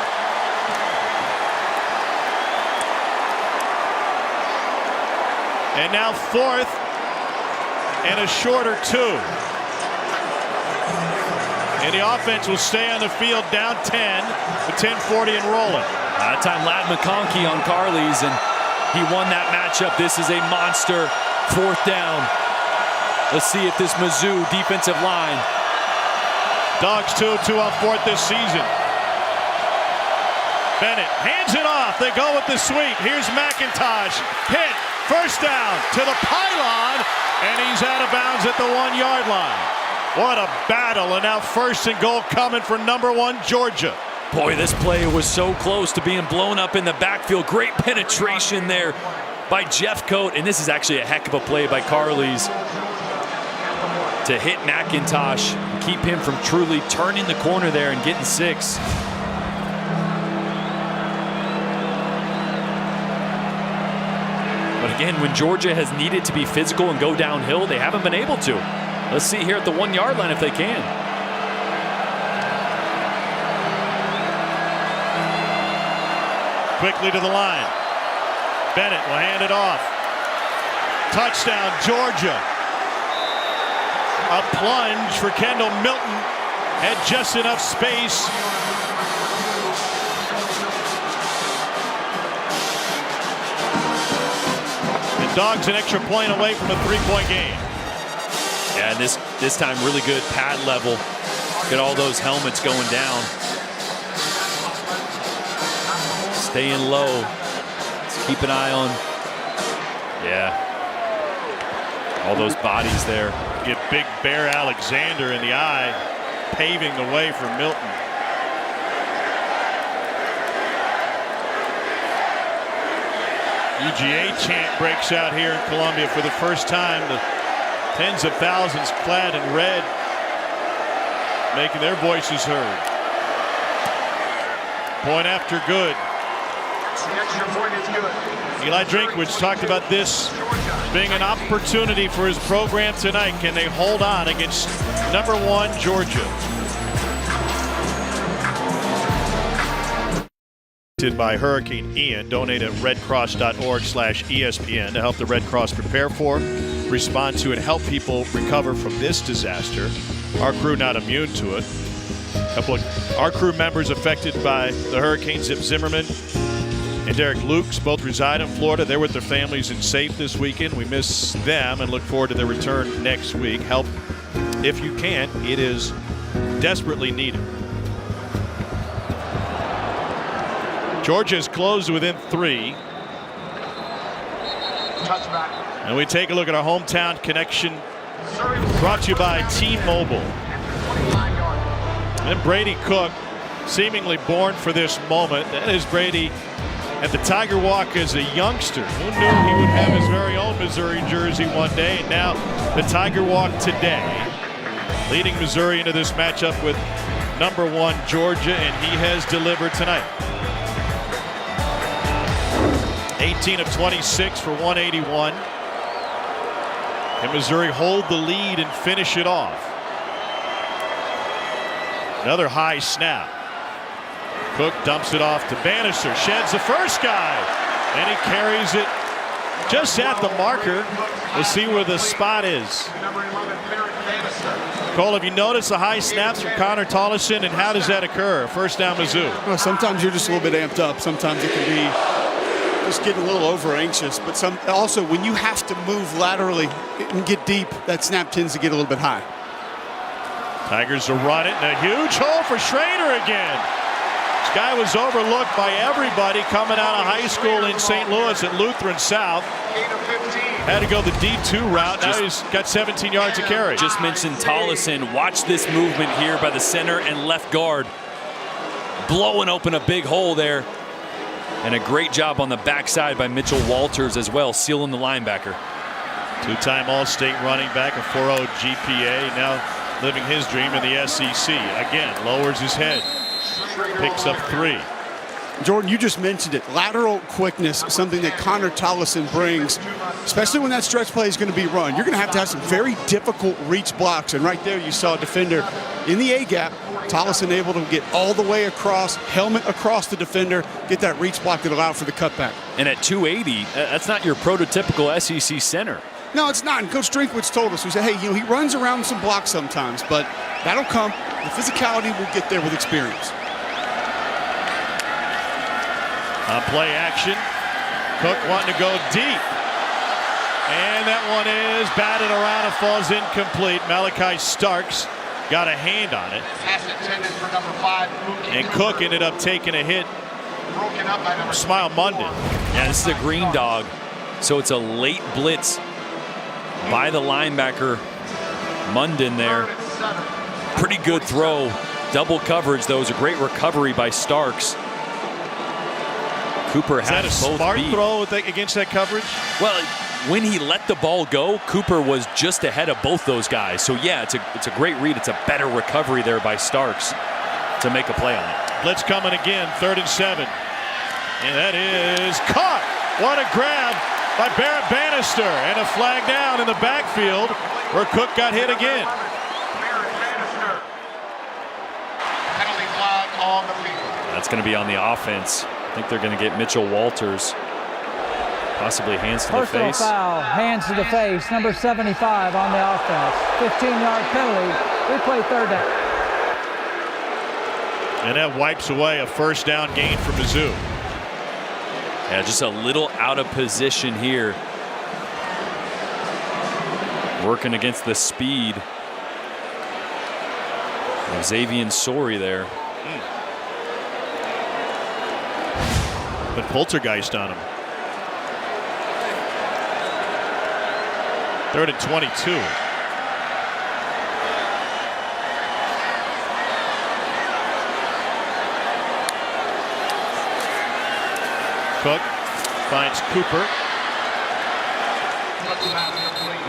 And now 4th and a shorter 2. And the offense will stay on the field down 10 with 10:40 and rolling. That time Lad McConkey on Carly's, and he won that matchup. This is a monster 4th down. Let's see if this Mizzou defensive line. Dogs 2 on 4th this season. Bennett hands it off. They go with the sweep. Here's McIntosh. Hit. First down to the pylon, and he's out of bounds at the 1-yard line. What a battle, and now 1st and goal coming for number 1 Georgia. Boy, this play was so close to being blown up in the backfield. Great penetration there by Jeffcoat, and this is actually a heck of a play by Carly's to hit McIntosh, keep him from truly turning the corner there and getting 6. But again, when Georgia has needed to be physical and go downhill, they haven't been able to. Let's see here at the 1-yard line if they can. Quickly to the line. Bennett will hand it off. Touchdown, Georgia. A plunge for Kendall Milton. Had just enough space. The Dogs an extra point away from a 3-point game. Yeah, and this time really good pad level. Get all those helmets going down. Staying low. Let's keep an eye on. Yeah. All those bodies there. Get Big Bear Alexander in the eye, paving the way for Milton. UGA chant breaks out here in Columbia for the first time. The tens of thousands clad in red making their voices heard. Point after good. The extra point is good. Eli Drinkwitz talked about this being an opportunity for his program tonight. Can they hold on against number 1 Georgia? By Hurricane Ian. Donate at redcross.org/ESPN to help the Red Cross prepare for, respond to, and help people recover from this disaster. Our crew not immune to it. A couple of our crew members affected by the hurricane, Zip Zimmerman and Derek Lukes, both reside in Florida. They're with their families and safe this weekend. We miss them and look forward to their return next week. Help if you can. It is desperately needed. Georgia is closed within 3. Touchback. And we take a look at our hometown connection, brought to you by T-Mobile. And Brady Cook, seemingly born for this moment. That is Brady at the Tiger Walk as a youngster. Who knew he would have his very own Missouri jersey one day? And now the Tiger Walk today, leading Missouri into this matchup with number 1 Georgia, and he has delivered tonight. 18 of 26 for 181. Can Missouri hold the lead and finish it off? Another high snap. Cook dumps it off to Bannister. Sheds the first guy. And he carries it just at the marker. We'll see where the spot is. Cole, have you noticed the high snaps from Connor Tollison, and how does that occur? First down, Mizzou. Well, sometimes you're just a little bit amped up. Sometimes it can be just getting a little over anxious, but also when you have to move laterally and get deep, that snap tends to get a little bit high. Tigers will run it, and a huge hole for Schrader again. This guy was overlooked by everybody coming out of high school in St. Louis at Lutheran South. Had to go the D2 route. Now he's got 17 yards to carry. Just mentioned Tollison. Watch this movement here by the center and left guard. Blowing open a big hole there. And a great job on the backside by Mitchell Walters as well, sealing the linebacker. Two-time All-State running back, a 4.0 GPA, now living his dream in the SEC. Again, lowers his head, picks up 3. Jordan, you just mentioned it. Lateral quickness, something that Connor Tollison brings, especially when that stretch play is going to be run. You're going to have some very difficult reach blocks. And right there you saw a defender in the A-gap. Tollison able to get all the way across, helmet across the defender, get that reach block that allowed for the cutback. And at 280, that's not your prototypical SEC center. No, it's not. And Coach Drinkwitz told us, he said, hey, he runs around some blocks sometimes, but that'll come. The physicality will get there with experience. On play action, Cook wanting to go deep. And that one is batted around and falls incomplete. Malachi Starks got a hand on it. Pass intended for number 5. And Cook ended up taking a hit. Broken up by number Smile Munden. Yeah, this is a green dog. So it's a late blitz by the linebacker, Munden there. Pretty good throw. Double coverage, though. It was a great recovery by Starks. Cooper had both. Is that a smart throw against that coverage? Well, when he let the ball go, Cooper was just ahead of both those guys. So yeah, it's a great read. It's a better recovery there by Starks to make a play on it. Blitz coming again, 3rd and 7. And that is caught. What a grab by Barrett Bannister, and a flag down in the backfield where Cook got hit again. Penalty flag on the field. That's going to be on the offense. I think they're going to get Mitchell Walters. Possibly hands to the Personal face. foul, hands to the face, number 75 on the offense. 15-yard penalty, replay 3rd down. And that wipes away a 1st down gain for Mizzou. Yeah, just a little out of position here. Working against the speed of Xavier Sori there. But poltergeist on him. 3rd and 22. Cook finds Cooper.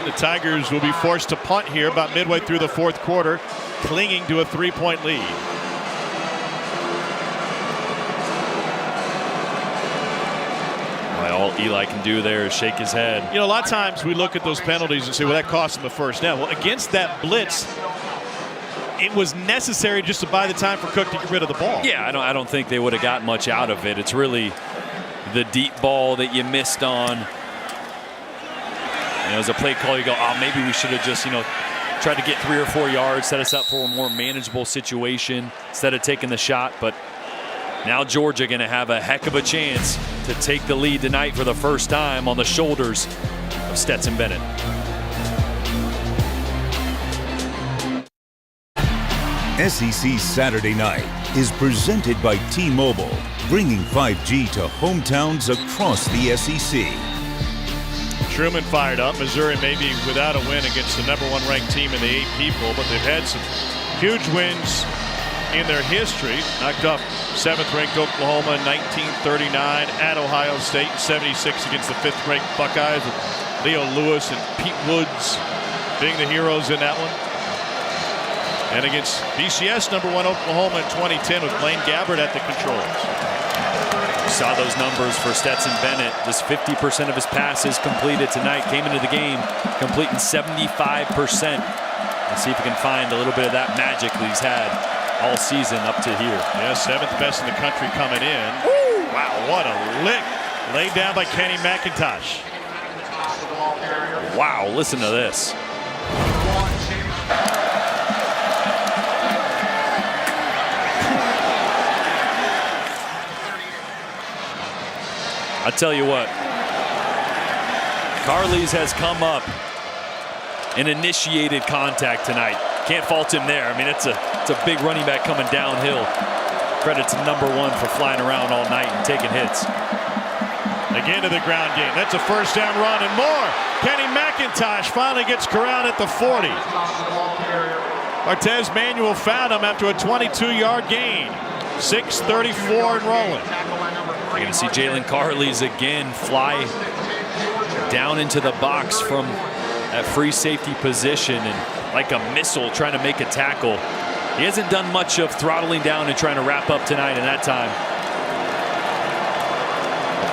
The Tigers will be forced to punt here about midway through the 4th quarter, clinging to a 3-point lead. All Eli can do there is shake his head. You know, a lot of times we look at those penalties and say, well, that cost him a 1st down. Well, against that blitz, it was necessary just to buy the time for Cook to get rid of the ball. Yeah, I don't think they would have got much out of it. It's really the deep ball that you missed on. You know, as a play call, you go, oh, maybe we should have just, tried to get 3 or 4 yards, set us up for a more manageable situation instead of taking the shot. But now Georgia going to have a heck of a chance to take the lead tonight for the first time on the shoulders of Stetson Bennett. SEC Saturday Night is presented by T-Mobile, bringing 5G to hometowns across the SEC. Truman fired up. Missouri may be without a win against the #1 ranked team in the AP poll, but they've had some huge wins in their history. Knocked off 7th ranked Oklahoma in 1939 at Ohio State in 76 against the 5th ranked Buckeyes with Leo Lewis and Pete Woods being the heroes in that one. And against BCS #1 Oklahoma in 2010 with Blaine Gabbert at the controls. Saw those numbers for Stetson Bennett. Just 50% of his passes completed tonight. Came into the game completing 75%. Let's see if he can find a little bit of that magic that he's had all season up to here. Yeah, 7th best in the country coming in. Woo! Wow, what a lick. Laid down by Kenny McIntosh. Wow, listen to this. I tell you what, Carles has come up and initiated contact tonight. Can't fault him there. I mean, it's a big running back coming downhill. Credit to #1 for flying around all night and taking hits. Again to the ground game. That's a 1st down run and more. Kenny McIntosh finally gets corralled at the 40. Martez Manuel found him after a 22-yard gain. 6:34 and rolling. You're going to see Jalen Carles again fly down into the box from that free safety position and like a missile trying to make a tackle. He hasn't done much of throttling down and trying to wrap up tonight in that time.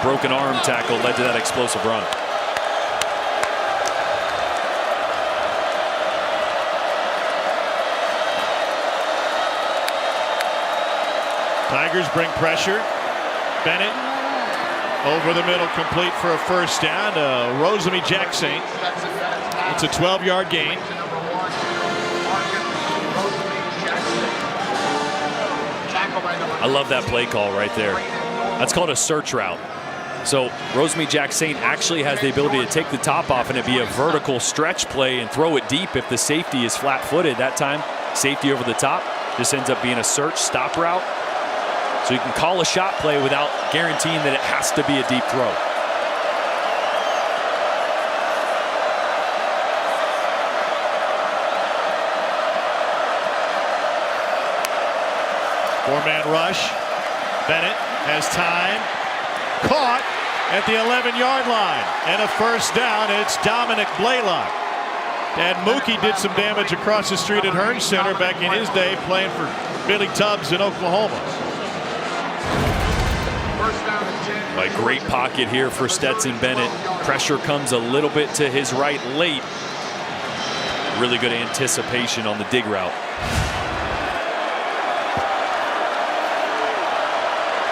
broken arm tackle led to that explosive run. Tigers bring pressure. Bennett over the middle, complete for a first down. Rosemary Jackson. It's a 12-yard gain. I love that play call right there. That's called a search route. So Rosemary Jackson actually has the ability to take the top off and it be a vertical stretch play and throw it deep if the safety is flat-footed. That time, safety over the top just ends up being a search stop route. So you can call a shot play without guaranteeing that it has to be a deep throw. Four-man rush. Bennett has time. Caught at the 11-yard line. And a first down. It's Dominic Blaylock. And Mookie did some damage across the street at Hearn Center back in his day playing for Billy Tubbs in Oklahoma. A great pocket here for Stetson Bennett. Pressure comes a little bit to his right late. Really good anticipation on the dig route.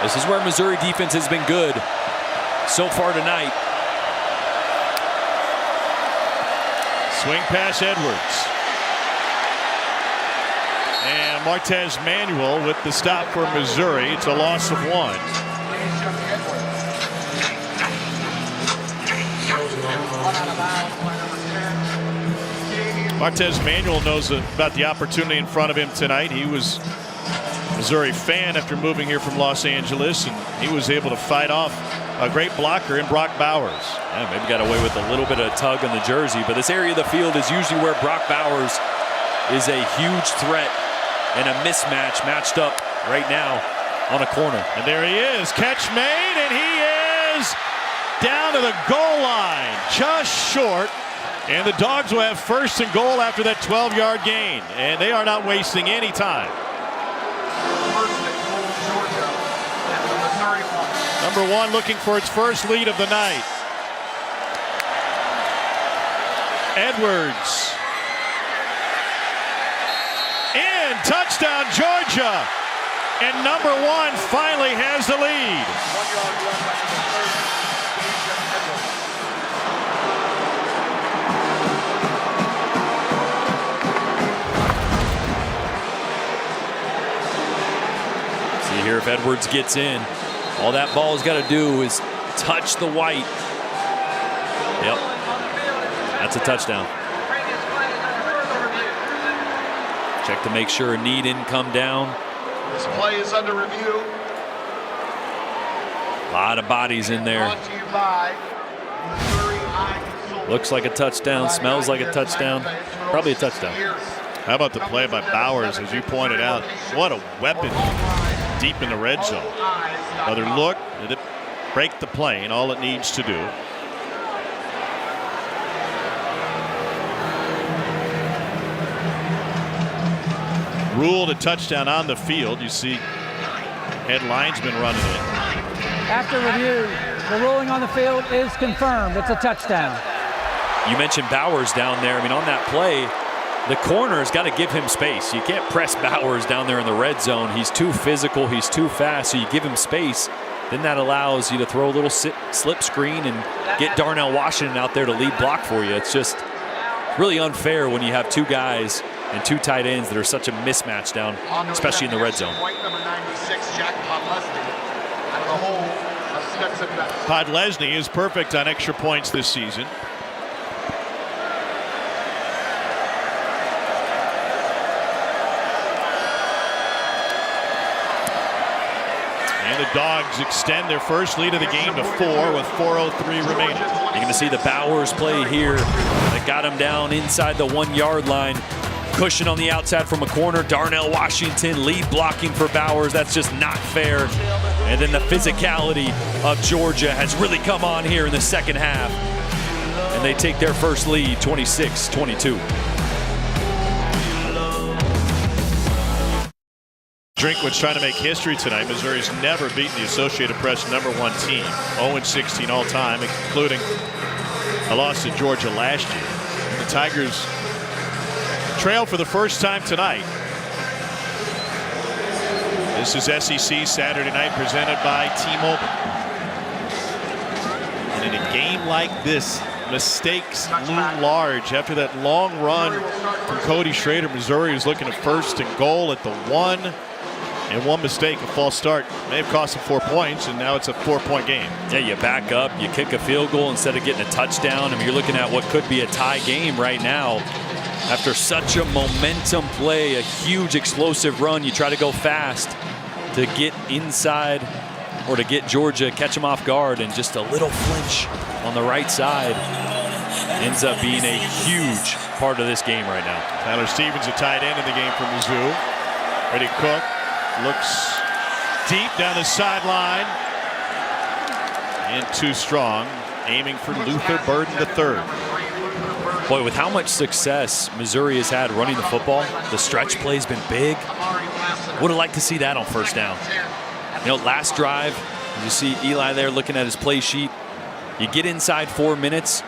This is where Missouri defense has been good so far tonight. Swing pass Edwards. And Martez Manuel with the stop for Missouri. It's a loss of 1. Martez Manuel knows about the opportunity in front of him tonight. He was a Missouri fan after moving here from Los Angeles, and he was able to fight off a great blocker in Brock Bowers. Yeah, maybe got away with a little bit of tug on the jersey, but this area of the field is usually where Brock Bowers is a huge threat and a mismatch matched up right now on a corner. And there he is, catch made, and he is down to the goal line, just short. And the Dogs will have first and goal after that 12-yard gain. And they are not wasting any time. Number 1 looking for its first lead of the night. Edwards. In, touchdown Georgia. And number 1 finally has the lead. Here, if Edwards gets in, all that ball's got to do is touch the white. Yep, that's a touchdown. Check to make sure a knee didn't come down. This play is under review. A lot of bodies in there. Looks like a touchdown, smells like a touchdown. Probably a touchdown. How about the play by Bowers, as you pointed out? What a weapon deep in the red zone. Another look, did it break the plane? All it needs to do. Ruled a touchdown on the field. You see head linesman running it. After review, the ruling on the field is confirmed. It's a touchdown. You mentioned Bowers down there. I mean, on that play, the corner's got to give him space. You can't press Bowers down there in the red zone. He's too physical. He's too fast. So you give him space. Then that allows you to throw a little slip screen and get Darnell Washington out there to lead block for you. It's just really unfair when you have 2 guys and 2 tight ends that are such a mismatch down, especially in the red zone. Podlesny is perfect on extra points this season. And the Dogs extend their first lead of the game to 4 with 4:03 remaining. You're going to see the Bowers play here that got him down inside the 1-yard line. Cushion on the outside from a corner. Darnell Washington lead blocking for Bowers. That's just not fair. And then the physicality of Georgia has really come on here in the second half. And they take their first lead, 26-22. Drinkwitz trying to make history tonight. Missouri's never beaten the Associated Press #1 team. 0-16 all time, including a loss to Georgia last year. The Tigers trail for the first time tonight. This is SEC Saturday Night presented by T-Mobile. And in a game like this, mistakes loom large. After that long run from Cody Schrader, Missouri is looking at 1st and goal at the 1. And one mistake, a false start, may have cost them 4 points, and now it's a 4-point game. Yeah, you back up, you kick a field goal instead of getting a touchdown. I mean, you're looking at what could be a tie game right now. After such a momentum play, a huge explosive run, you try to go fast to get inside or to get Georgia, catch them off guard, and just a little flinch on the right side ends up being a huge part of this game right now. Tyler Stevens, a tight end in the game for Mizzou. Brady Cook looks deep down the sideline. And too strong, aiming for Luther Burden III. Boy, with how much success Missouri has had running the football, the stretch play's been big. Would have liked to see that on 1st down. You know, last drive, you see Eli there looking at his play sheet. You get inside 4 minutes,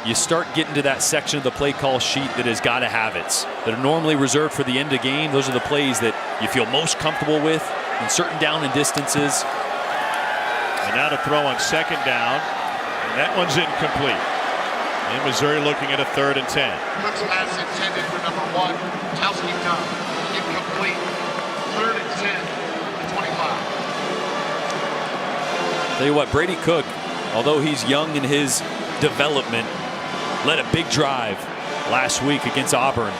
you start getting to that section of the play call sheet that has got to have it. That are normally reserved for the end of game. Those are the plays that you feel most comfortable with in certain down and distances. And now to throw on 2nd down, and that one's incomplete. And Missouri looking at a 3rd and 10. Cook's pass intended for #1, Towski Dunn, incomplete. 3rd and 10, 25. Tell you what, Brady Cook, although he's young in his development, led a big drive last week against Auburn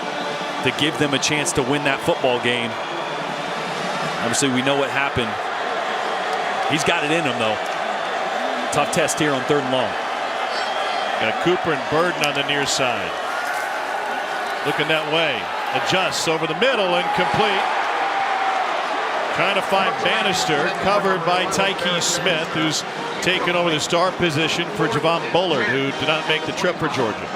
to give them a chance to win that football game. Obviously, we know what happened. He's got it in him, though. Tough test here on 3rd and long. Got Cooper and Burden on the near side. Looking that way. Adjusts over the middle and complete. Trying to find Bannister, covered by Tyke Smith, who's taken over the star position for Javon Bullard, who did not make the trip for Georgia.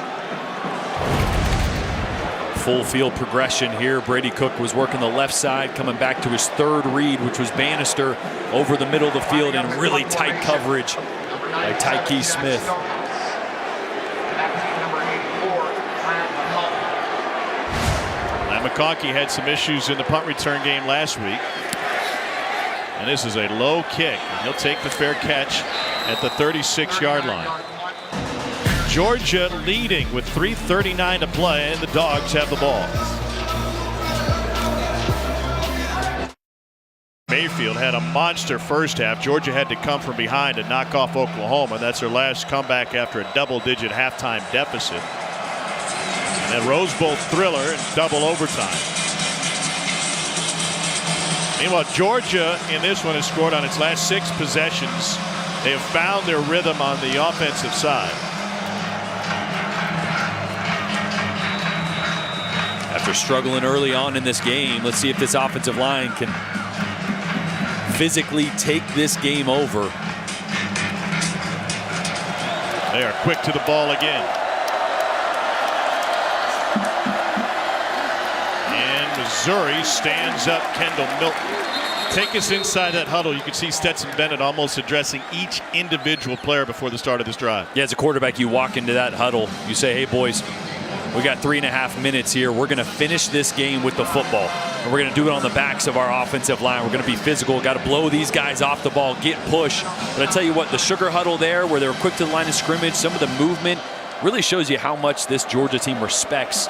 Full field progression here. Brady Cook was working the left side, coming back to his 3rd read, which was Bannister over the middle of the field in really tight coverage by Tyke Smith. McConkey had some issues in the punt return game last week. And this is a low kick. And he'll take the fair catch at the 36-yard line. Georgia leading with 3:39 to play, and the Dogs have the ball. Mayfield had a monster first half. Georgia had to come from behind to knock off Oklahoma. That's their last comeback after a double-digit halftime deficit. And a Rose Bowl thriller in double overtime. Meanwhile, Georgia in this one has scored on its last 6 possessions. They have found their rhythm on the offensive side. After struggling early on in this game, let's see if this offensive line can physically take this game over. They are quick to the ball again. Missouri stands up Kendall Milton. Take us inside that huddle. You can see Stetson Bennett almost addressing each individual player before the start of this drive. Yeah, as a quarterback, you walk into that huddle. You say, hey, boys, we got 3.5 minutes here. We're going to finish this game with the football. And we're going to do it on the backs of our offensive line. We're going to be physical. Got to blow these guys off the ball, get push. But I tell you what, the sugar huddle there where they were quick to the line of scrimmage, some of the movement really shows you how much this Georgia team respects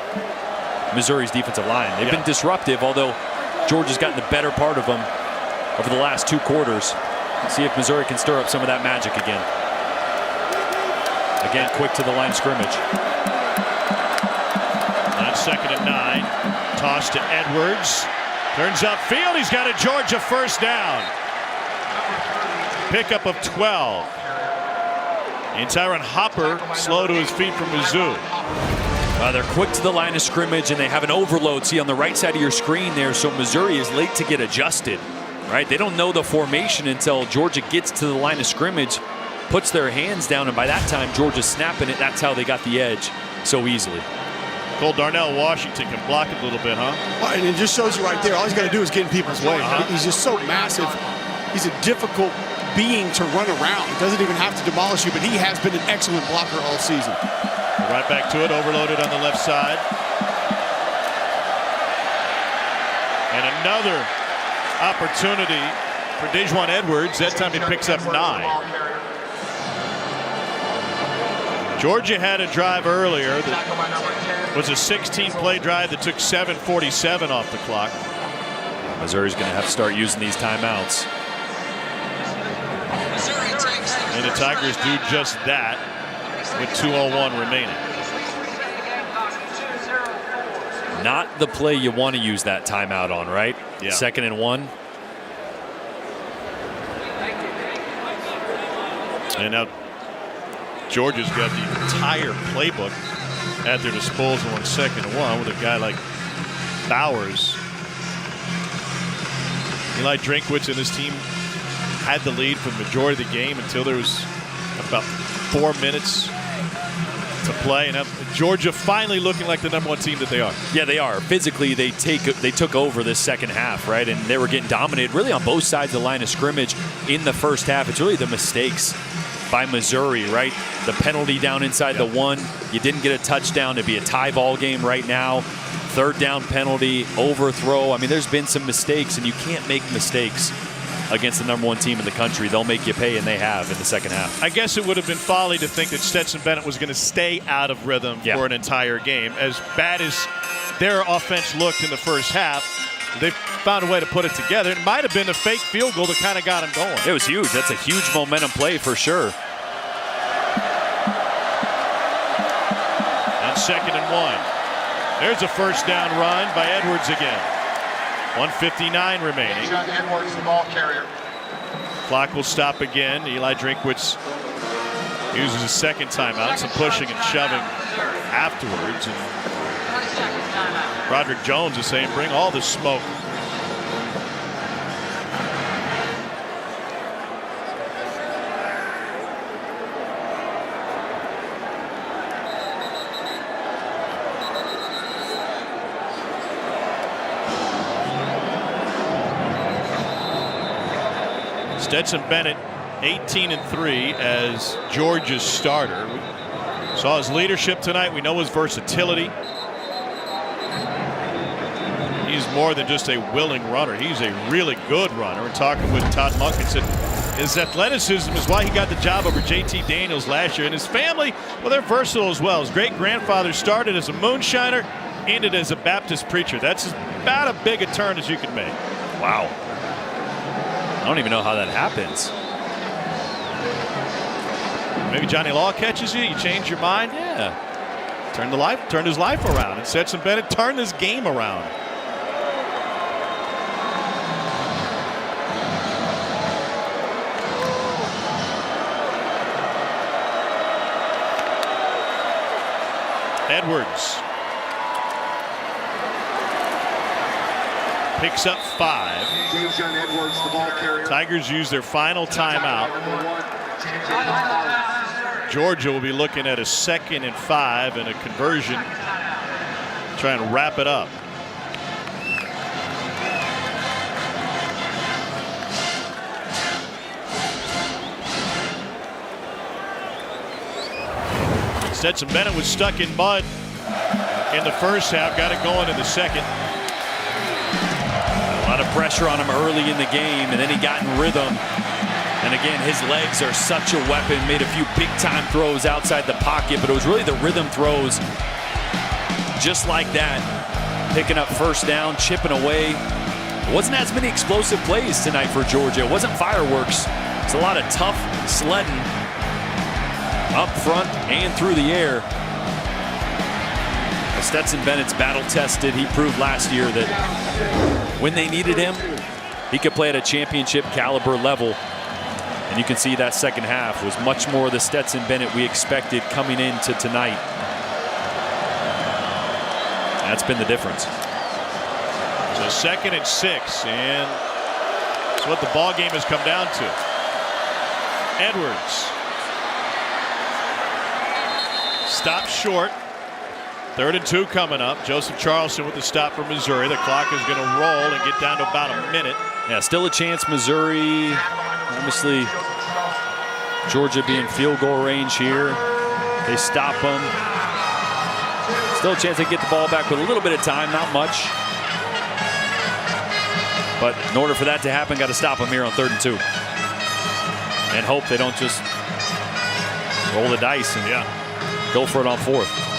Missouri's defensive line. They've been disruptive, although Georgia's gotten the better part of them over the last 2 quarters. See if Missouri can stir up some of that magic again. Again, quick to the line of scrimmage. On 2nd and 9, toss to Edwards. Turns upfield. He's got a Georgia first down. Pickup of 12. And Tyron Hopper slow to his feet from Mizzou. They're quick to the line of scrimmage, and they have an overload. See on the right side of your screen there, so Missouri is late to get adjusted. Right? They don't know the formation until Georgia gets to the line of scrimmage, puts their hands down, and by that time Georgia's snapping it. That's how they got the edge so easily. Cole Darnell Washington can block it a little bit, huh? Well, and it just shows you right there, all he's got to do is get in people's way. He's just so massive. He's a difficult being to run around. He doesn't even have to demolish you, but he has been an excellent blocker all season. Right back to it, overloaded on the left side. And another opportunity for Dejuan Edwards. That time he picks up 9. Georgia had a drive earlier that was a 16-play drive that took 7:47 off the clock. Missouri's going to have to start using these timeouts. And the Tigers do just that with 2:01 remaining. Not the play you want to use that timeout on, right? Yeah. 2nd and 1. And now Georgia's got the entire playbook at their disposal on 2nd and 1 with a guy like Bowers. Eli Drinkwitz and his team had the lead for the majority of the game until there was about 4 minutes to play, and Georgia finally looking like the #1 team that they are. Yeah, they are. Physically, they took over this second half, right? And they were getting dominated really on both sides of the line of scrimmage in the first half. It's really the mistakes by Missouri, right? The penalty down inside the 1. You didn't get a touchdown. It'd be a tie ball game right now. 3rd down penalty, overthrow. I mean, there's been some mistakes, and you can't make mistakes against the #1 team in the country. They'll make you pay, and they have in the second half. I guess it would have been folly to think that Stetson Bennett was going to stay out of rhythm for an entire game. As bad as their offense looked in the first half, they found a way to put it together. It might have been a fake field goal that kind of got them going. It was huge. That's a huge momentum play for sure. On 2nd and 1. There's a first down run by Edwards again. 1:59 remaining. Edwards, the ball carrier. Clock will stop again. Eli Drinkwitz uses his 2nd timeout. Some pushing and shoving afterwards. And Broderick Jones is saying, bring all the smoke. Stetson Bennett, 18-3 as Georgia's starter. We saw his leadership tonight. We know his versatility. He's more than just a willing runner. He's a really good runner. We're talking with Todd Munkins, and his athleticism is why he got the job over JT Daniels last year. And his family, well, they're versatile as well. His great-grandfather started as a moonshiner, ended as a Baptist preacher. That's about as big a turn as you can make. Wow. I don't even know how that happens. Maybe Johnny Law catches you, you change your mind. Yeah. Turned his life around. And Stetson Bennett turned his game around. Edwards picks up 5. Tigers use their final timeout. Georgia will be looking at a 2nd and 5 and a conversion. Try and wrap it up. Stetson Bennett was stuck in mud in the first half, got it going in the second. A lot of pressure on him early in the game, and then he got in rhythm. And again, his legs are such a weapon. Made a few big-time throws outside the pocket, but it was really the rhythm throws just like that. Picking up first down, chipping away. It wasn't as many explosive plays tonight for Georgia. It wasn't fireworks. It's a lot of tough sledding up front and through the air. Stetson Bennett's battle-tested. He proved last year that when they needed him, he could play at a championship caliber level. And you can see that second half was much more the Stetson Bennett we expected coming into tonight. That's been the difference. So 2nd and 6, and that's what the ball game has come down to. Edwards stops short. 3rd and 2 coming up. Joseph Charleston with the stop for Missouri. The clock is going to roll and get down to about a minute. Yeah, still a chance, Missouri. Obviously, Georgia being field goal range here. They stop them. Still a chance they get the ball back with a little bit of time, not much. But in order for that to happen, got to stop them here on 3rd and 2. And hope they don't just roll the dice and go for it on 4th.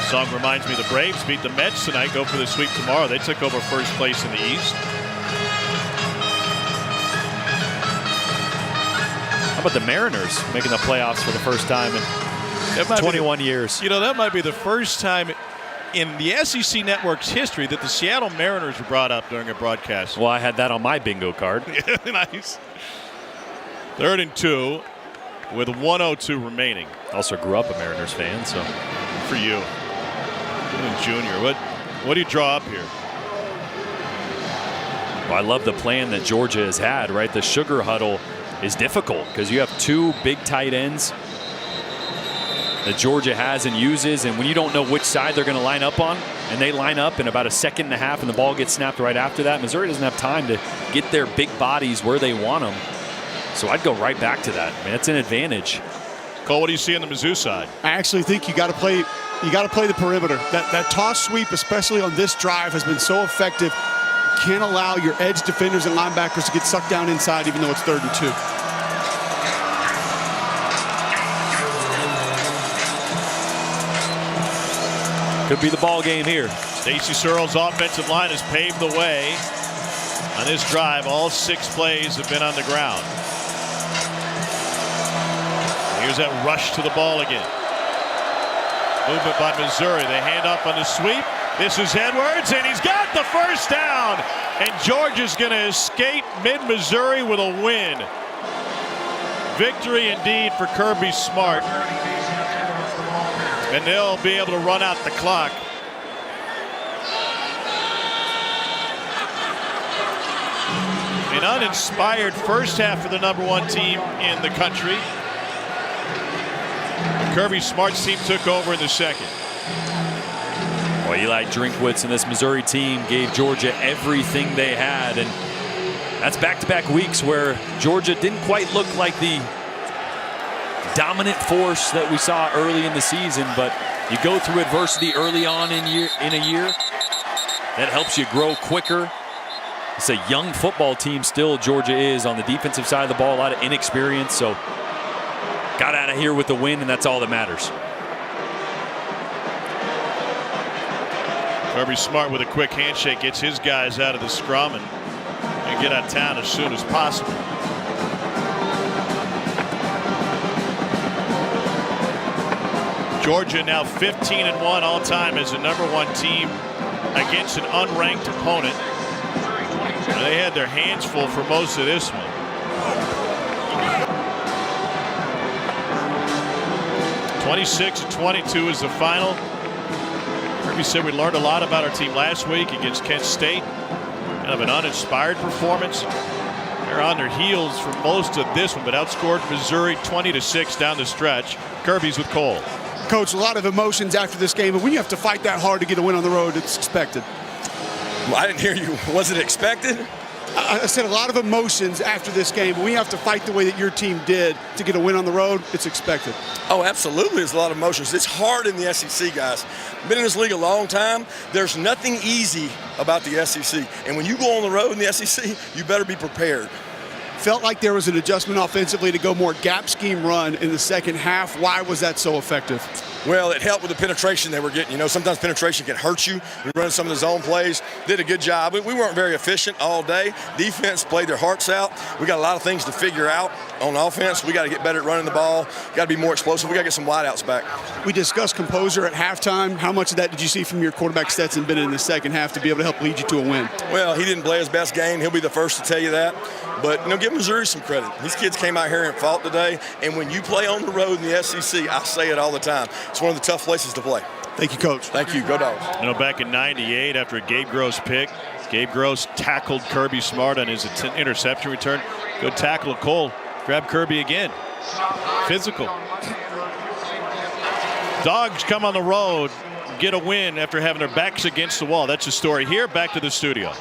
Song reminds me the Braves beat the Mets tonight, go for the sweep tomorrow. They took over first place in the East. How about the Mariners making the playoffs for the first time in 21 years? You know, that might be the first time in the SEC Network's history that the Seattle Mariners were brought up during a broadcast. Well, I had that on my bingo card. Nice. 3rd and 2 with 1:02 remaining. Also grew up a Mariners fan, so. For you. Junior, what do you draw up here? Well, I love the plan that Georgia has had, right? The sugar huddle is difficult because you have 2 big tight ends that Georgia has and uses, and when you don't know which side they're going to line up on, and they line up in about a second and a half and the ball gets snapped right after that, Missouri doesn't have time to get their big bodies where they want them. So I'd go right back to that. I mean, that's an advantage. Cole, what do you see on the Mizzou side? I actually think you got to play the perimeter. That toss sweep, especially on this drive, has been so effective. Can't allow your edge defenders and linebackers to get sucked down inside, even though it's 3rd and 2. Could be the ball game here. Stacey Searles' offensive line has paved the way on this drive. All 6 plays have been on the ground. Here's that rush to the ball again. Movement by Missouri. They hand up on the sweep. This is Edwards, and he's got the first down. And Georgia's going to escape mid-Missouri with a win. Victory indeed for Kirby Smart. And they'll be able to run out the clock. An uninspired first half for the #1 team in the country. Kirby Smart's team took over in the second. Well, Eli Drinkwitz and this Missouri team gave Georgia everything they had, and that's back-to-back weeks where Georgia didn't quite look like the dominant force that we saw early in the season, but you go through adversity early on in a year, that helps you grow quicker. It's a young football team still, Georgia is, on the defensive side of the ball, a lot of inexperience, so got out of here with the win, and that's all that matters. Kirby Smart with a quick handshake gets his guys out of the scrum and get out of town as soon as possible. Georgia now 15-1 all time as the #1 team against an unranked opponent. And they had their hands full for most of this one. 26-22 is the final. Kirby said we learned a lot about our team last week against Kent State. Kind of an uninspired performance. They're on their heels for most of this one, but outscored Missouri 20-6 down the stretch. Kirby's with Cole. Coach, a lot of emotions after this game, but when you have to fight that hard to get a win on the road, it's expected. Well, I didn't hear you. Was it expected? I said a lot of emotions after this game, but when you have to fight the way that your team did to get a win on the road, it's expected. Oh, absolutely. There's a lot of emotions. It's hard in the SEC, guys. Been in this league a long time. There's nothing easy about the SEC. And when you go on the road in the SEC, you better be prepared. Felt like there was an adjustment offensively to go more gap scheme run in the second half. Why was that so effective? Well, it helped with the penetration they were getting. You know, sometimes penetration can hurt you. We run some of the zone plays. Did a good job. We weren't very efficient all day. Defense played their hearts out. We got a lot of things to figure out on offense. We got to get better at running the ball. Got to be more explosive. We got to get some wideouts back. We discussed composure at halftime. How much of that did you see from your quarterback Stetson Bennett in the second half to be able to help lead you to a win? Well, he didn't play his best game. He'll be the first to tell you that. But, you know, give Missouri some credit. These kids came out here and fought today. And when you play on the road in the SEC, I say it all the time, it's one of the tough places to play. Thank you, Coach. Thank you. Go Dogs. You know, back in '98, after a Gabe Gross pick, Gabe Gross tackled Kirby Smart on his interception return. Good tackle of Cole. Grab Kirby again. Physical. Dogs come on the road. get a win after having their backs against the wall. That's the story here. Back to the studio.